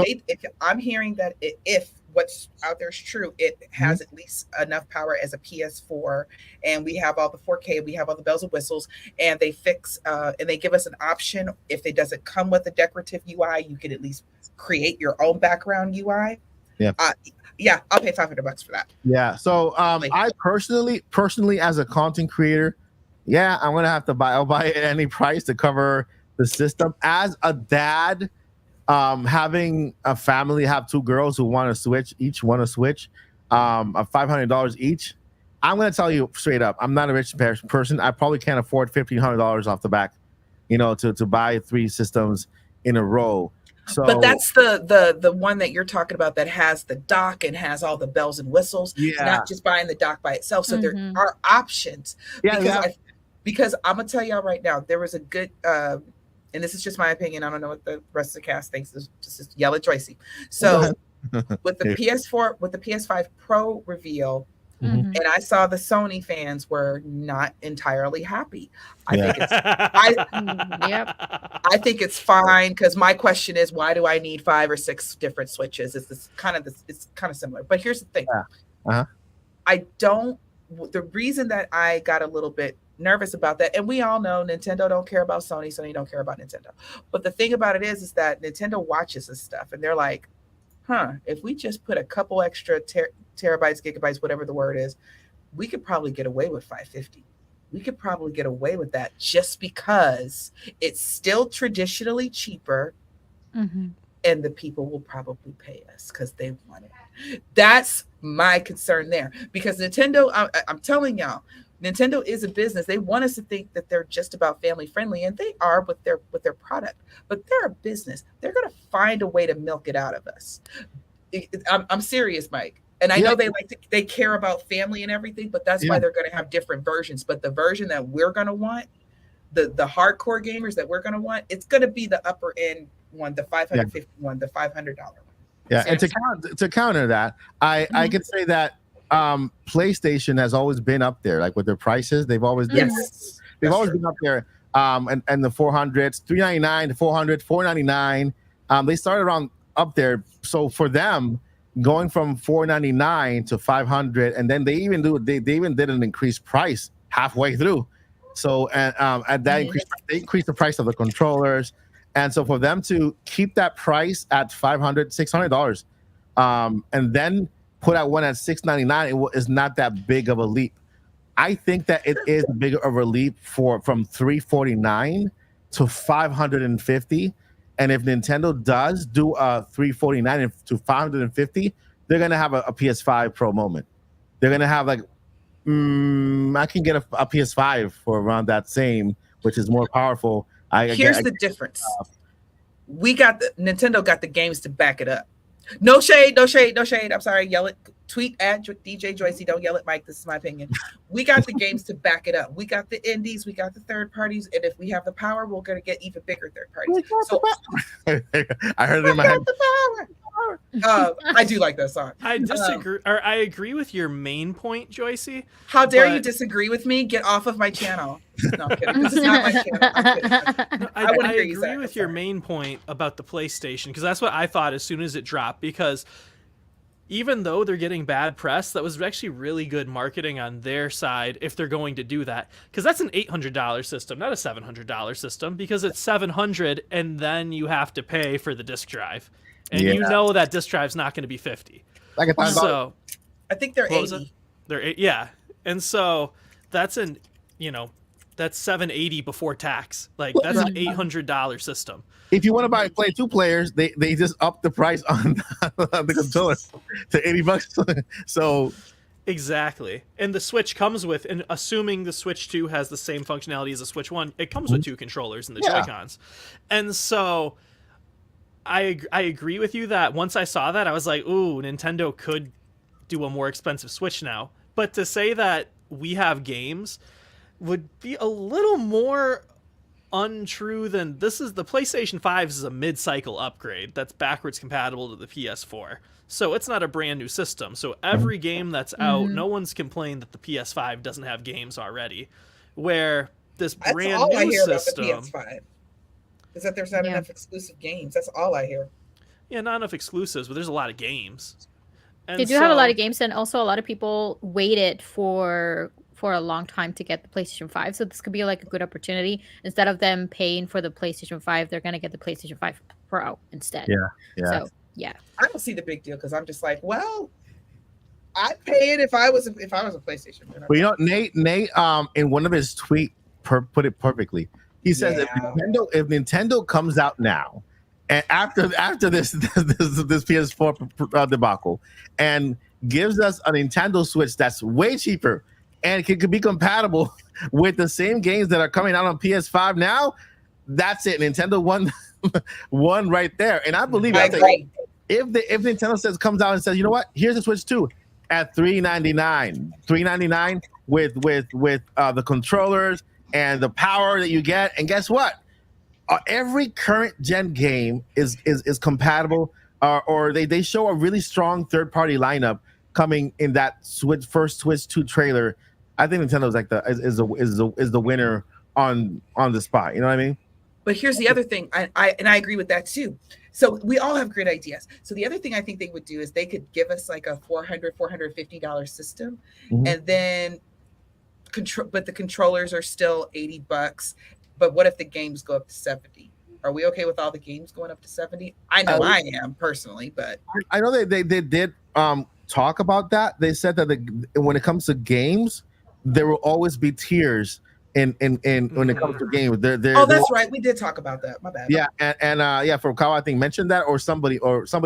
I'm hearing that if what's out there is true, it has at least enough power as a PS4, and we have all the 4K, we have all the bells and whistles, and they fix and they give us an option. If it doesn't come with a decorative UI, you can at least create your own background UI. I'll pay $500 for that. So I personally as a content creator, I'm gonna have to I'll buy it at any price to cover the system. As a dad, having a family, have 2 girls who want to switch, each want to switch, of $500 each. I'm going to tell you straight up, I'm not a rich person. I probably can't afford $1,500 off the back, to buy 3 systems in a row. So, but that's the one that you're talking about that has the dock and has all the bells and whistles. Not just buying the dock by itself. So there are options. Because I'm gonna tell y'all right now, there was a good. And this is just my opinion. I don't know what the rest of the cast thinks. Just yell at Tracy. So with the PS4, with the PS5 Pro reveal, and I saw the Sony fans were not entirely happy. I think it's fine, because my question is, why do I need 5 or 6 different switches? It's kind of similar. But here's the thing. The reason that I got a little bit nervous about that, and we all know Nintendo don't care about Sony don't care about Nintendo, but the thing about it is that Nintendo watches this stuff and they're like, if we just put a couple extra terabytes, gigabytes, whatever the word is, we could probably get away with 550. We could probably get away with that just because it's still traditionally cheaper, and the people will probably pay us because they want it. That's my concern there, because Nintendo, I'm telling y'all, Nintendo is a business. They want us to think that they're just about family friendly, and they are with their product. But they're a business. They're going to find a way to milk it out of us. I'm serious, Mike. And I know they care about family and everything, but that's why they're going to have different versions. But the version that we're going to want, the hardcore gamers that we're going to want, it's going to be the upper end one, the 550 one, the $500 one. And to counter that, I could say that PlayStation has always been up there, like with their prices. They've always been up there. And the 400s, $399 to 400, $499. They started around up there. So for them, going from $499 to $500, and then they even did an increased price halfway through. So at that increase, they increased the price of the controllers, and so for them to keep that price at $500, $600, and then put out one at $699, is not that big of a leap. I think that it is bigger of a leap from $349 to $550. And if Nintendo does do a $349 to $550, they're gonna have a PS5 Pro moment. They're gonna have like, I can get a PS5 for around that same, which is more powerful. Here's the difference. Nintendo got the games to back it up. No shade. I'm sorry. Yell it. Tweet at DJ Joycey. Don't yell at Mike. This is my opinion. We got the games to back it up. We got the indies. We got the third parties. And if we have the power, we're going to get even bigger third parties. So I heard it in my head. I do like that song. I disagree, or I agree with your main point, Joycey. How dare you disagree with me? Get off of my channel. No, I'm kidding. This is not my channel. I agree with your main point about the PlayStation, because that's what I thought as soon as it dropped, because even though they're getting bad press, that was actually really good marketing on their side if they're going to do that. Because that's an $800 system, not a $700 system, because it's $700 and then you have to pay for the disc drive. And you know that disc drive's not going to be $50. Like so I think they're $80. Yeah. And so that's that's $780 before tax. Like that's an $800 system. If you want to play two players, they just up the price on the controller to $80. So exactly. And the Switch comes with, and assuming the Switch 2 has the same functionality as the Switch 1, it comes with two controllers and the Joy-Cons. And so I agree with you that once I saw that, I was like, ooh, Nintendo could do a more expensive Switch now. But to say that we have games would be a little more untrue than the PlayStation 5 is a mid-cycle upgrade that's backwards compatible to the PS4. So it's not a brand new system. So every game that's out, no one's complained that the PS5 doesn't have games already. Where this brand new system, about the PS5 is that there's not enough exclusive games. That's all I hear. Yeah, not enough exclusives, but there's a lot of games. And they do have a lot of games, and also a lot of people waited for a long time to get the PlayStation 5. So this could be like a good opportunity. Instead of them paying for the PlayStation 5, they're going to get the PlayStation 5 Pro instead. Yeah. So, yeah. I don't see the big deal because I'm just like, well, I'd pay it if I was a PlayStation. Well, you know, Nate, in one of his tweets put it perfectly. He says if Nintendo comes out now, and after this PS4 debacle, and gives us a Nintendo Switch that's way cheaper and it could be compatible with the same games that are coming out on PS5 now, that's it. Nintendo won right there. And I believe I agree. If Nintendo comes out and says, you know what, here's the Switch 2 at $399 with the controllers and the power that you get, and guess what? Every current gen game is compatible, or they show a really strong third party lineup coming in that first Switch 2 trailer. I think Nintendo's like is the winner on the spot. You know what I mean? But here's the other thing, I agree with that too. So we all have great ideas. So the other thing I think they would do is they could give us like a $450 system, and then but the controllers are still $80. But what if the games go up to 70? Are we okay with all the games going up to 70? I know I am personally, but I know they did talk about that. They said that when it comes to games, there will always be tiers in when it comes to games. That's right. We did talk about that. My bad. Yeah, and Furukawa, I think, mentioned that, or somebody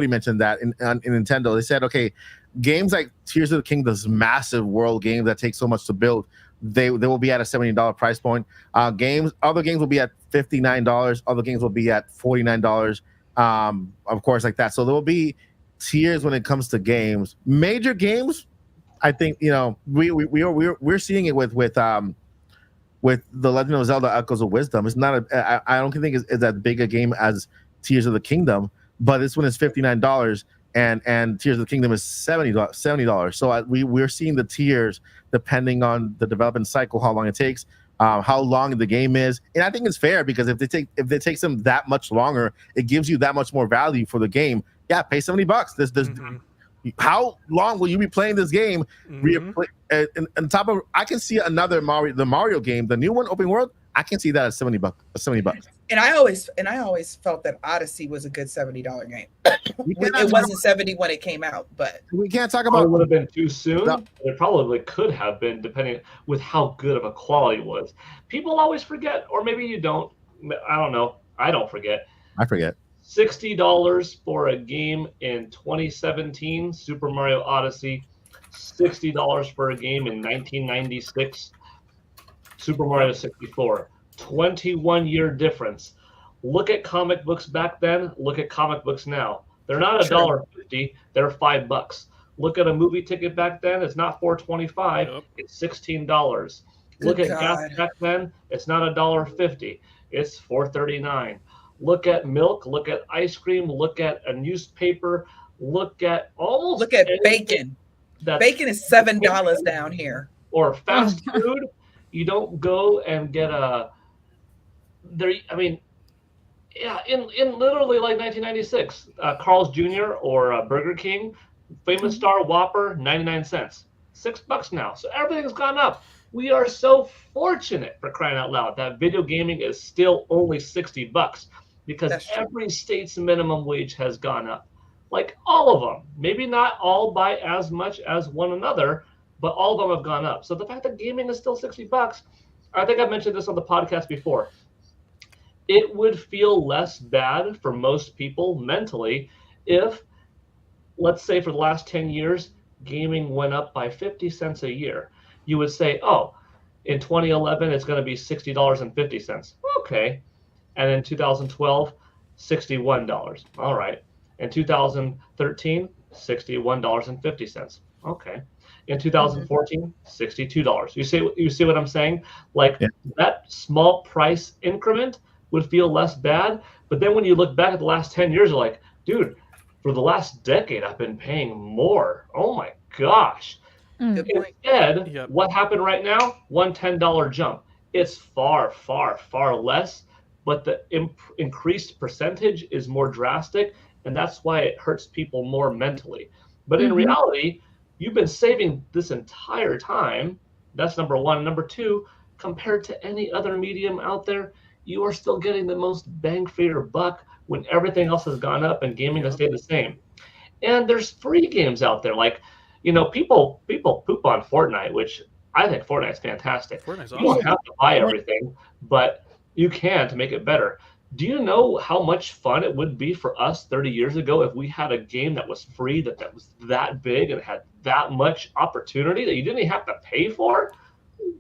mentioned that in Nintendo. They said, okay, games like Tears of the Kingdom, this massive world game that takes so much to build, they will be at a $70 price point. Other games will be at $59. Other games will be at $49. Of course, like that. So there will be tiers when it comes to games. Major games, I think, we're seeing it with The Legend of Zelda: Echoes of Wisdom. It's not I don't think it's as big a game as Tears of the Kingdom, but this one is $59, and Tears of the Kingdom is $70. So we're seeing the tiers depending on the development cycle, how long it takes, how long the game is, and I think it's fair because if it takes them that much longer, it gives you that much more value for the game. Yeah, pay $70. How long will you be playing this game? On top of, I can see the Mario game, the new one, open world. I can see that at $70. And I always felt that Odyssey was a good $70 game. It wasn't 70 when it came out, but we can't talk about. It would have been too soon. It probably could have been, depending with how good of a quality it was. People always forget, or maybe you don't. I don't know. I don't forget. I forget. $60 for a game in 2017, Super Mario Odyssey. $60 for a game in 1996, Super Mario 64. 21-year difference. Look at comic books back then. Look at comic books now. They're not $1.50. They're $5. Look at a movie ticket back then. It's not $4.25. Yep. It's $16. Look at gas back then. It's not $1.50. It's $4.39. Look at milk. Look at ice cream. Look at a newspaper. Look at bacon. Bacon is $7 down here. Or fast food. You don't go and get in literally like 1996, Carl's Jr. or Burger King, Famous Star Whopper, 99 cents. $6 now. So everything's gone up. We are so fortunate, for crying out loud, that video gaming is still only $60 because every state's minimum wage has gone up. Like all of them. Maybe not all by as much as one another, but all of them have gone up. So the fact that gaming is still $60, I think I mentioned this on the podcast before. It would feel less bad for most people mentally if, let's say for the last 10 years, gaming went up by 50 cents a year. You would say, oh, in 2011, it's going to be $60.50. Okay. And in 2012, $61. All right. In 2013, $61.50. Okay. In 2014, $62. You see what I'm saying? Like that small price increment would feel less bad. But then when you look back at the last 10 years, you're like, dude, for the last decade, I've been paying more. Oh my gosh. Instead, what happened right now? One $10 jump. It's far, far, far less, but the increased percentage is more drastic, and that's why it hurts people more mentally. But in reality, you've been saving this entire time. That's number one. Number two, compared to any other medium out there, you are still getting the most bang for your buck when everything else has gone up and gaming has stayed the same. And there's free games out there. Like, you know, people poop on Fortnite, which I think Fortnite's fantastic. Fortnite's awesome. You don't have to buy everything, but you can to make it better. Do you know how much fun it would be for us 30 years ago if we had a game that was free, that was that big and had that much opportunity that you didn't even have to pay for?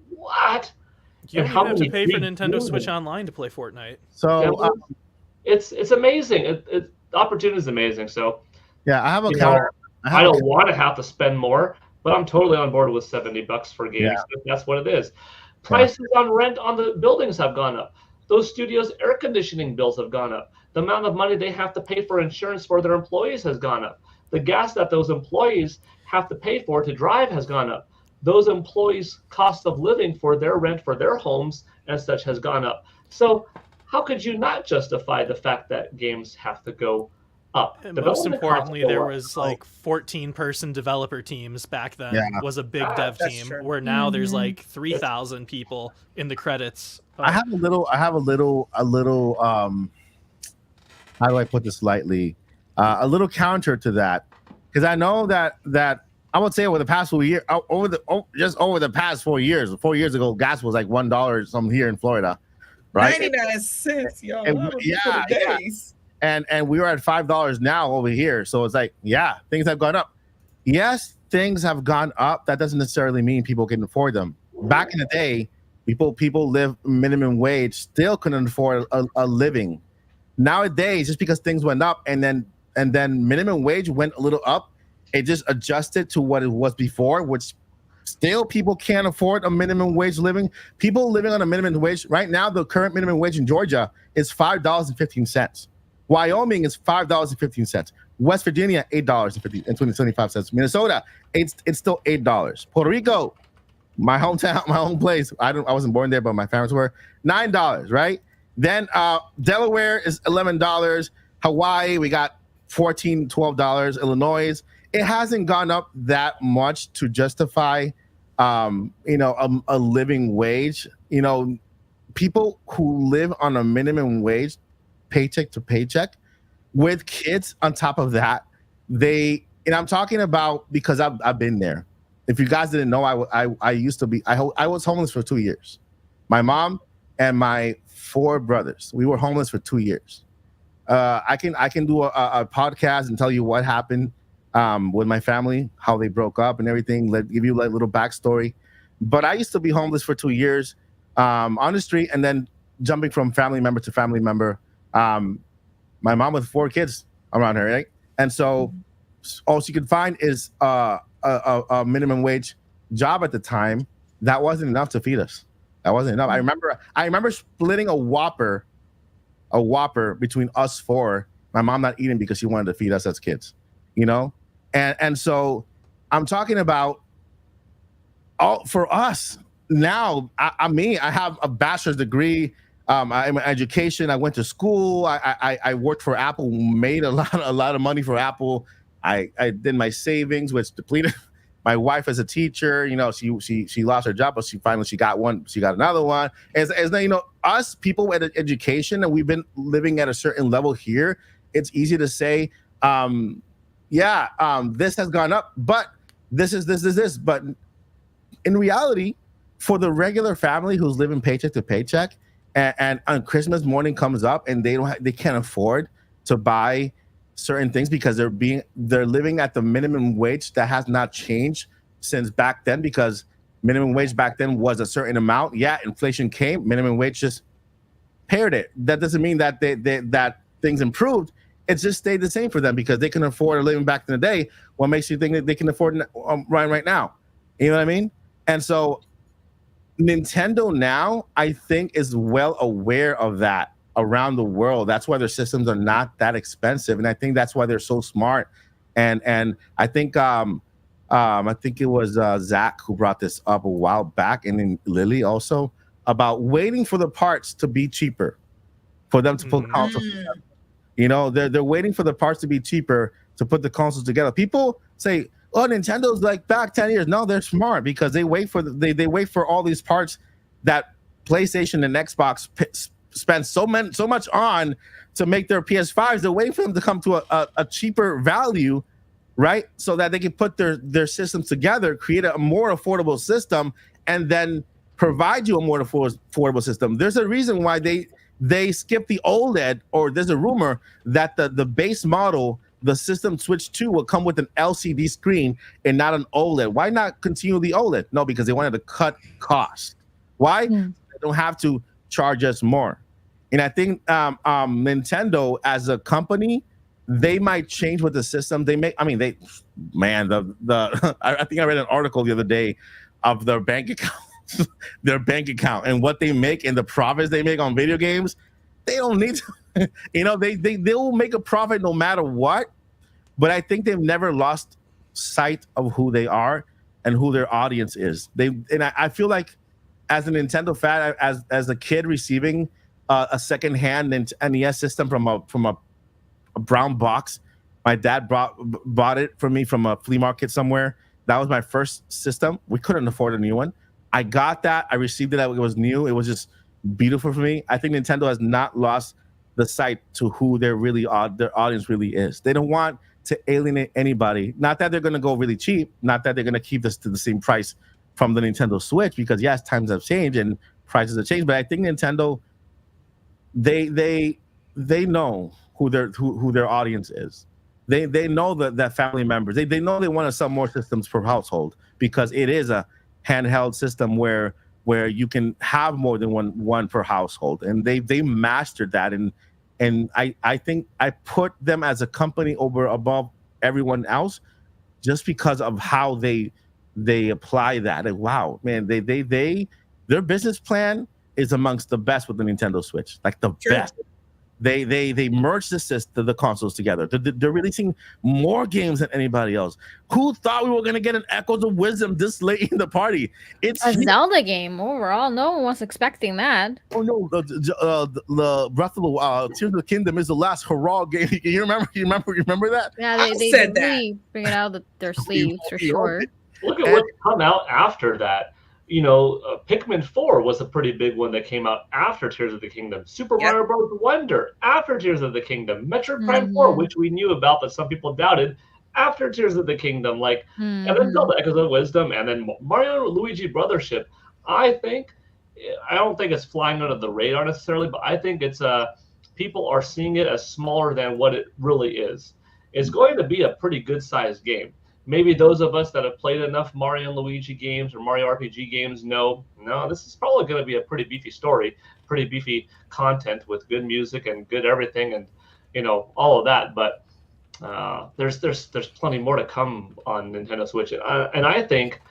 What? You don't even have to pay for Nintendo Switch Online to play Fortnite. So it's amazing. The opportunity is amazing. So yeah, I have a counter. I don't want to have to spend more, but I'm totally on board with $70 for games. Yeah. That's what it is. Prices on rent on the buildings have gone up. Those studios' air conditioning bills have gone up. The amount of money they have to pay for insurance for their employees has gone up. The gas that those employees have to pay for to drive has gone up. Those employees' cost of living for their rent for their homes and such has gone up. So how could you not justify the fact that games have to go up? And most importantly, there was like 14-person developer teams back then. Was a big dev team. True. Where now there's like 3,000 people in the credits. I have a little how do I put this lightly? A little counter to that, because I know that I would say over the past 4 years, over the past 4 years. 4 years ago, gas was like $1 something here in Florida, right? 99 cents, y'all. And we were at $5 now over here. So it's like, things have gone up. Yes, things have gone up. That doesn't necessarily mean people can afford them. Back in the day, people live minimum wage, still couldn't afford a living. Nowadays, just because things went up and then minimum wage went a little up, it just adjusted to what it was before, which still people can't afford a minimum wage living. People living on a minimum wage right now, the current minimum wage in Georgia is $5.15. Wyoming is $5.15. West Virginia, $8.75. Minnesota, it's still $8. Puerto Rico, my hometown, my home place. I wasn't born there, but my parents were. $9, right? Then Delaware is $11. Hawaii, we got $14, $12. Illinois, it hasn't gone up that much to justify, a living wage. People who live on a minimum wage, paycheck to paycheck, with kids on top of that, and I'm talking about because I've been there. If you guys didn't know, I used to be, I was homeless for 2 years. My mom and my 4 brothers, we were homeless for 2 years. I can do a podcast and tell you what happened with my family, how they broke up and everything. Give you a little backstory. But I used to be homeless for 2 years on the street, and then jumping from family member to family member. My mom with 4 kids around her, right? And so all she could find is a minimum wage job at the time. That wasn't enough to feed us. That wasn't enough. I remember splitting a Whopper between us 4. My mom not eating because she wanted to feed us as kids, and so I'm talking about all for us now. I have a bachelor's degree. I'm in education. I went to school. I worked for Apple, made a lot of money for Apple. I did my savings, which depleted. My wife is a teacher. She lost her job, but she got one. She got another one. As us people with education, and we've been living at a certain level here. It's easy to say, this has gone up, but this is this. But in reality, for the regular family who's living paycheck to paycheck, and on Christmas morning comes up and they can't afford to buy certain things because they're living at the minimum wage that has not changed since back then, because minimum wage back then was a certain amount. Yeah, inflation came, minimum wage just paired it. That doesn't mean that that things improved. It's just stayed the same for them because they can afford a living back in the day. What makes you think that they can afford right now? You know what I mean? And so Nintendo now, I think, is well aware of that around the world. That's why their systems are not that expensive, and I think that's why they're so smart. And I think it was Zach who brought this up a while back, and then Lilly also, about waiting for the parts to be cheaper for them to put consoles together. They're waiting for the parts to be cheaper to put the consoles together. People say, "Oh, Nintendo's like back 10 years." No, they're smart because they wait for they wait for all these parts that PlayStation and Xbox spend so much on to make their PS5s. They're waiting for them to come to a cheaper value, right? So that they can put their systems together, create a more affordable system, and then provide you a more affordable system. There's a reason why they skip the OLED, or there's a rumor that the base model, the system Switch 2, will come with an LCD screen and not an OLED. Why not continue the OLED? No, because they wanted to cut costs. Why? They don't have to charge us more. And I think Nintendo as a company, they might change with the system. I think I read an article the other day of their bank account, and what they make and the profits they make on video games. They don't need to, they will make a profit no matter what. But I think they've never lost sight of who they are and who their audience is. I feel like as a Nintendo fan, as a kid receiving a secondhand NES system from a brown box, my dad bought it for me from a flea market somewhere. That was my first system. We couldn't afford a new one. I got that. I received it. It was new. It was just beautiful for me. I think Nintendo has not lost the sight to who their audience really is. They don't want to alienate anybody. Not that they're going to go really cheap. Not that they're going to keep this to the same price from the Nintendo Switch, because yes, times have changed and prices have changed. But I think Nintendo, they know who their audience is. They know that family members. They know they want to sell more systems per household, because it is a handheld system where you can have more than one per household, and they mastered that. And I think I put them as a company above everyone else, just because of how they apply that. Like, wow, man, their business plan is amongst the best with the Nintendo Switch, like the best. They merged the consoles together. They're releasing more games than anybody else. Who thought we were gonna get an Echoes of Wisdom this late in the party? It's a Zelda game overall. No one was expecting that. Oh no, the Breath of the Tears of the Kingdom is the last hurrah game. You remember that? Yeah, they said really bring it out of their sleeves for sure. Look at what's come out after that. Pikmin 4 was a pretty big one that came out after Tears of the Kingdom. Super Mario Bros. Wonder after Tears of the Kingdom. Metroid Prime 4, which we knew about but some people doubted, after Tears of the Kingdom. And then Zelda Echoes of Wisdom, and then Mario Luigi Brothership. I don't think it's flying under the radar necessarily, but I think it's people are seeing it as smaller than what it really is. It's going to be a pretty good sized game. Maybe those of us that have played enough Mario and Luigi games or Mario RPG games know, no, this is probably going to be a pretty beefy story, pretty beefy content with good music and good everything and, all of that. But there's plenty more to come on Nintendo Switch. And I think,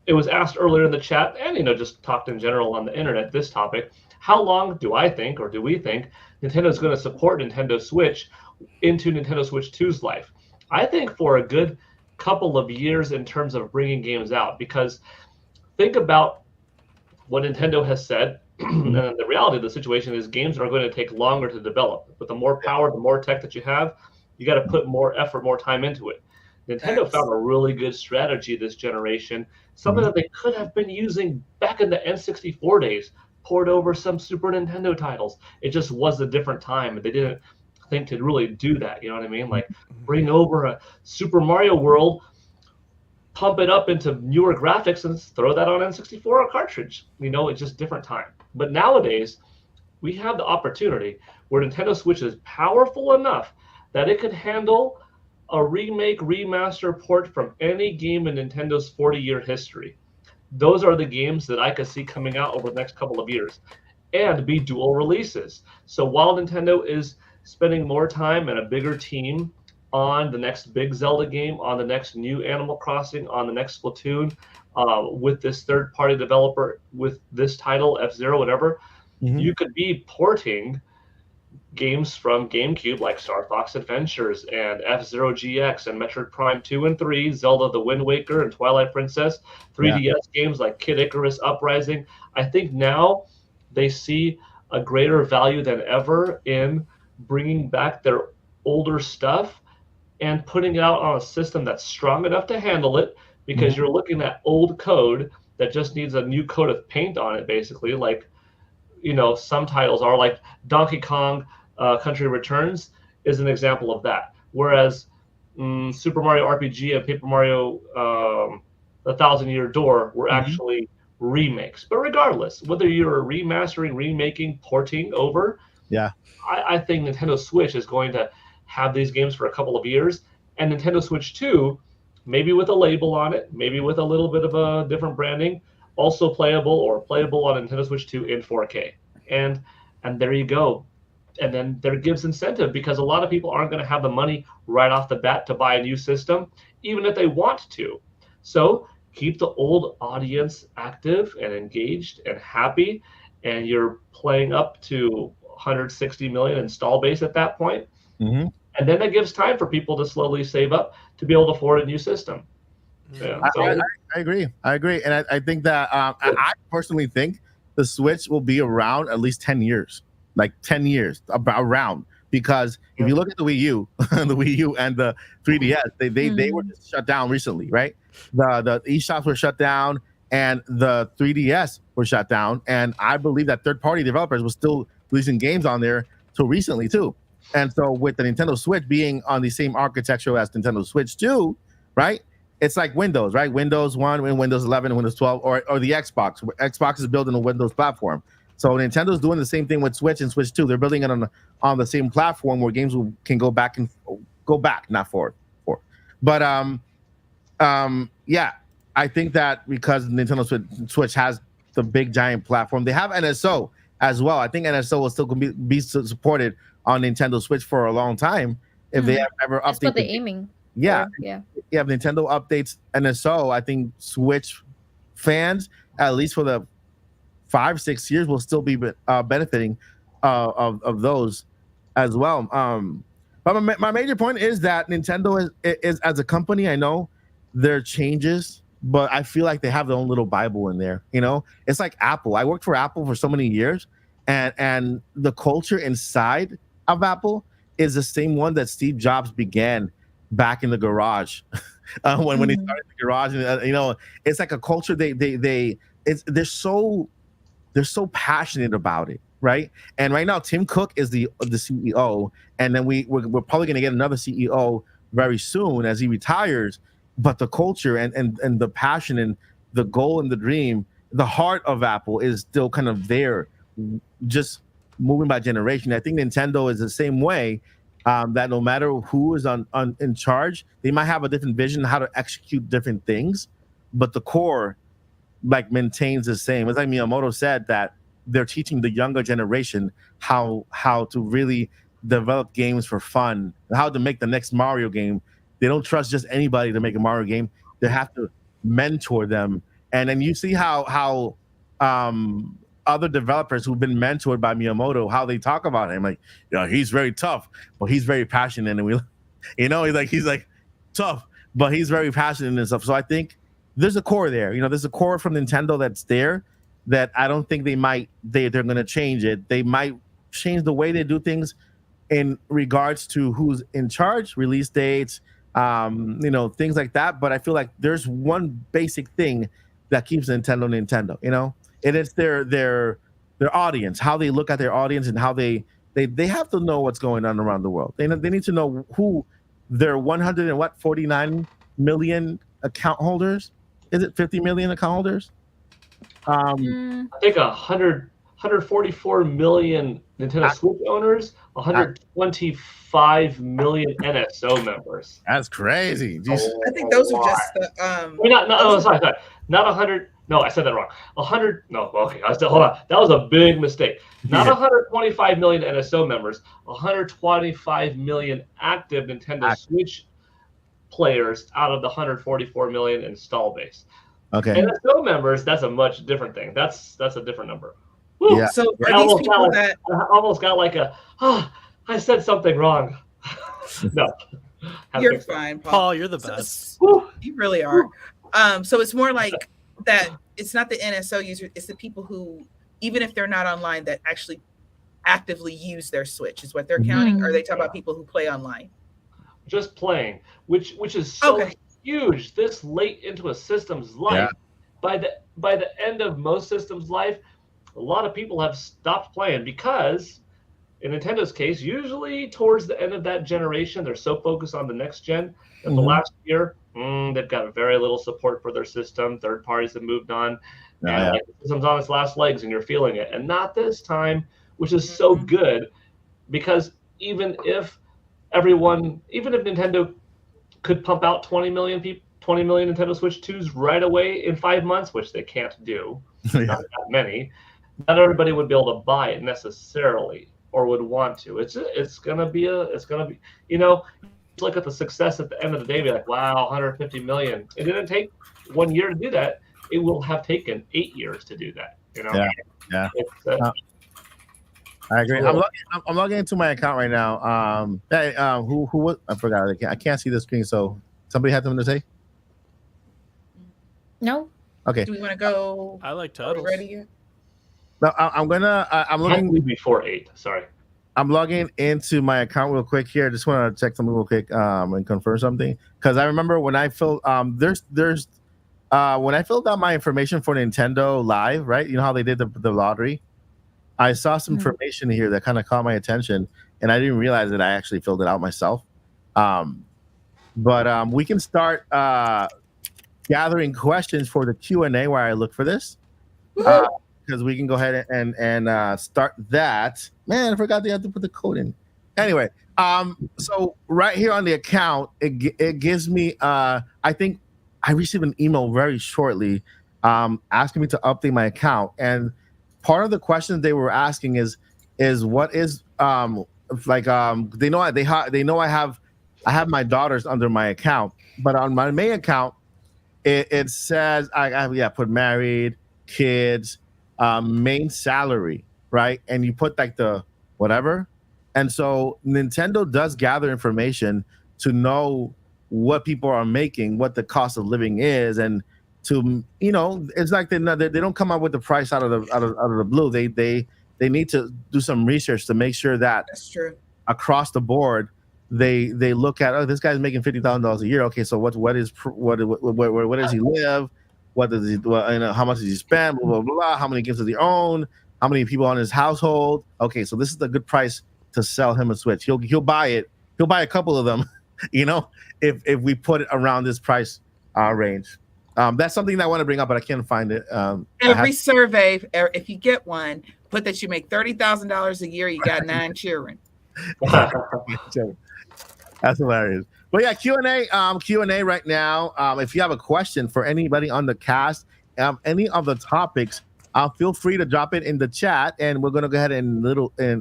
it was asked earlier in the chat and, just talked in general on the internet, this topic, how long do I think, or do we think, Nintendo is going to support Nintendo Switch into Nintendo Switch 2's life? I think for a good couple of years in terms of bringing games out, because think about what Nintendo has said, and the reality of the situation is games are going to take longer to develop. But the more power, the more tech that you have, you got to put more effort, more time into it. Nintendo found a really good strategy this generation, something that they could have been using back in the N64 days, poured over some Super Nintendo titles. It just was a different time. They didn't think to really do that, you know what I mean? Bring over a Super Mario World, pump it up into newer graphics, and throw that on N64 or cartridge. It's just different time. But nowadays, we have the opportunity where Nintendo Switch is powerful enough that it could handle a remake, remaster, port from any game in Nintendo's 40-year history. Those are the games that I could see coming out over the next couple of years and be dual releases. So while Nintendo is spending more time and a bigger team on the next big Zelda game, on the next new Animal Crossing, on the next Splatoon, with this third-party developer, with this title, F-Zero, whatever, you could be porting games from GameCube like Star Fox Adventures and F-Zero GX and Metroid Prime 2 and 3, Zelda the Wind Waker and Twilight Princess, 3DS games like Kid Icarus Uprising. I think now they see a greater value than ever in bringing back their older stuff and putting it out on a system that's strong enough to handle it, because you're looking at old code that just needs a new coat of paint on it, basically. Some titles are like Donkey Kong Country Returns is an example of that. Whereas Super Mario RPG and Paper Mario A Thousand Year Door were actually remakes. But regardless, whether you're remastering, remaking, porting over, I think Nintendo Switch is going to have these games for a couple of years, and Nintendo Switch 2, maybe with a label on it, maybe with a little bit of a different branding, also playable on Nintendo Switch 2 in 4K. And there you go. And then there gives incentive, because a lot of people aren't going to have the money right off the bat to buy a new system, even if they want to. So keep the old audience active and engaged and happy, and you're playing up to 160 million install base at that point. And then it gives time for people to slowly save up to be able to afford a new system. I agree. And I think that I personally think the Switch will be around at least 10 years, like 10 years around, because if you look at the Wii U, and the 3DS, they were just shut down recently, right? The eShops were shut down and the 3DS were shut down. And I believe that third-party developers were still releasing games on there till recently too. And so with the Nintendo Switch being on the same architecture as Nintendo Switch 2, right? It's like Windows, right? Windows 1 and Windows 11 and Windows 12, or the Xbox. Xbox is building a Windows platform. So Nintendo's doing the same thing with Switch and Switch 2. They're building it on the same platform where games can go back, not forward. But I think that because Nintendo Switch has the big giant platform, they have NSO as well. I think NSO will still be supported on Nintendo Switch for a long time if they have ever updated. That's what they're aiming. Yeah. Yeah. If Nintendo updates NSO, I think Switch fans, at least for the 5-6 years, will still be benefiting of those as well. But my major point is that Nintendo is as a company. I know there are changes, but I feel like they have their own little Bible in there. It's like Apple. I worked for Apple for so many years, and the culture inside of Apple is the same one that Steve Jobs began back in the garage when he started the garage. And it's like a culture. They're so passionate about it, right? And right now, Tim Cook is the CEO, and then we're probably going to get another CEO very soon as he retires. But the culture and the passion and the goal and the dream, the heart of Apple is still kind of there, just moving by generation. I think Nintendo is the same way, that no matter who is in charge, they might have a different vision how to execute different things, but the core maintains the same. It's like Miyamoto said that they're teaching the younger generation how to really develop games for fun, how to make the next Mario game. They don't trust just anybody to make a Mario game. They have to mentor them. And then you see how other developers who've been mentored by Miyamoto, how they talk about him. Like, he's very tough, but he's very passionate. And he's like tough, but he's very passionate and stuff. So I think there's a core there. There's a core from Nintendo that's there that I don't think they're going to change it. They might change the way they do things in regards to who's in charge, release dates, things like that. But I feel like there's one basic thing that keeps Nintendo. And it's their audience, how they look at their audience, and how they have to know what's going on around the world. They need to know who their 149 million account holders. Is it 50 million account holders? I think 144 million Nintendo Switch owners, 125 million NSO members. That's crazy. I think those are just the. Sorry. Not 100. No, I said that wrong. 100. No, okay. Hold on. That was a big mistake. Not 125 million NSO members. 125 million active Nintendo Switch players out of the 144 million install base. Okay. NSO members. That's a much different thing. That's a different number. Woo. Yeah. So are these people that I almost got like I said something wrong. No. You're fine, Paul. You're the best. You really are. So it's more like that. It's not the NSO user. It's the people who, even if they're not online, that actually actively use their Switch is what they're counting. Or are they talking about people who play online? Just playing, which is so huge this late into a system's life. By the end of most systems' life, a lot of people have stopped playing because, in Nintendo's case, usually towards the end of that generation, they're so focused on the next gen that the last year, they've got very little support for their system. Third parties have moved on. And the system's on its last legs, and you're feeling it. And not this time, which is so good, because even if Nintendo could pump out 20 million Nintendo Switch 2s right away in 5 months, which they can't do, not that many, not everybody would be able to buy it necessarily or would want to. It's gonna be look at the success at the end of the day, be like, wow, 150 million. It didn't take 1 year to do that. It will have taken 8 years to do that. Yeah. I agree. Cool. I'm logging into my account right now. Who was? I forgot. I can't see the screen. So somebody had something to say? No. Okay. Do we want to go? I like Turtles. Ready yet? No, I'm looking before 8. Sorry. I'm logging into my account real quick here. Just want to check something real quick and confirm something, because I remember when I filled when I filled out my information for Nintendo Live, right? You know how they did the lottery. I saw some information here that kind of caught my attention, and I didn't realize that I actually filled it out myself. But we can start gathering questions for the Q&A while I look for this. Because we can go ahead and start that. Man, I forgot they had to put the code in. Anyway, so right here on the account, it gives me, I think I received an email very shortly asking me to update my account. And part of the questions they were asking is what is, they know I have my daughters under my account, but on my main account, it says, I put married, kids, main salary. right? And you put like the whatever. And so Nintendo does gather information to know what people are making, what the cost of living is, and to, you know, it's like they don't come up with the price out of the blue. They need to do some research to make sure that That's true. across the board they look at, oh, this guy's making $50,000 a year. Okay, so what does he live? What does he? How much does he spend? Blah blah blah. How many games does he own? How many people on his household? Okay, so this is a good price to sell him a Switch. He'll buy it. He'll buy a couple of them, you know, if we put it around this price range. That's something that I want to bring up, but I can't find it. Every survey, if you get one, put that you make $30,000 a year, you got 9 children. That's hilarious. But yeah, Q&A right now. If you have a question for anybody on the cast, any of the topics, feel free to drop it in the chat, and we're gonna go ahead and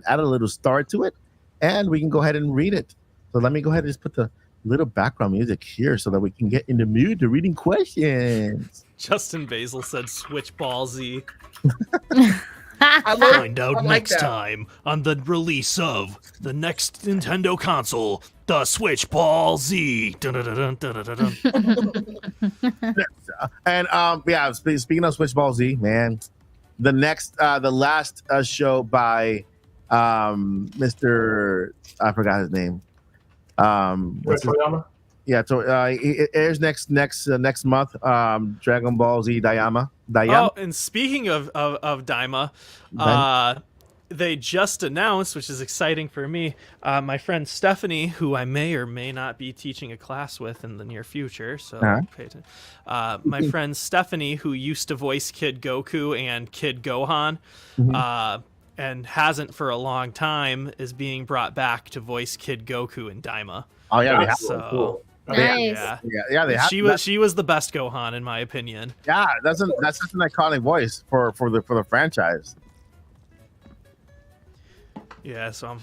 add a little star to it, and we can go ahead and read it. So let me go ahead and just put the little background music here so that we can get in the mood to reading questions. Justin Basil said Switch Ball Z. Find out next time on the release of the next Nintendo console, the Switch Ball Z. Dun-dun-dun-dun-dun-dun. And yeah, speaking of Switch Ball Z, man, the last show by Mr. I forgot his name. Yeah, so it airs next month. Dragon Ball Z Daima. Oh, and speaking of Daima, they just announced, which is exciting for me, my friend Stephanie, who I may or may not be teaching a class with in the near future. So pay attention. My friend Stephanie, who used to voice Kid Goku and Kid Gohan, and hasn't for a long time, is being brought back to voice Kid Goku in Daima. Oh yeah, they have. So cool. Nice. Yeah. They have. She was the best Gohan in my opinion. Yeah, that's such an iconic voice for the franchise. Yeah, so I'm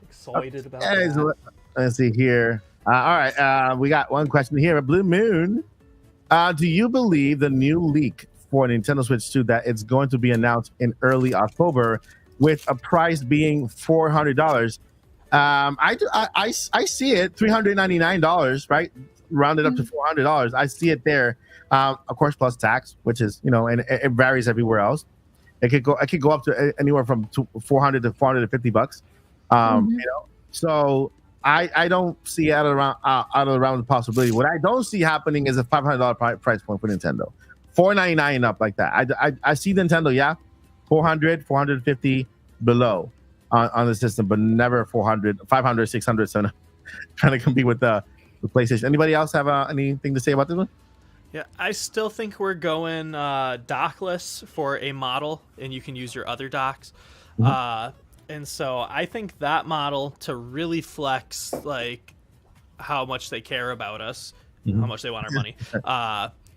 excited about that. Let's see here. All right, we got one question here. Blue Moon, do you believe the new leak for Nintendo Switch 2 that it's going to be announced in early October with a price being $400? I see it $399, right? Rounded up to $400. I see it there. Of course, plus tax, which is, you know, and it varies everywhere else. It could go up to anywhere from $400 to $450. You know, so I don't see out of the possibility. What I don't see happening is a $500 price point for Nintendo. $499 and up like that. I see Nintendo, yeah, 400, 450 below on the system, but never 400, 500, 600. So trying to compete with the PlayStation. Anybody else have anything to say about this one? Yeah, I still think we're going dockless for a model, and you can use your other docks. And so I think that model, to really flex like how much they care about us, how much they want our money,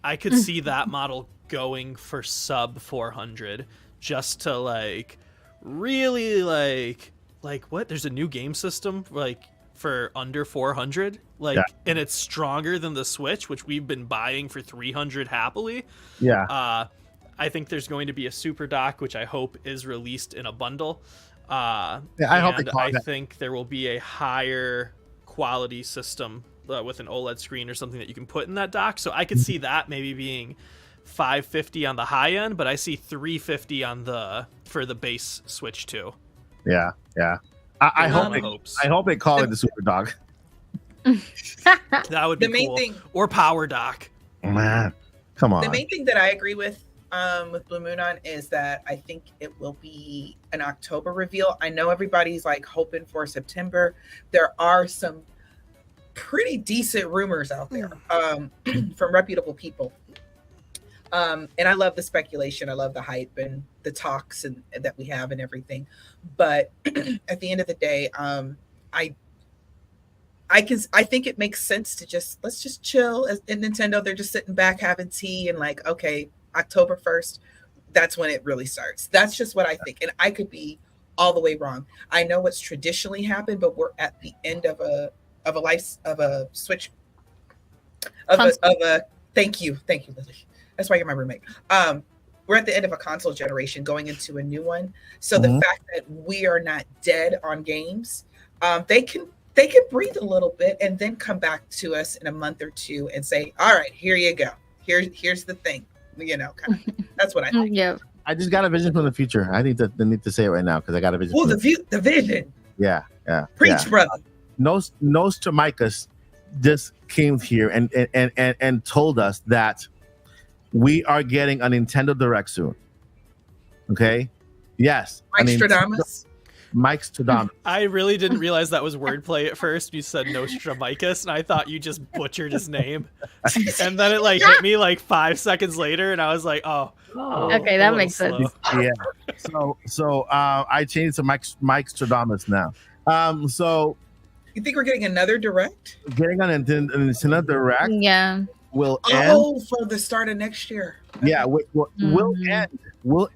I could see that model going for sub 400, just to like really like what? There's a new game system like for under 400, like, and it's stronger than the Switch, which we've been buying for 300 happily. I think there's going to be a super dock, which I hope is released in a bundle. I think there will be a higher quality system with an OLED screen or something that you can put in that dock. So I could see that maybe being $550 on the high end, but I see $350 for the base Switch 2. Yeah. I hope they call it the Super Dock. That would be cool. Or Power Dock. Man, come on. The main thing that I agree with Blue Moon on is that I think it will be an October reveal. I know everybody's like hoping for September. There are some pretty decent rumors out there from reputable people. And I love the speculation. I love the hype and the talks and that we have and everything. But at the end of the day, I think it makes sense to let's just chill. As in Nintendo, they're just sitting back having tea and like, okay, October 1st, that's when it really starts. That's just what I think. And I could be all the way wrong. I know what's traditionally happened, but we're at the end of a Switch thank you, Lily. That's why you're my roommate. we're at the end of a console generation going into a new one. So the fact that we are not dead on games, they can breathe a little bit and then come back to us in a month or two and say, all right, here you go. Here's the thing. Kind of thing. That's what I think. Yeah. I just got a vision from the future. I need to say it right now because I got a vision. Well, the vision. Yeah. Preach, brother. Nintopics just came here and told us that we are getting a Nintendo Direct soon. Okay? Yes. Mike Stradamus. I really didn't realize that was wordplay at first. You said Nostramicus, and I thought you just butchered his name. And then it hit me 5 seconds later, and I was like, oh. Okay, that makes sense. Yeah. So I changed to Mike Stradamus now. So you think we're getting another Direct? Getting on a Nintendo Direct? Yeah. Will end for the start of next year. Yeah, we'll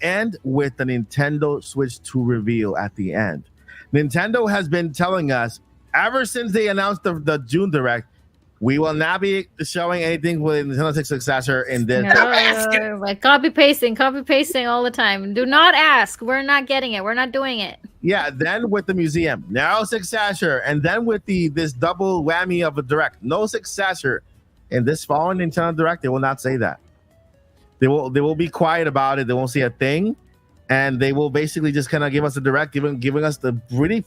end with the Nintendo Switch 2 reveal at the end. Nintendo has been telling us ever since they announced the June Direct, we will not be showing anything with Nintendo 6 successor in this. Like copy pasting all the time. Do not ask. We're not getting it. We're not doing it. Yeah. Then with the museum, no successor, and then with this double whammy of a Direct, no successor. In this following Nintendo Direct, they will not say that. They will be quiet about it. They won't say a thing, and they will basically just kind of give us a Direct, giving us the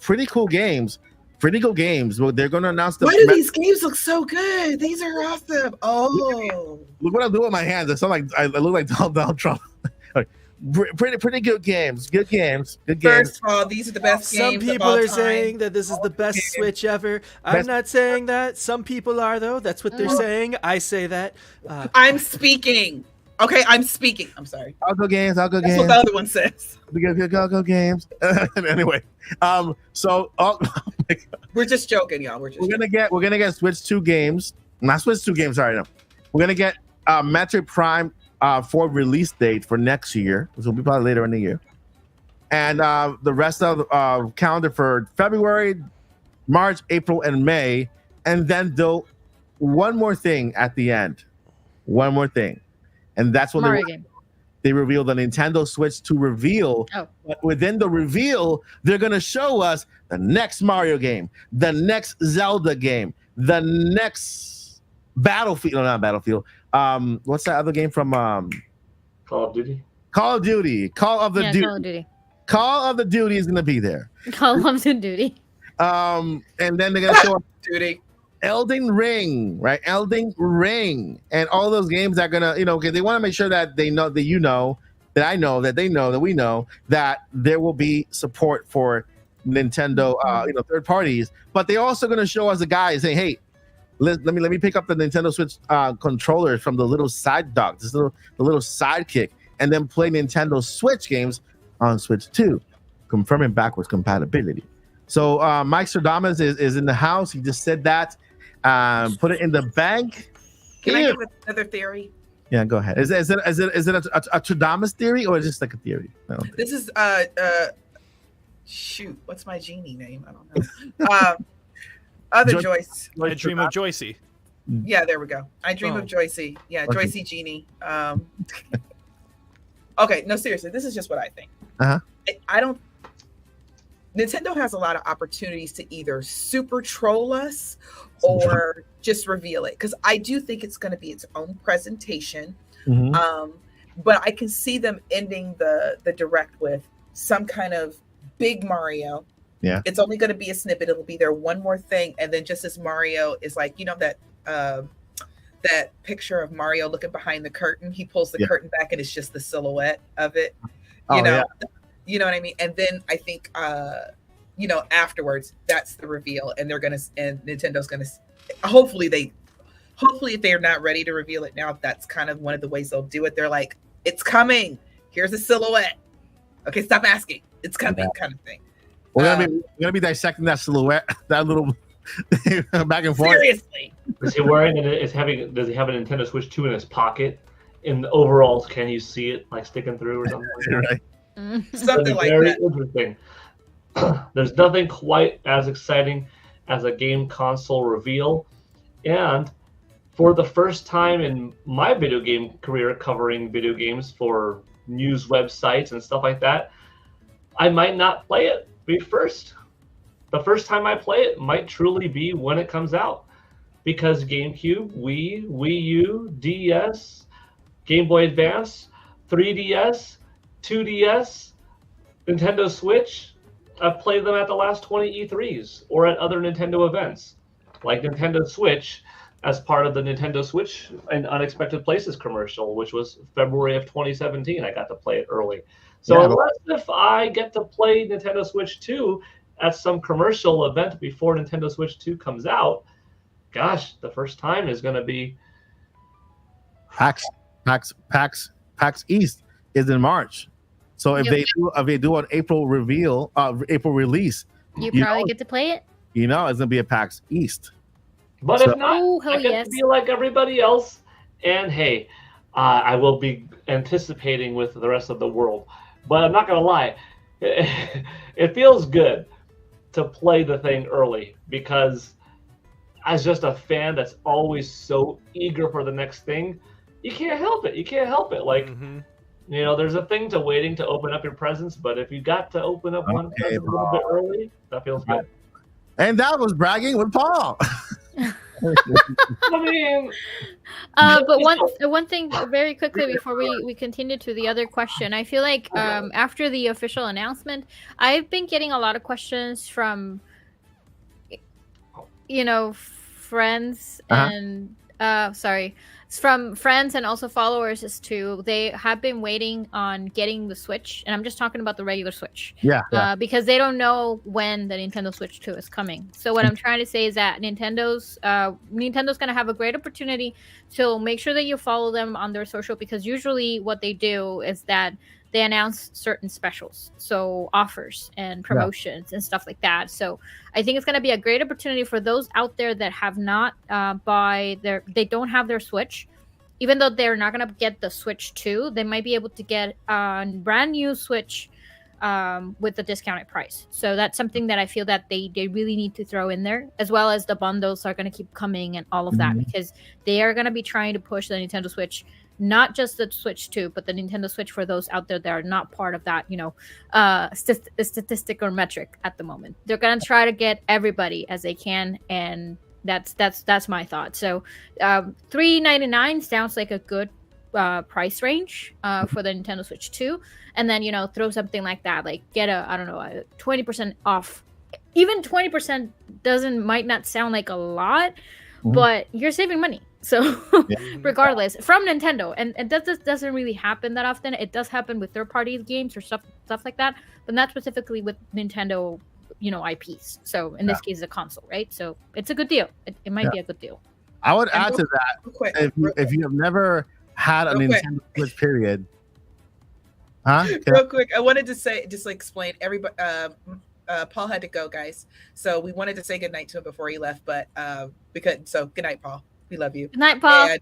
pretty cool games. Pretty cool games. Well, they're going to announce the. Why do these games look so good? These are awesome. Oh, look what I'm doing with my hands. I look like Donald Trump. Pretty good games. Good games. First of all, these are the best games. Some people are saying that this is the best Switch ever. I'm not saying that. Some people are, though. That's what they're saying. I say that. I'm speaking. Okay, I'm speaking. I'm sorry. I'll go games. That's what the other one says. Go games. Anyway, so we're just joking, y'all. We're gonna get Switch 2 games. Not Switch 2 games. Sorry, no. We're gonna get Metroid Prime for release date for next year, which will be probably later in the year, and the rest of the calendar for February, March, April, and May, and then one more thing at the end. One more thing. And that's when they reveal the Nintendo Switch 2 reveal. Oh. But within the reveal, they're going to show us the next Mario game, the next Zelda game, the next Battlefield. No, not Battlefield. What's that other game from? Call of Duty. Call of Duty. Call of the Duty is going to be there. Call of the Duty. And then they're going to show us Duty. Elden Ring, right? Elden Ring, and all those games that are gonna, because they want to make sure that they know that that I know that they know that we know that there will be support for Nintendo, third parties. But they're also gonna show us a guy saying, "Hey, let me pick up the Nintendo Switch controllers from the little side dock, the little sidekick, and then play Nintendo Switch games on Switch 2, confirming backwards compatibility." So Mike Stradamus is in the house. He just said that. Put it in the bank. Can I give another theory? Yeah, go ahead. Is it a Stradamus theory or is it just like a theory? No. This is shoot. What's my genie name? I don't know. Other Joyce. I dream of Joycey. Yeah, there we go. I dream of Joycey. Yeah, okay. Joycey Genie. Okay, no, seriously, this is just what I think. I don't. Nintendo has a lot of opportunities to either super troll us or just reveal it, because I do think it's going to be its own presentation. But I can see them ending the Direct with some kind of big Mario. Yeah, it's only going to be a snippet. It'll be there one more thing, and then just as Mario is like, that picture of Mario looking behind the curtain, he pulls the curtain back and it's just the silhouette of it. You know what I mean? And then I think afterwards that's the reveal, and Nintendo's gonna hopefully if they're not ready to reveal it now, that's kind of one of the ways they'll do it. They're like, it's coming, here's a silhouette, okay, stop asking, it's coming, kind of thing. We're gonna be dissecting that silhouette, that little back and forth. Seriously, is he wearing it? Does he have a Nintendo Switch 2 in his pocket? In the overalls, can you see it sticking through or something? Right. Something like very that. Interesting. There's nothing quite as exciting as a game console reveal, and for the first time in my video game career covering video games for news websites and stuff like that, I might not play it first. The first time I play it might truly be when it comes out, because GameCube, Wii U, DS, Game Boy Advance, 3DS, 2DS, Nintendo Switch, I've played them at the last 20 E3s or at other Nintendo events, like Nintendo Switch, as part of the Nintendo Switch and Unexpected Places commercial, which was February of 2017. I got to play it early. So unless if I get to play Nintendo Switch 2 at some commercial event before Nintendo Switch 2 comes out, gosh, the first time is going to be PAX East is in March. So if they do an April release, you probably get to play it. It's gonna be a PAX East. But if not, I get to be like everybody else. And hey, I will be anticipating with the rest of the world. But I'm not gonna lie, it feels good to play the thing early, because as just a fan that's always so eager for the next thing, you can't help it. Like, there's a thing to waiting to open up your presents, but if you got to open up one present a little bit early, that feels good. And that was bragging with Paul. I mean, but one thing very quickly before we continue to the other question, I feel like after the official announcement, I've been getting a lot of questions from friends and from friends and also followers as to they have been waiting on getting the Switch, and I'm just talking about the regular Switch. Because they don't know when the Nintendo Switch 2 is coming. So what I'm trying to say is that Nintendo's going to have a great opportunity to make sure that you follow them on their social, because usually what they do is that they announce certain specials, so offers and promotions and stuff like that. So I think it's going to be a great opportunity for those out there that have not they don't have their Switch. Even though they're not going to get the Switch 2, they might be able to get a brand new Switch with a discounted price. So that's something that I feel that they really need to throw in there, as well as the bundles are going to keep coming and all of that, because they are going to be trying to push the Nintendo Switch, not just the Switch 2, but the Nintendo Switch for those out there that are not part of that, statistic or metric at the moment. They're going to try to get everybody as they can, and that's my thought. So $399 sounds like a good price range for the Nintendo Switch 2, and then throw something like that, like get a 20% off. Even 20% might not sound like a lot, but you're saving money. So regardless, from Nintendo, and that doesn't really happen that often. It does happen with third-party games or stuff like that, but not specifically with Nintendo, IPs. So in this case, it's a console, right? So it's a good deal. It might be a good deal. I would add to that, if you have never had a Nintendo Switch, period. Real quick, I wanted to say, just explain, everybody. Paul had to go, guys. So we wanted to say goodnight to him before he left, but we couldn't. So good night, Paul. We love you. Good night, Paul.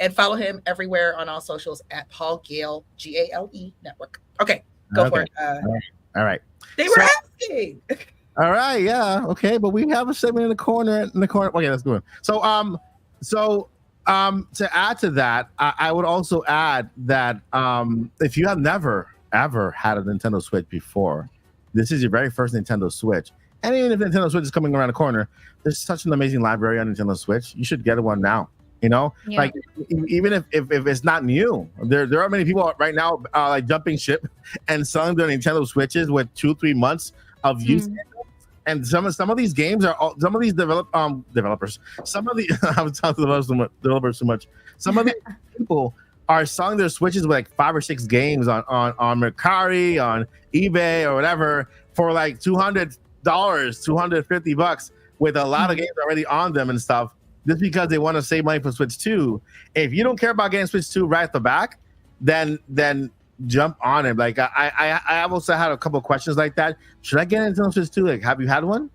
And follow him everywhere on all socials at Paul Gale, Gale Network. Okay, go for it. All right. They were asking. All right, yeah, okay, but we have a segment in the corner. Okay, let's go. So to add to that, I would also add that if you have never ever had a Nintendo Switch before, this is your very first Nintendo Switch. And even if Nintendo Switch is coming around the corner, there's such an amazing library on Nintendo Switch. You should get one now. Like even if it's not new, there are many people right now like jumping ship and selling their Nintendo Switches with 2-3 months of use. And some of these games are some of these developers. Some of the I was talking to developers too much. Some of the people are selling their Switches with like 5 or 6 games on Mercari, on eBay or whatever for like $200, $250 with a lot of games already on them and stuff. Just because they want to save money for Switch 2. If you don't care about getting Switch 2 right at the back, then jump on it. Like I also had a couple of questions like that. Should I get into Switch 2? Like, have you had one?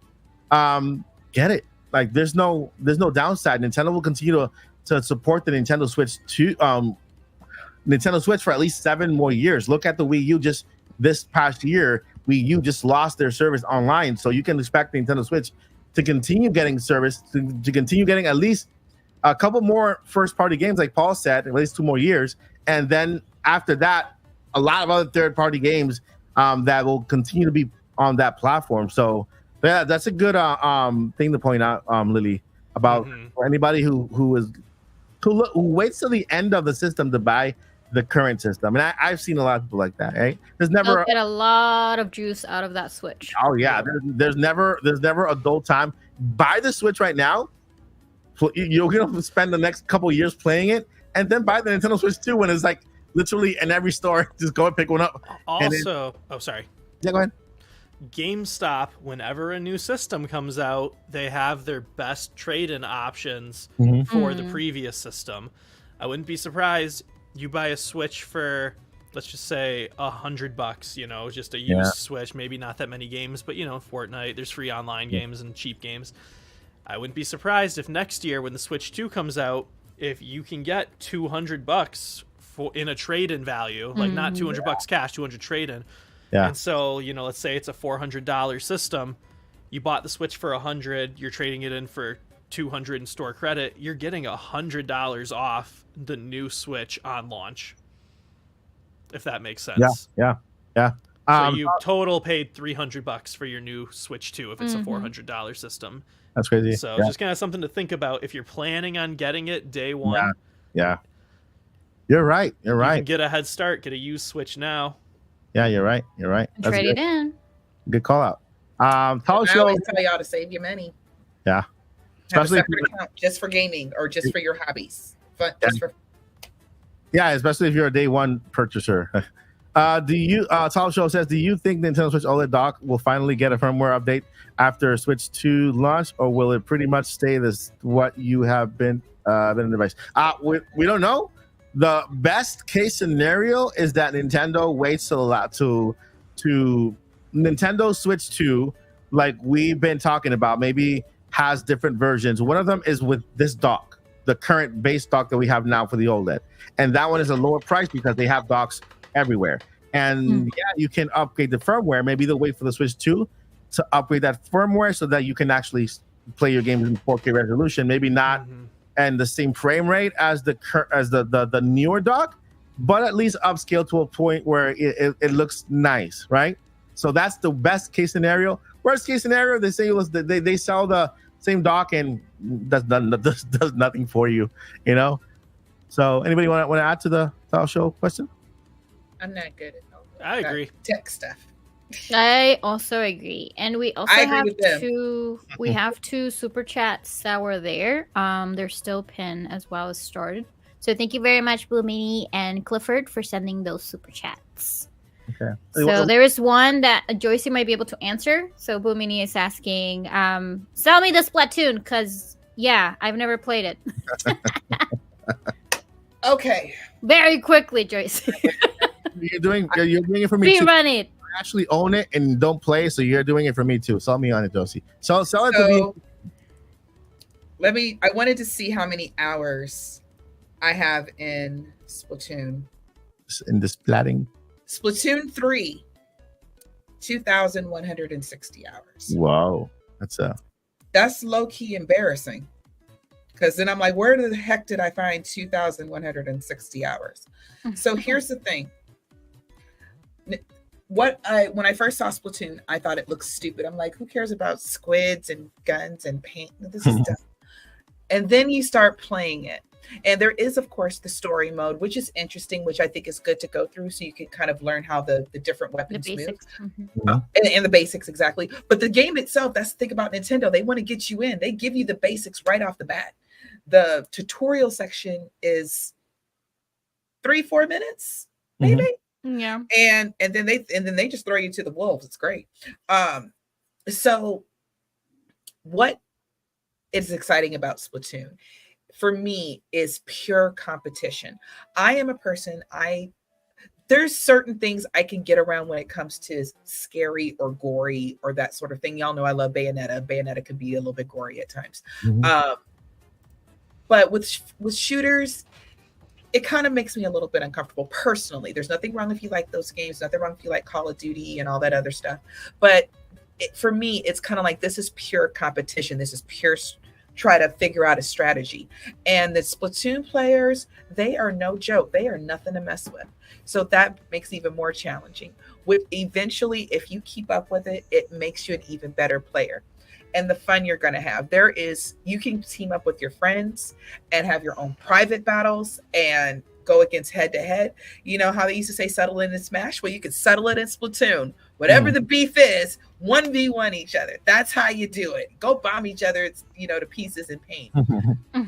Get it. Like, there's no downside. Nintendo will continue to support the Nintendo Switch 2, Nintendo Switch for at least 7 more years. Look at the Wii U. Just this past year, Wii U just lost their service online, so you can expect the Nintendo Switch to continue getting service, to continue getting at least a couple more first-party games, like Paul said, at least 2 more years, and then after that, a lot of other third-party games that will continue to be on that platform. So yeah, that's a good thing to point out, Lily, about for anybody who waits till the end of the system to buy the current system. And I've seen a lot of people like that. Right? There's never They'll get a lot of juice out of that Switch. Oh yeah, there's never a dull time. Buy the Switch right now. You're gonna spend the next couple of years playing it, and then buy the Nintendo Switch 2 when it's like literally in every store. Just go and pick one up. Also, sorry. Yeah, go ahead. GameStop, whenever a new system comes out, they have their best trade-in options for the previous system. I wouldn't be surprised you buy a Switch for, let's just say, $100, you know, just a used Switch, maybe not that many games, but you know, Fortnite, there's free online games and cheap games. I wouldn't be surprised if next year when the Switch 2 comes out, if you can get $200 in a trade-in value, like not $200 cash, 200 trade-in. Yeah. And so, you know, let's say it's a $400 system. You bought the Switch for $100, you're trading it in for $200 in store credit. You're getting $100 off the new Switch on launch. If that makes sense. Yeah. So you total paid $300 for your new Switch 2 if it's a $400 system. That's crazy. So just kind of something to think about if you're planning on getting it day one. Yeah. You're right. You can get a head start, get a used Switch now. Yeah, you're right. That's Trade it in. Good call out. I always tell y'all to save your money. Yeah. Have a separate account just for gaming or just for your hobbies. Yeah, especially if you're a day one purchaser. Tal Show says, do you think Nintendo Switch OLED dock will finally get a firmware update after Switch 2 launch, or will it pretty much stay this what you have been in the device? We don't know. The best case scenario is that Nintendo waits a lot to Nintendo Switch 2, like we've been talking about, maybe has different versions. One of them is with this dock, the current base dock that we have now for the OLED. And that one is a lower price because they have docks everywhere. And you can upgrade the firmware. Maybe they'll wait for the Switch 2 to upgrade that firmware so that you can actually play your games in 4K resolution. Maybe not and the same frame rate as the newer dock, but at least upscale to a point where it looks nice, right? So that's the best case scenario. Worst case scenario, they say they sell the same dock and does nothing for you, you know. So anybody want to add to the Tal Show question? I'm not good at all I agree. Tech stuff. I also agree, and we also I agree have with them. we have two super chats that were there. They're still pinned as well as started. So thank you very much, Blue Mini and Clifford, for sending those super chats. Okay. So there is one that Joycey might be able to answer. So Blue Mini is asking, sell me the Splatoon, because I've never played it. Okay. Very quickly, Joycey. You're doing it for me too. Rerun it. I actually own it and don't play, so you're doing it for me too. Sell me on it, Josie. Sell it to me. I wanted to see how many hours I have in Splatoon. In this splatting. Splatoon 3, 2,160 hours. Wow. That's low-key embarrassing. Because then I'm like, where the heck did I find 2,160 hours? So here's the thing. When I first saw Splatoon, I thought it looked stupid. I'm like, who cares about squids and guns and paint? This is dumb. And then you start playing it. And there is, of course, the story mode, which is interesting, which I think is good to go through so you can kind of learn how the different weapons move. And the basics, exactly. But the game itself, that's the thing about Nintendo. They want to get you in. They give you the basics right off the bat. The tutorial section is 3-4 minutes, maybe. Yeah. And then they just throw you to the wolves. It's great. So what is exciting about Splatoon for me is pure competition. I am a person, there's certain things I can get around when it comes to scary or gory or that sort of thing. Y'all know I love Bayonetta. Bayonetta can be a little bit gory at times. But with shooters, it kind of makes me a little bit uncomfortable personally. There's nothing wrong if you like those games, nothing wrong if you like Call of Duty and all that other stuff. But for me, it's kind of like, this is pure competition. This is pure try to figure out a strategy. And the Splatoon players, they are no joke. They are nothing to mess with. So that makes it even more challenging. With eventually, if you keep up with it, it makes you an even better player. And the fun you're going to have. You can team up with your friends and have your own private battles and go against head to head. You know how they used to say settle it in Smash? Well, you can settle it in Splatoon. Whatever the beef is, 1v1 each other. That's how you do it. Go bomb each other, to pieces in pain.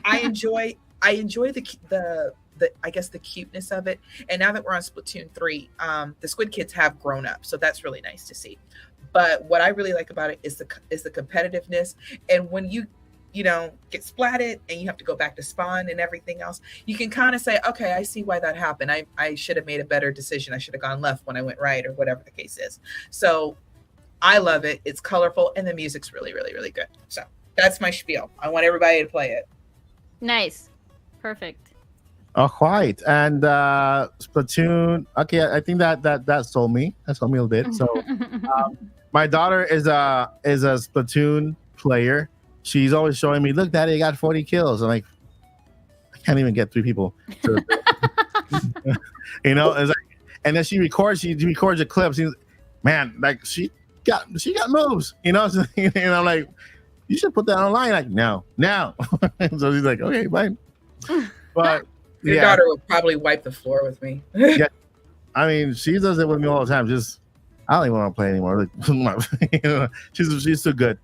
I enjoy the I guess the cuteness of it. And now that we're on Splatoon 3, the Squid Kids have grown up. So that's really nice to see. But what I really like about it is the competitiveness. And when you get splatted and you have to go back to spawn and everything else, you can kind of say, okay, I see why that happened. I should have made a better decision. I should have gone left when I went right, or whatever the case is. So I love it. It's colorful and the music's really, really, really good. So that's my spiel. I want everybody to play it. Nice. Perfect. Oh, quite. And Splatoon. Okay, I think that sold me. That sold me a little bit. So my daughter is a Splatoon player. She's always showing me, look, Daddy, I got 40 kills. I'm like, I can't even get 3 people. It's like, and then she records a clip. She's, man, like she got moves, and I'm like, you should put that online. Like, no. So she's like, okay, fine. But your daughter will probably wipe the floor with me. Yeah, I mean, she does it with me all the time. Just, I don't even want to play anymore. Like, she's too good.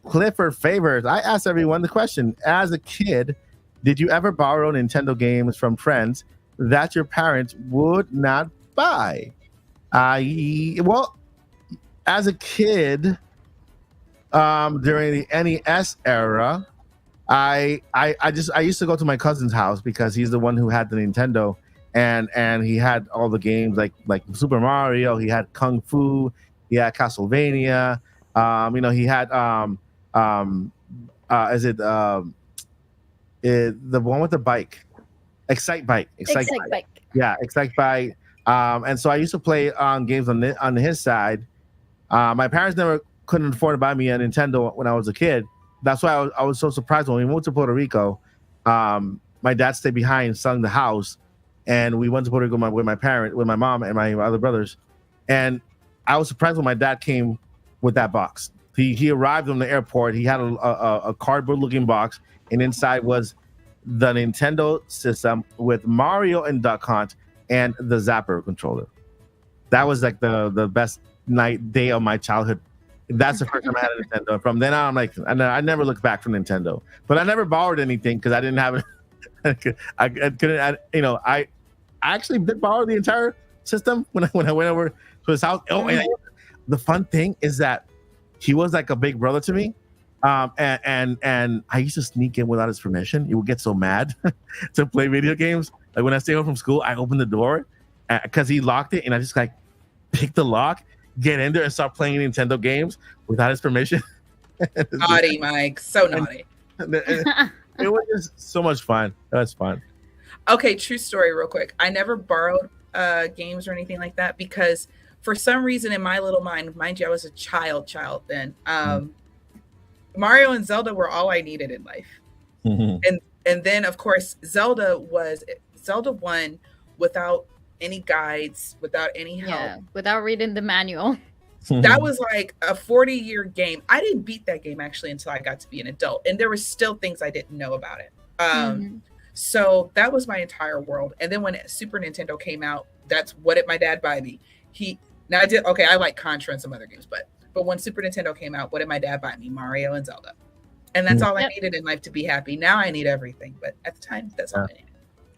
Clifford Favors. I asked everyone the question: as a kid, did you ever borrow Nintendo games from friends that your parents would not buy? Well, as a kid, during the NES era, I used to go to my cousin's house because he's the one who had the Nintendo, and he had all the games like Super Mario. He had Kung Fu. He had Castlevania. He had the one with the bike, Excite Bike. Yeah, Excite Bike. And so I used to play games on his side. My parents couldn't afford to buy me a Nintendo when I was a kid. That's why I was so surprised when we moved to Puerto Rico. My dad stayed behind, selling the house, and we went to Puerto Rico with my mom and my other brothers. And I was surprised when my dad came with that box. He arrived on the airport. He had a cardboard-looking box, and inside was the Nintendo system with Mario and Duck Hunt and the Zapper controller. That was like the best day of my childhood. That's the first time I had a Nintendo. From then on, I'm like, I never looked back from Nintendo. But I never borrowed anything because I didn't have it. I couldn't. I actually did borrow the entire system when I went over to his house. Oh, and the fun thing is that he was like a big brother to me. And I used to sneak in without his permission. He would get so mad to play video games. Like when I stay home from school, I open the door because he locked it, and I just like pick the lock, get in there, and start playing Nintendo games without his permission. Naughty, Mike. So naughty. It was just so much fun. That was fun. Okay, true story real quick. I never borrowed games or anything like that because for some reason in my little mind you, I was a child then. Mario and Zelda were all I needed in life. And then of course Zelda won without any guides, without any help. Yeah, without reading the manual. That was like a 40-year game. I didn't beat that game actually until I got to be an adult. And there were still things I didn't know about it. So that was my entire world. And then when Super Nintendo came out, that's what did my dad buy me? I like Contra and some other games, but when Super Nintendo came out, what did my dad buy me? Mario and Zelda. And that's all I needed in life to be happy. Now I need everything, but at the time, that's all I needed.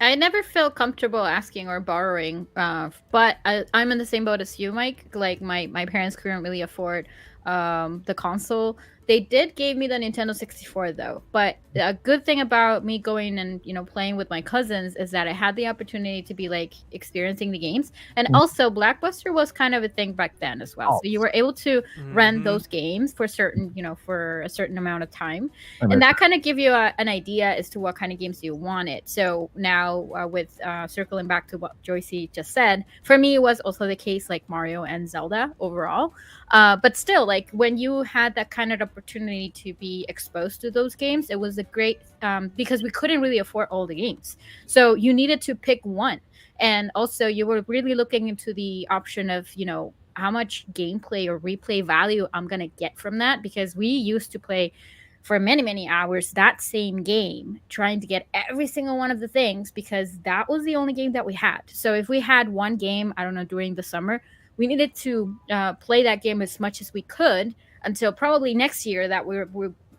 I never felt comfortable asking or borrowing, but I'm in the same boat as you, Mike. Like my parents couldn't really afford the console. They did give me the Nintendo 64 though, but a good thing about me going and playing with my cousins is that I had the opportunity to be like experiencing the games, and also Blockbuster was kind of a thing back then as well. So you were able to rent those games for for a certain amount of time, and that kind of give you an idea as to what kind of games you wanted. So now with circling back to what Joycey just said, for me it was also the case like Mario and Zelda overall, but still like when you had that kind of opportunity to be exposed to those games, it was a great because we couldn't really afford all the games, so you needed to pick one. And also you were really looking into the option of, you know, how much gameplay or replay value I'm gonna get from that, because we used to play for many hours that same game, trying to get every single one of the things, because that was the only game that we had. So if we had one game, I don't know, during the summer, we needed to play that game as much as we could until probably next year that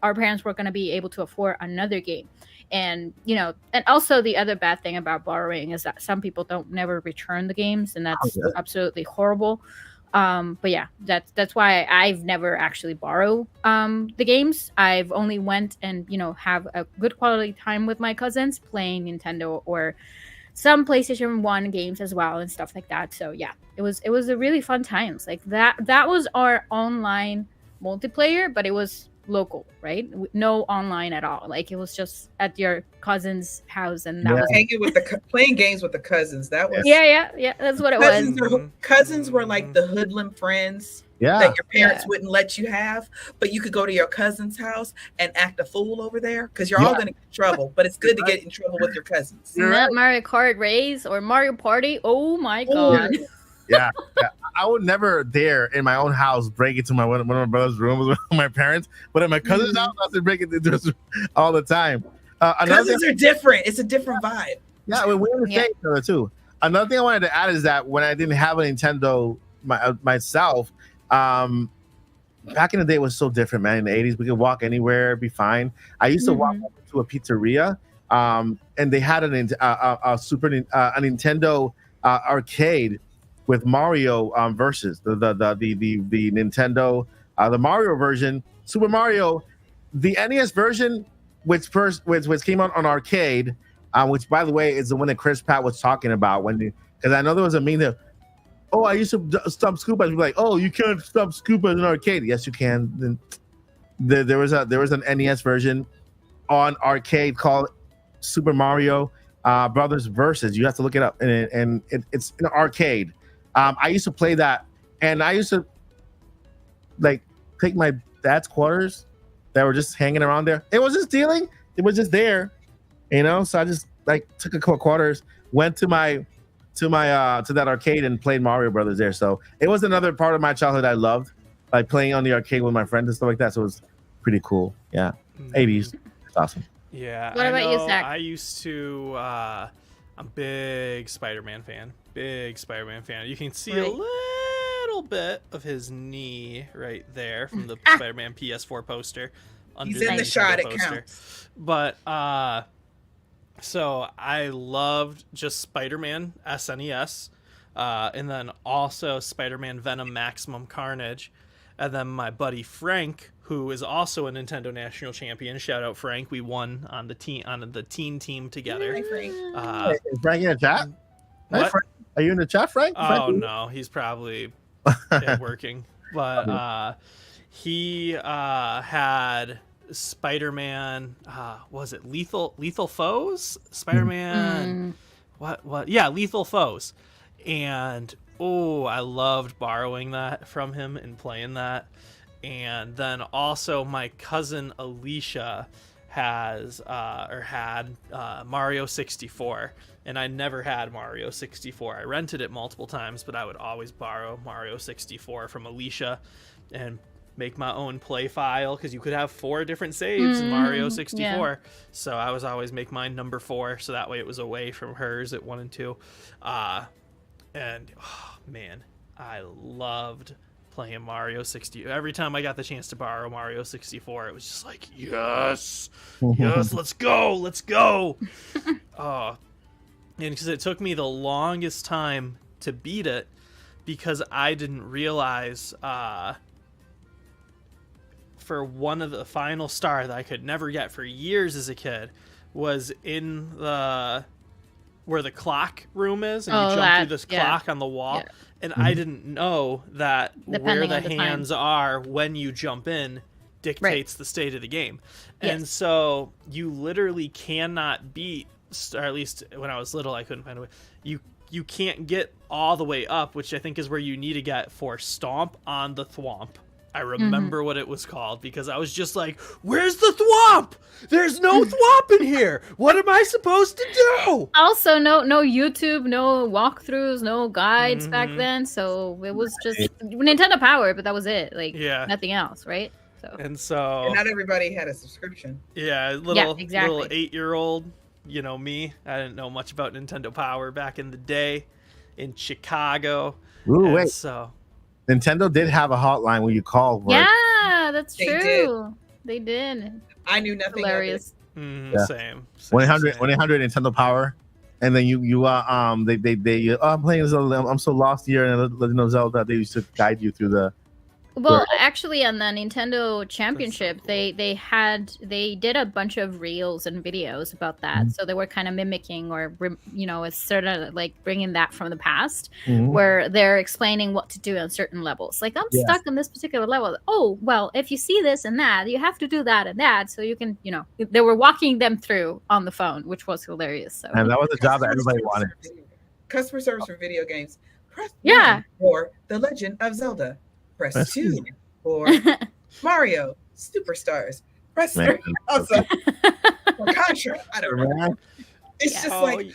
our parents were going to be able to afford another game. And, you know, and also the other bad thing about borrowing is that some people don't never return the games, and that's absolutely horrible. But yeah, that's why I've never actually borrowed the games. I've only went and, you know, have a good quality time with my cousins playing Nintendo or some PlayStation 1 games as well and stuff like that. So yeah, it was a really fun times. Like that was our online multiplayer, but it was local, right? No online at all. Like it was just at your cousin's house, and that was hanging with playing games with the cousins. That was yeah. That's what it was. Cousins were like the hoodlum friends that your parents wouldn't let you have, but you could go to your cousin's house and act a fool over there because you're all going to get in trouble. But it's good to get in trouble with your cousins. Not Mario Kart Race or Mario Party. Oh my god. Yeah. I would never dare in my own house break into one of my brother's rooms with my parents, but in my cousin's house, I would break it into his all the time. Cousins are different. It's a different vibe. Yeah, we understand each other too. Another thing I wanted to add is that when I didn't have a Nintendo myself, back in the day, it was so different, man. In the 80s, we could walk anywhere, be fine. I used to walk over to a pizzeria, and they had a Nintendo arcade with Mario versus the Nintendo, the Mario version, Super Mario, the NES version, which came out on arcade, which by the way is the one that Chris Pratt was talking about because I know there was a meme that, oh, I used to stump Scoopas. People like, oh, you can't stump Scoopas in arcade. Yes, you can. Then there was an NES version on arcade called Super Mario Brothers Versus. You have to look it up, and it's an arcade. I used to play that, and I used to like take my dad's quarters that were just hanging around there. It wasn't stealing; it was just there, you know. So I just like took a couple quarters, went to that arcade and played Mario Brothers there. So it was another part of my childhood I loved, like playing on the arcade with my friends and stuff like that. So it was pretty cool. Yeah, 80s, it's awesome. Yeah. What about you, Zach? I used to. I'm a big Spider-Man fan. You can see a little bit of his knee right there from the Spider-Man PS4 poster. He's in the shot. It counts. But so I loved just Spider-Man SNES, and then also Spider-Man Venom Maximum Carnage, and then my buddy Frank, who is also a Nintendo National Champion. Shout out Frank. We won on the teen team together. Hi, Frank. Is Frank in the chat? What? Frank. Are you in the chat, Frank? Oh no, he's probably working. But he had Spider-Man. Was it Lethal Foes? Spider-Man. What? Yeah, Lethal Foes. And I loved borrowing that from him and playing that. And then also my cousin Alicia had Mario 64, and I never had Mario 64. I rented it multiple times, but I would always borrow Mario 64 from Alicia and make my own play file, because you could have 4 different saves in Mario 64. Yeah. So I was always make mine number 4, so that way it was away from hers at 1 and 2. And oh, man, I loved playing Mario 60. Every time I got the chance to borrow Mario 64, it was just like, yes, let's go. And because it took me the longest time to beat it, because I didn't realize for one of the final star that I could never get for years as a kid was in where the clock room is, and you jump through this clock on the wall. Yeah. And I didn't know that where the hands are when you jump in dictates the state of the game. Yes. And so you literally cannot beat, or at least when I was little, I couldn't find a way. You can't get all the way up, which I think is where you need to get for Stomp on the Thwomp. I remember what it was called because I was just like, where's the thwomp? There's no thwomp in here. What am I supposed to do? Also, no YouTube, no walkthroughs, no guides back then. So it was just Nintendo Power, but that was it. Like nothing else, right? So and so not everybody had a subscription. Yeah, little exactly. 8-year-old, me. I didn't know much about Nintendo Power back in the day in Chicago. Ooh, wait. So Nintendo did have a hotline where you call. Yeah, that's true. They did. I knew nothing. Hilarious. Same. 1-800 Nintendo Power, and then I'm playing Zelda. I'm so lost here, and Legend of Zelda. They used to guide you through the. Well, actually, on the Nintendo Championship, they did a bunch of reels and videos about that. So they were kind of mimicking, or a sort of like bringing that from the past, where they're explaining what to do on certain levels. Like, I'm stuck on this particular level. Oh, well, if you see this and that, you have to do that and that, so you can, they were walking them through on the phone, which was hilarious. So, and that was a job that everybody wanted. Customer service for video games. Press 1 for The Legend of Zelda. Press 2 for Mario Superstars. Press 3 also for Contra. I don't know. It's just like,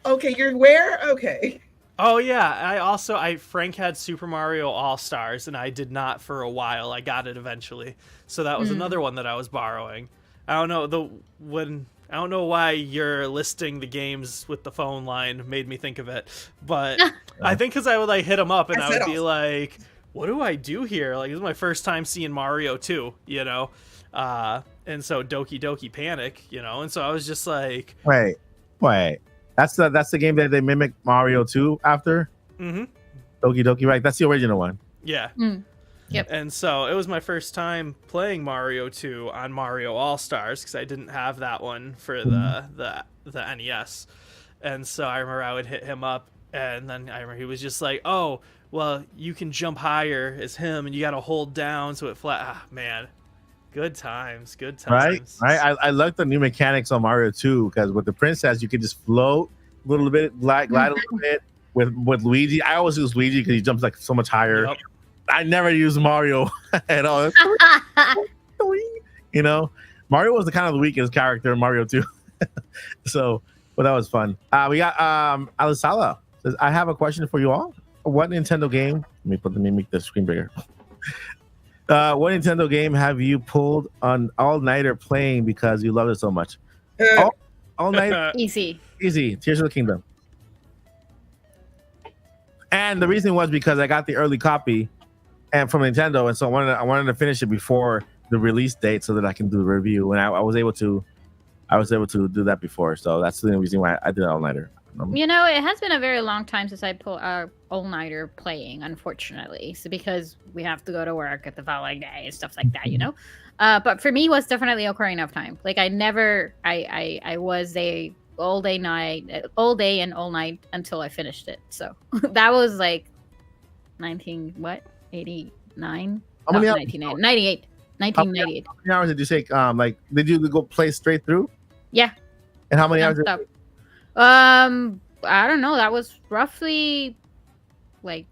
okay, you're where? Okay. Oh yeah, Frank had Super Mario All-Stars, and I did not for a while. I got it eventually, so that was another one that I was borrowing. I don't know why you're listing the games with the phone line made me think of it, but I think because I would like hit them up and I would be like, what do I do here? Like, this is my first time seeing Mario 2, and so Doki Doki Panic, and so I was just like, wait, that's the game that they mimicked Mario 2 after. Doki Doki, right? That's the original one. Yeah. Yep. And so it was my first time playing Mario 2 on Mario All-Stars because I didn't have that one for the NES. And so I remember I would hit him up, and then I remember he was just like, oh, well, you can jump higher as him, and you got to hold down so it man. Good times. Right? I like the new mechanics on Mario 2 because with the princess, you can just float a little bit, glide a little bit. With Luigi, I always use Luigi because he jumps like so much higher. Yep. I never use Mario at all. Mario was the kind of the weakest character in Mario 2. But that was fun. We got Alisala says, I have a question for you all. What Nintendo game? Let me make the screen bigger. What Nintendo game have you pulled on all-nighter playing because you love it so much? All night. Easy. Tears of the Kingdom. And the reason was because I got the early copy and from Nintendo, and so I wanted to finish it before the release date so that I can do the review. And I was able to do that before, so that's the reason why I did all-nighter. It has been a very long time since I pulled all-nighter playing, unfortunately. So because we have to go to work at the following day and stuff like that, But for me, it was definitely Ocarina of Time. Like I was a all day and all night until I finished it. So that was like 1989? How many 1998. 1998. How many hours did you take? Did you go play straight through? Yeah. And how many hours? I don't know. That was roughly like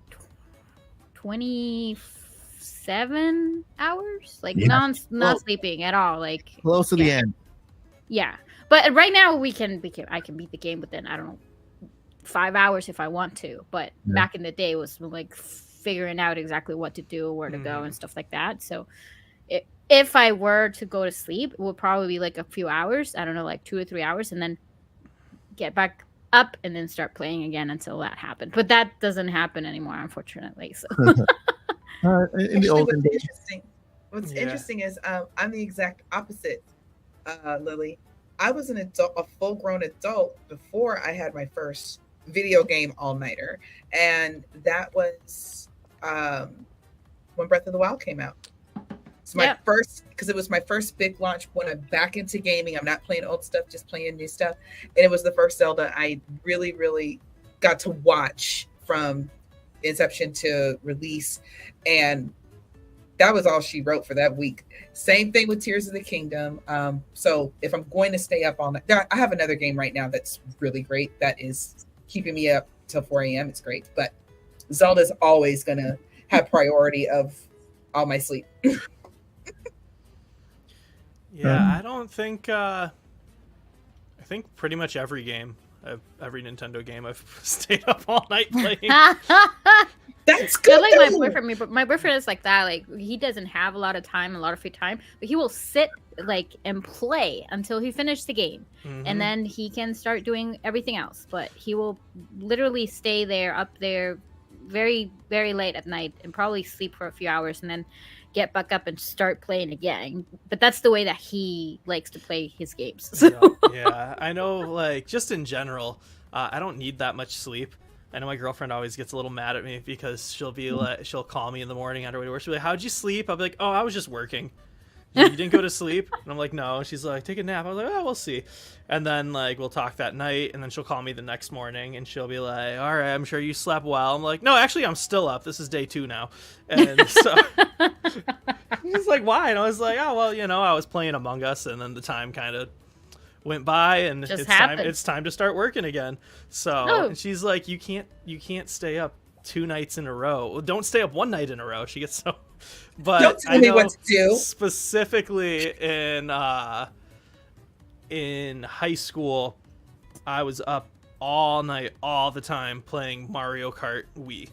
27 hours. Like not sleeping at all. Like close to the end. Yeah. But right now I can beat the game within, I don't know, 5 hours if I want to. But back in the day it was like figuring out exactly what to do, where to go and stuff like that. So if I were to go to sleep, it would probably be like a few hours. I don't know, like 2 or 3 hours, and then get back up and then start playing again until that happened. But that doesn't happen anymore, unfortunately. So what's interesting is I'm the exact opposite, Lily. I was a full-grown adult before I had my first video game all-nighter, and that was when Breath of the Wild came out. It's my first, because it was my first big launch when I'm back into gaming. I'm not playing old stuff, just playing new stuff. And it was the first Zelda I really, really got to watch from inception to release. And that was all she wrote for that week. Same thing with Tears of the Kingdom. So if I'm going to stay up all night, I have another game right now that's really great. That is keeping me up till 4 a.m. It's great. But Zelda's always going to have priority of all my sleep. Yeah, I don't think. I think pretty much every game, every Nintendo game, I've stayed up all night playing. That's good. I like my though. boyfriend, but my boyfriend is like that. Like he doesn't have a lot of time, a lot of free time, but he will sit like and play until he finishes the game, and then he can start doing everything else. But he will literally stay there, up there, very very late at night, and probably sleep for a few hours, and then get back up and start playing again. But that's the way that he likes to play his games. So. Yeah, I know. Like just in general, I don't need that much sleep. I know my girlfriend always gets a little mad at me because she'll be like, she'll call me in the morning on her way to work. She'll be like, "How'd you sleep?" I'll be like, "Oh, I was just working." You didn't go to sleep? And I'm like, "No." And she's like, "Take a nap." I was like, "Oh, we'll see." And then like we'll talk that night, and then she'll call me the next morning, and she'll be like, "All right, I'm sure you slept well." I'm like, "No, actually, I'm still up. This is day 2 now." And so he's like, "Why?" And I was like, "Oh, well, you know, I was playing Among Us, and then the time kind of went by, and it's time to start working again." So and she's like, you can't stay up 2 nights in a row. Well, don't stay up 1 night in a row. She gets so but Don't tell me what to do. Specifically in high school, I was up all night all the time playing Mario Kart Wii.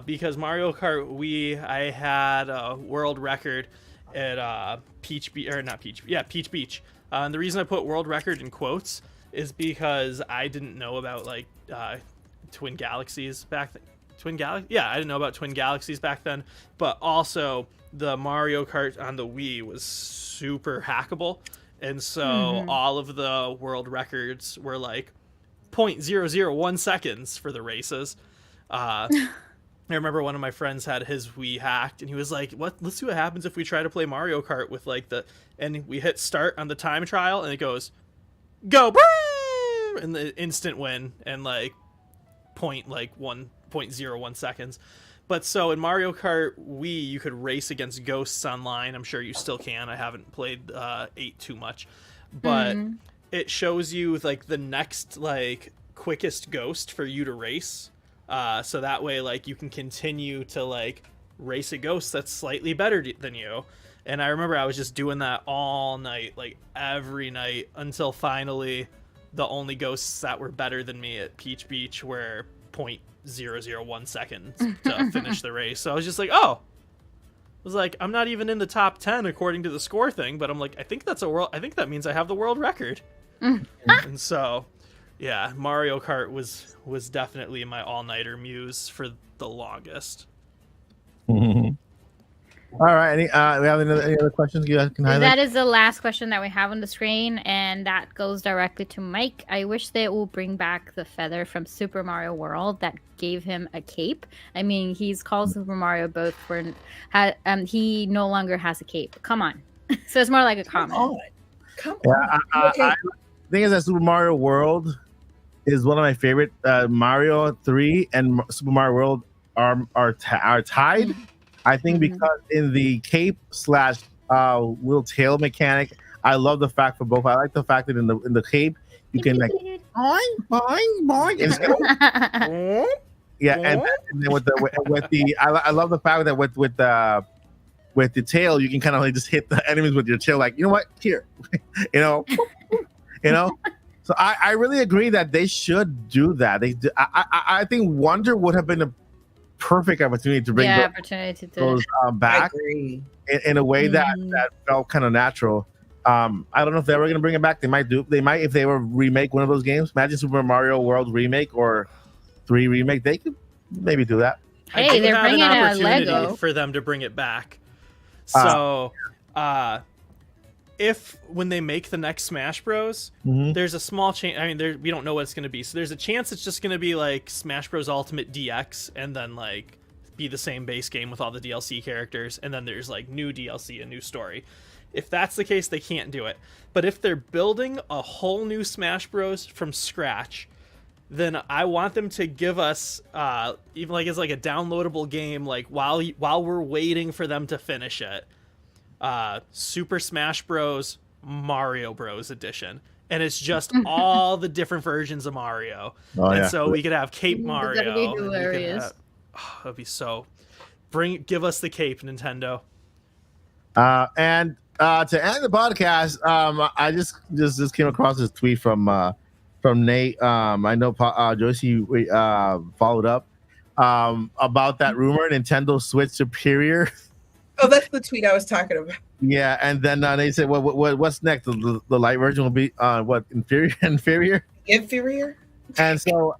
Because Mario Kart Wii, I had a world record at Peach Beach. And the reason I put world record in quotes is because I didn't know about like Twin Galaxies back then. I didn't know about Twin Galaxies back then, but also the Mario Kart on the Wii was super hackable, and so all of the world records were like 0.001 seconds for the races. I remember one of my friends had his Wii hacked, and he was like, "What? Let's see what happens if we try to play Mario Kart with like the..." And we hit start on the time trial, and it goes, "Go!" And the instant win, and like 0.01 seconds. But so in Mario Kart Wii, you could race against ghosts online. I'm sure you still can. I haven't played 8 too much, but it shows you like the next like quickest ghost for you to race. So that way, like, you can continue to, like, race a ghost that's slightly better than you. And I remember I was just doing that all night, like, every night, until finally the only ghosts that were better than me at Peach Beach were 0.001 seconds to finish the race. So I was just like, oh. I was like, I'm not even in the top 10 according to the score thing, but I'm like, I think that means I have the world record. And so... yeah, Mario Kart was definitely my all-nighter muse for the longest. All right, we have any other questions you guys can highlight? That is the last question that we have on the screen, and that goes directly to Mike. I wish they will bring back the feather from Super Mario World that gave him a cape. I mean, he's called Super Mario both for... he no longer has a cape. Come on. So it's more like a comment. Come on. The thing is that Super Mario World is one of my favorite. Mario 3 and Super Mario World are tied. I think because in the cape / little tail mechanic, I love the fact for both. I like the fact that in the cape you can like boing. And yeah, and then with the I love the fact that with the tail you can kind of like just hit the enemies with your tail, like, you know what, here, you know. So I really agree that they should do that. I think Wonder would have been a perfect opportunity to bring those back in a way that felt kind of natural. I don't know if they were going to bring it back. They might if they were remake one of those games. Imagine Super Mario World remake or 3 remake. They could maybe do that. Hey, they're bringing a Lego for them to bring it back. So, if when they make the next Smash Bros, there's a small chance. I mean, we don't know what it's going to be. So there's a chance it's just going to be like Smash Bros Ultimate DX, and then like be the same base game with all the DLC characters, and then there's like new DLC, a new story. If that's the case, they can't do it. But if they're building a whole new Smash Bros from scratch, then I want them to give us even like as like a downloadable game, like while we're waiting for them to finish it. Super Smash Bros. Mario Bros. Edition. And it's just all the different versions of Mario. So we could have Cape Mario. That'd be hilarious. That'd be so... Give us the cape, Nintendo. And to end the podcast, I just came across this tweet from Nate. I know Joyce followed up about that rumor, Nintendo Switch Superior. Oh, that's the tweet I was talking about. Yeah, and then they said, what's next? The light version will be what, inferior? And so,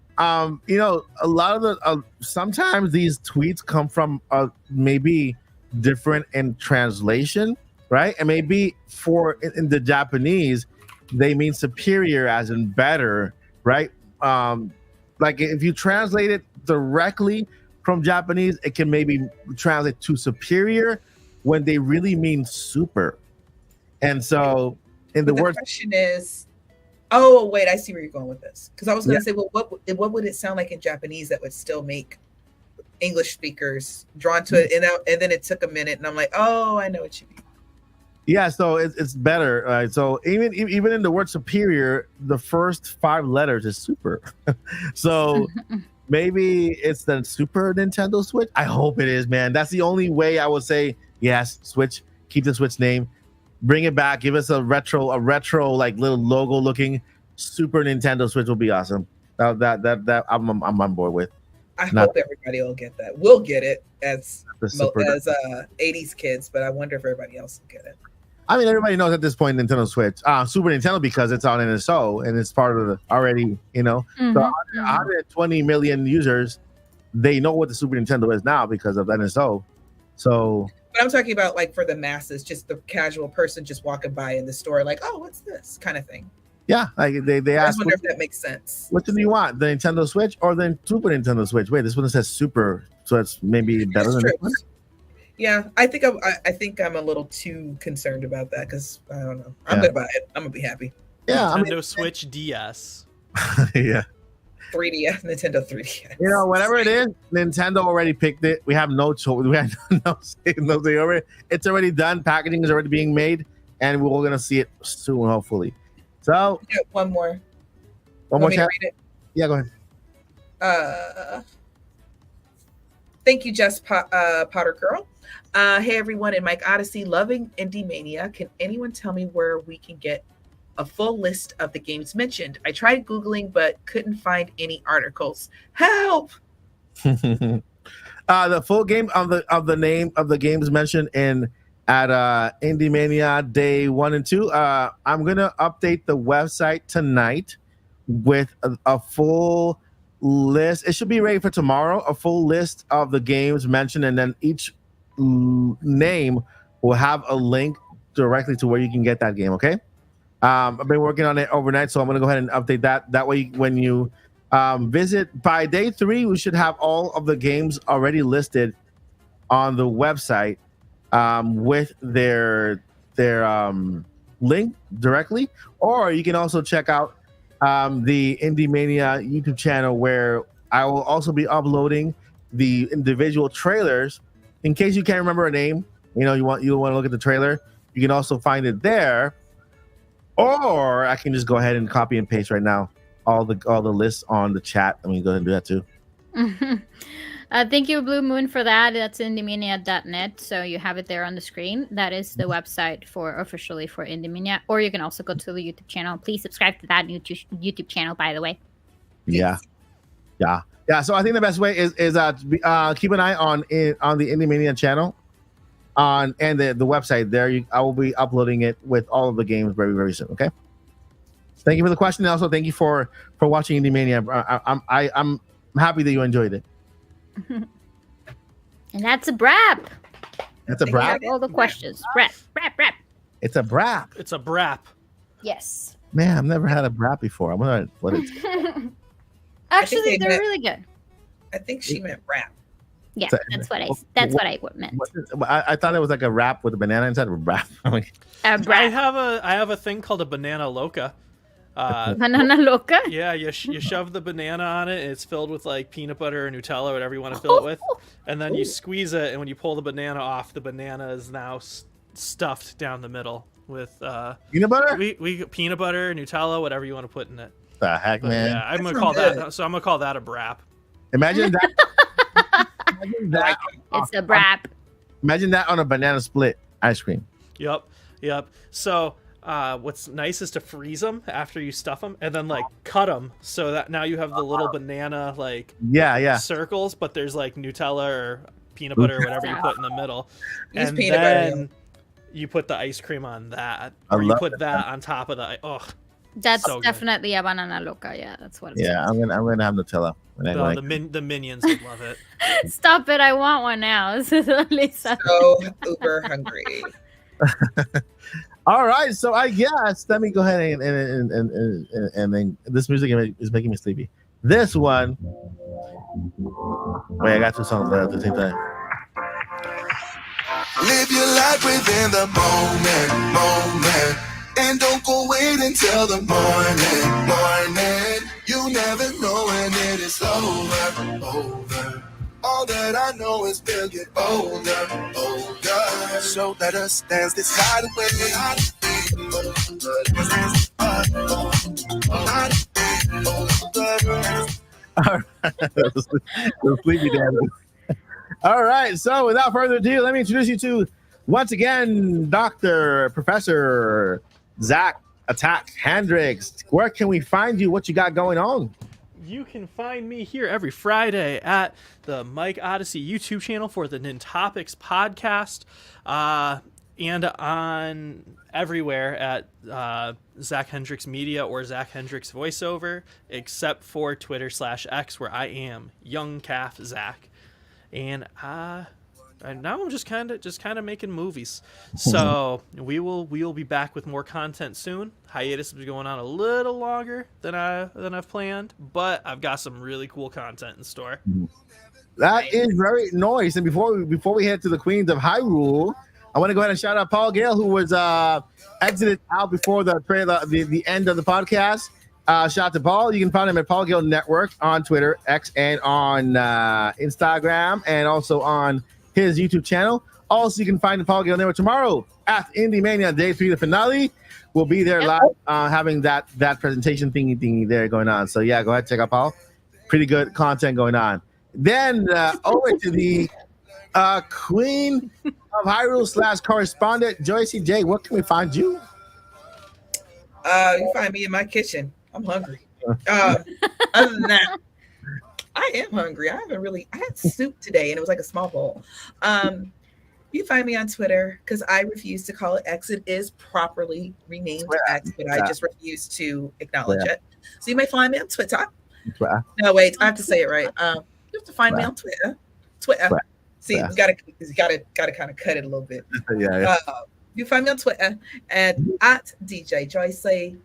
you know, a lot of the sometimes these tweets come from maybe different in translation, right? And maybe in the Japanese, they mean superior as in better, right? Like if you translate it directly from Japanese, it can maybe translate to superior when they really mean super. And so the question is, oh wait, I see where you're going with this. Because I was going to say, well, what would it sound like in Japanese that would still make English speakers drawn to it? And then it took a minute, and I'm like, oh, I know what you mean. Yeah, so it's better. Right? So even in the word superior, the first 5 letters is super. So maybe it's the Super Nintendo Switch. I hope it is, man. That's the only way I would say yes. Switch, keep the Switch name, bring it back. Give us a retro like little logo looking Super Nintendo Switch will be awesome. That I'm on board with. I hope everybody will get that. We'll get it as 80s kids, but I wonder if everybody else will get it. I mean, everybody knows at this point Nintendo Switch, Super Nintendo, because it's on NSO and it's part of the already, you know, so 120 million users, they know what the Super Nintendo is now because of NSO. So, but I'm talking about like for the masses, just the casual person just walking by in the store, like, oh, what's this kind of thing? Yeah, like they I ask, wonder if that makes sense. What do you want, the Nintendo Switch or the Super Nintendo Switch? Wait, this one says Super, so it's maybe better than this one? Yeah, I think I'm a little too concerned about that because I don't know. I'm gonna buy it. I'm gonna be happy. Yeah, Nintendo Switch DS. Yeah. 3DS, Nintendo 3DS. You know, whatever it is, Nintendo already picked it. We have no choice. We have no say over it. It's already done. Packaging is already being made, and we're gonna see it soon, hopefully. So one more. One more chat. Yeah, go ahead. Thank you, Jess Potter Girl. Hey everyone, in Mike Odyssey, loving IndieMania. Can anyone tell me where we can get a full list of the games mentioned? I tried Googling but couldn't find any articles. Help! The full game of the name of the games mentioned at IndieMania Day 1 and 2. I'm gonna update the website tonight with a full list. It should be ready for tomorrow. A full list of the games mentioned, and then each name will have a link directly to where you can get that game. Okay. I've been working on it overnight, so I'm going to go ahead and update that. That way, when you visit by day 3, we should have all of the games already listed on the website with their link directly. Or you can also check out the IndieMania YouTube channel, where I will also be uploading the individual trailers. In case you can't remember a name, you want to look at the trailer, you can also find it there. Or I can just go ahead and copy and paste right now all the lists on the chat. I'm gonna go ahead and do that too. Thank you, Blue Moon, for that. That's IndieMania.net, so you have it there on the screen. That is the website officially for IndieMania. Or you can also go to the YouTube channel. Please subscribe to that YouTube channel, by the way. Yeah. So I think the best way is keep an eye on the IndieMania channel and the website there. I will be uploading it with all of the games very, very soon. Okay. Thank you for the question. And also thank you for watching IndieMania. I'm happy that you enjoyed it. And that's a wrap. That's a wrap. All the questions. Wrap. It's a wrap. It's a wrap. Yes. Man, I've never had a wrap before. I'm wondering what it's. Actually, they're really good. I think she meant wrap. Yeah, that's what I meant. I thought it was like a wrap with a banana inside of a wrap. I have a thing called a banana loca. Banana loca? Yeah, you shove the banana on it, and it's filled with like peanut butter or Nutella, whatever you want to fill it with, and then you squeeze it, and when you pull the banana off, the banana is now stuffed down the middle with peanut butter. We peanut butter, Nutella, whatever you want to put in it. The heck, man! Yeah, I'm gonna call that a wrap. Imagine that. Imagine that. It's a wrap. Imagine that on a banana split ice cream. Yep. So what's nice is to freeze them after you stuff them, and then like cut them so that now you have the little banana like circles, but there's like Nutella or peanut butter or whatever you put in the middle, and then you put the ice cream on that, or you put that on top of the. Oh, that's so definitely a banana loca. Yeah, that's what. It's I'm gonna have Nutella. The minions would love it. Stop it! I want one now. This is Lisa. So uber hungry. All right, so I guess let me go ahead and then this music is making me sleepy. This one. Wait, I got two songs at the same time. Live your life within the moment, and don't go wait until the morning. You never know when it is over. All that I know is we'll get older. So let us dance this night away. Sleepy dance. All right, so without further ado, let me introduce you to, once again, Professor Zach Attack Hendricks. Where can we find you? What you got going on? You can find me here every Friday at the Mike Odyssey YouTube channel for the Nintopics podcast, and on everywhere at Zach Hendricks Media or Zach Hendricks Voiceover, except for Twitter/X, where I am Young Calf Zach. And now I'm just kind of making movies. So we will be back with more content soon. Hiatus is going on a little longer than I've planned, but I've got some really cool content in store. That is very nice. And before we head to the Queens of Hyrule, I want to go ahead and shout out Paul Gale, who was exited out before the end of the podcast. Shout out to Paul. You can find him at Paul Gale Network on Twitter, X, and on Instagram, and also on his YouTube channel. Also, you can find the Paul Gale Network tomorrow at IndieMania Day 3, the finale. We'll be there live, having that presentation thingy there going on. So yeah, go ahead, check out Paul. Pretty good content going on. Then over to the Queen of Hyrule / correspondent, Joycey J. Where can we find you? You find me in my kitchen. I'm hungry. Other than that, I am hungry. I had soup today, and it was like a small bowl. You find me on Twitter because I refuse to call it X. It is properly renamed X, but I just refuse to acknowledge it. So you may find me on Twitter. No, wait, I have to say it right. You have to find me on Twitter. See, you gotta kind of cut it a little bit. You find me on Twitter at DJ Joycey,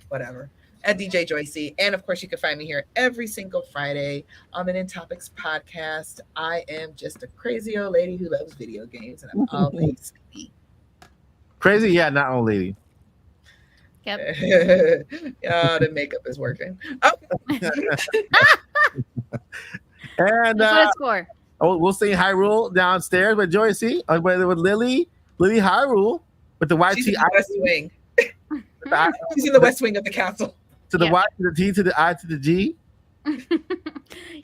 whatever. At DJ Joycey. And of course, you can find me here every single Friday on the Nintopics podcast. I am just a crazy old lady who loves video games, and I'm always sleepy. Crazy? Yeah, not old lady. Yep. The makeup is working. Okay. And that's what it's for. We'll sing Hyrule downstairs with Joycey, with Lilly Hyrule, with the white She's in the West Wing. She's in the West Wing of the castle. To the Y, to the T, to the I, to the G.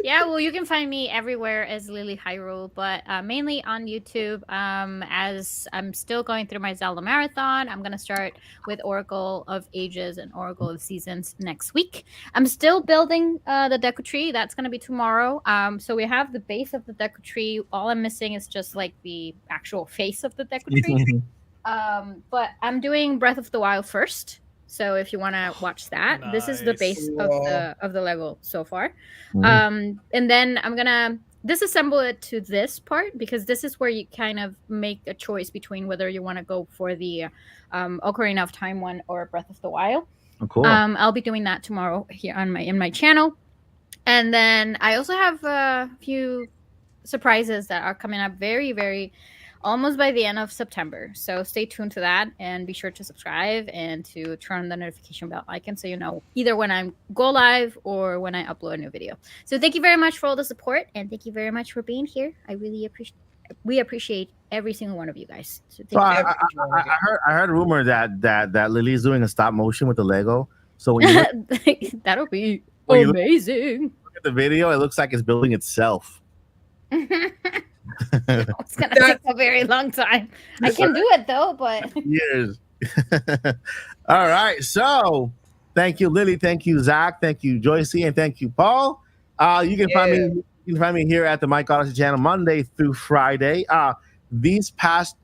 Yeah, well, you can find me everywhere as Lilly Hyrule, but mainly on YouTube. As I'm still going through my Zelda marathon, I'm gonna start with Oracle of Ages and Oracle of Seasons next week. I'm still building the Deku Tree. That's gonna be tomorrow. So we have the base of the Deku Tree. All I'm missing is just like the actual face of the Deku Tree. But I'm doing Breath of the Wild first. So if you want to watch that, this is the base of the Lego so far. And then I'm gonna disassemble it to this part, because this is where you kind of make a choice between whether you want to go for the Ocarina of Time one or Breath of the Wild. Oh, cool. I'll be doing that tomorrow here on my channel. And then I also have a few surprises that are coming up very, very almost by the end of September. So stay tuned to that, and be sure to subscribe and to turn on the notification bell icon so you know either when I go live or when I upload a new video. So thank you very much for all the support, and thank you very much for being here. We appreciate every single one of you guys. So I heard a rumor that Lily's doing a stop motion with the Lego. So when you that'll be amazing. Look at the video, it looks like it's building itself. It's gonna take a very long time. I can do it though, but years. All right. So thank you, Lily. Thank you, Zach. Thank you, Joycey, and thank you, Paul. You can find me. You can find me here at the Mike Odyssey channel Monday through Friday. These past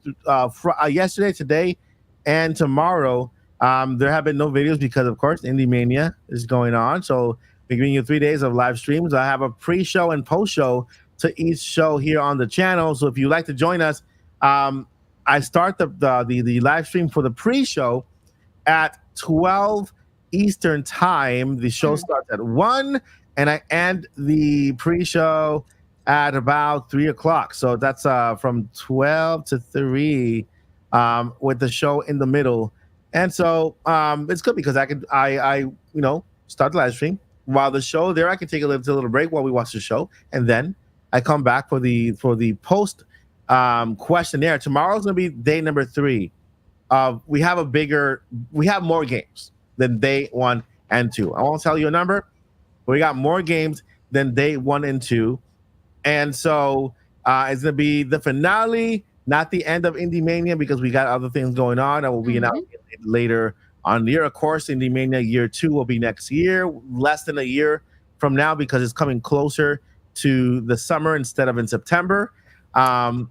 yesterday, today, and tomorrow, there have been no videos because, of course, IndieMania is going on. So we're giving you 3 days of live streams. I have a pre-show and post-show to each show here on the channel. So if you'd like to join us, I start the live stream for the pre-show at 12 Eastern time. The show starts at 1, and I end the pre-show at about 3 o'clock. So that's from 12 to 3 with the show in the middle. And so it's good because I start the live stream while the show there. I can take a little break while we watch the show, and then I come back for the post questionnaire. Tomorrow's gonna be day number 3. We have more games than day 1 and 2. I won't tell you a number, but we got more games than day 1 and 2. And so it's gonna be the finale, not the end of IndieMania, because we got other things going on. I will be announcing it later on the year. Of course, IndieMania year 2 will be next year, less than a year from now, because it's coming closer to the summer instead of in September. And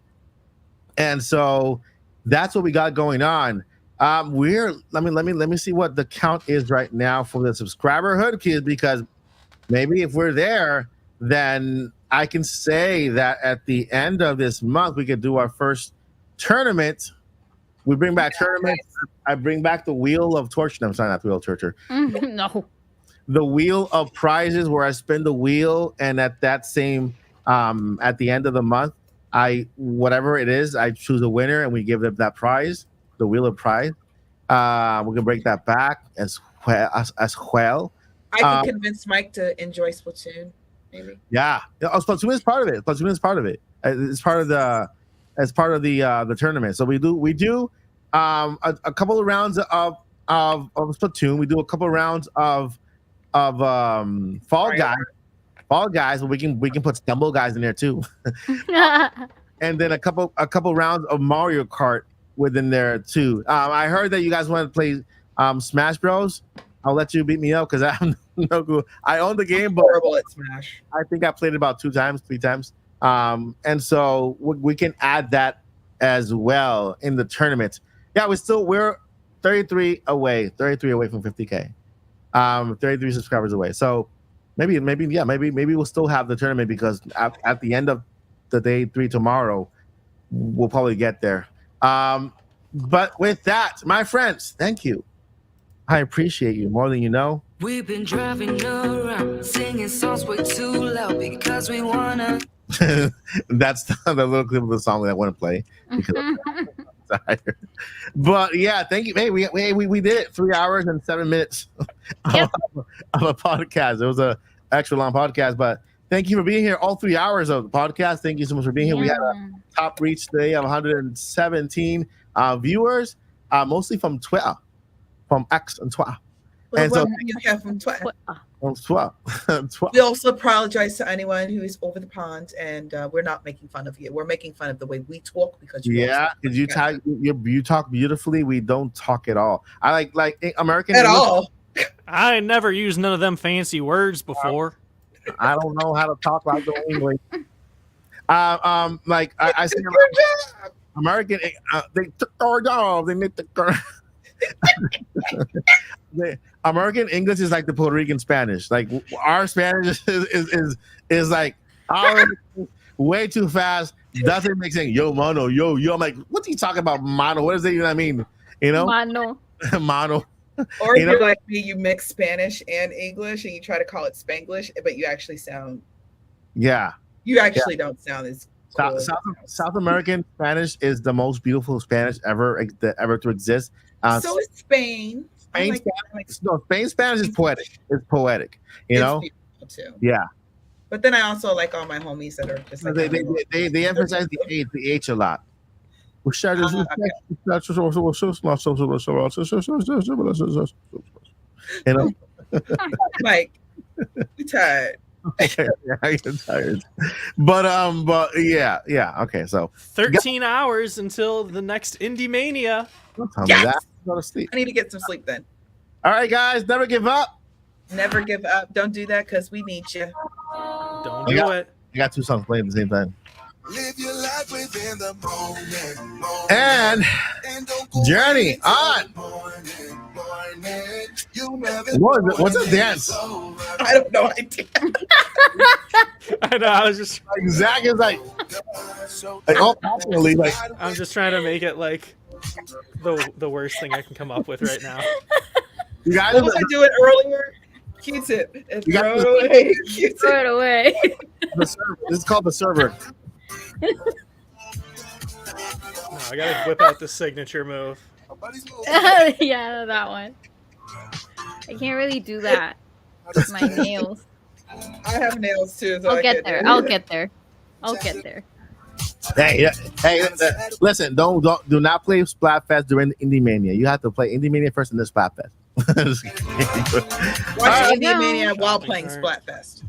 so that's what we got going on. Let me see what the count is right now for the subscriber hood, kids, because maybe if we're there, then I can say that at the end of this month we could do our first tournament. We bring back tournaments. I bring back the Wheel of Torture. No, I'm sorry, not the Wheel of Torture. No. The Wheel of Prizes, where I spin the wheel, and at that same at the end of the month, whatever it is, I choose a winner and we give them that prize, the Wheel of Prize. We can break that back as well. I can convince Mike to enjoy Splatoon, maybe. Yeah, Splatoon is part of it. Splatoon is part of it. It's part of the tournament. So we do a couple of rounds of Splatoon. We do a couple of rounds of Fall Guys, but we can put Stumble Guys in there too. And then a couple rounds of Mario Kart within there too. I heard that you guys want to play Smash Bros. I'll let you beat me up because I have no clue. I own the game, but horrible at Smash. I think I played it about 3 times. And so we can add that as well in the tournament. Yeah, we're 33 away from 50K. 33 subscribers away. So maybe we'll still have the tournament, because at the end of the day 3 tomorrow, we'll probably get there. But with that, my friends, thank you. I appreciate you more than you know. We've been driving around singing songs way too loud because we wanna. That's the little clip of the song that I want to play. Because I'm tired. But yeah, thank you. Hey, we did it. 3 hours and 7 minutes of a podcast. It was a extra long podcast, but thank you for being here all 3 hours of the podcast. Thank you so much for being here. We had a top reach today of 117 viewers, mostly from Twitter, from X and Twitter. Well, and so you have from Twitter. Twitter. We also apologize to anyone who is over the pond, and we're not making fun of you. We're making fun of the way we talk, because you talk beautifully. We don't talk at all. I like American at English. all. I never used none of them fancy words before. I don't know how to talk like the English. Like I say, American. They took our job. They took our. American English is like the Puerto Rican Spanish. Like our Spanish is like our way too fast. Doesn't make sense. Yo, mano, yo. I'm like, what's he talking about, mano? What does that even mean? You know, mano. Or if you're like me, you mix Spanish and English, and you try to call it Spanglish, but you actually sound. Yeah. You actually don't sound as. Cool. South American Spanish is the most beautiful Spanish ever to exist. So is Spain. Spain Spanish is poetic. It's poetic, you know. Too. Yeah. But then I also like all my homies that are just like they emphasize the H a lot. You know. Mike, we tired. I get tired. But yeah. Okay, so 13 hours until the next IndieMania. don't tell me Yes! that. Go to sleep. I need to get some sleep then. All right, guys, never give up. Never give up. Don't do that because we need you. Don't do it. I got two songs playing at the same time. Live your life within the moment. And Journey on. What's a dance? I don't know idea. I know. I was just like Zach is like all passionately like. I'm just trying to make it like the worst thing I can come up with right now. You guys, what was I doing earlier? Q-tip. And throw it away. Q-tip. Throw it away. The server. This is called the server. No, I gotta whip out the signature move. Yeah, that one. I can't really do that with my nails. I have nails too. So I'll get there. I'll get there. I'll get there. Hey, listen! Do not play Splatfest during IndieMania. You have to play IndieMania first and then Splatfest. Watch IndieMania while playing Splatfest.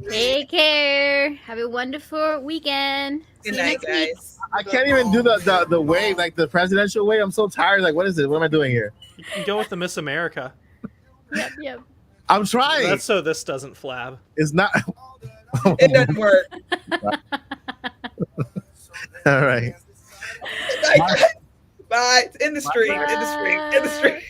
Take care. Have a wonderful weekend. Good night, guys. I can't even do the wave, like the presidential wave. I'm so tired. Like, what is it? What am I doing here? You can go with the Miss America. Yep. I'm trying. That's so this doesn't flab. It's not. It doesn't work. All right. Bye. Bye. In the stream. In the stream. In the stream.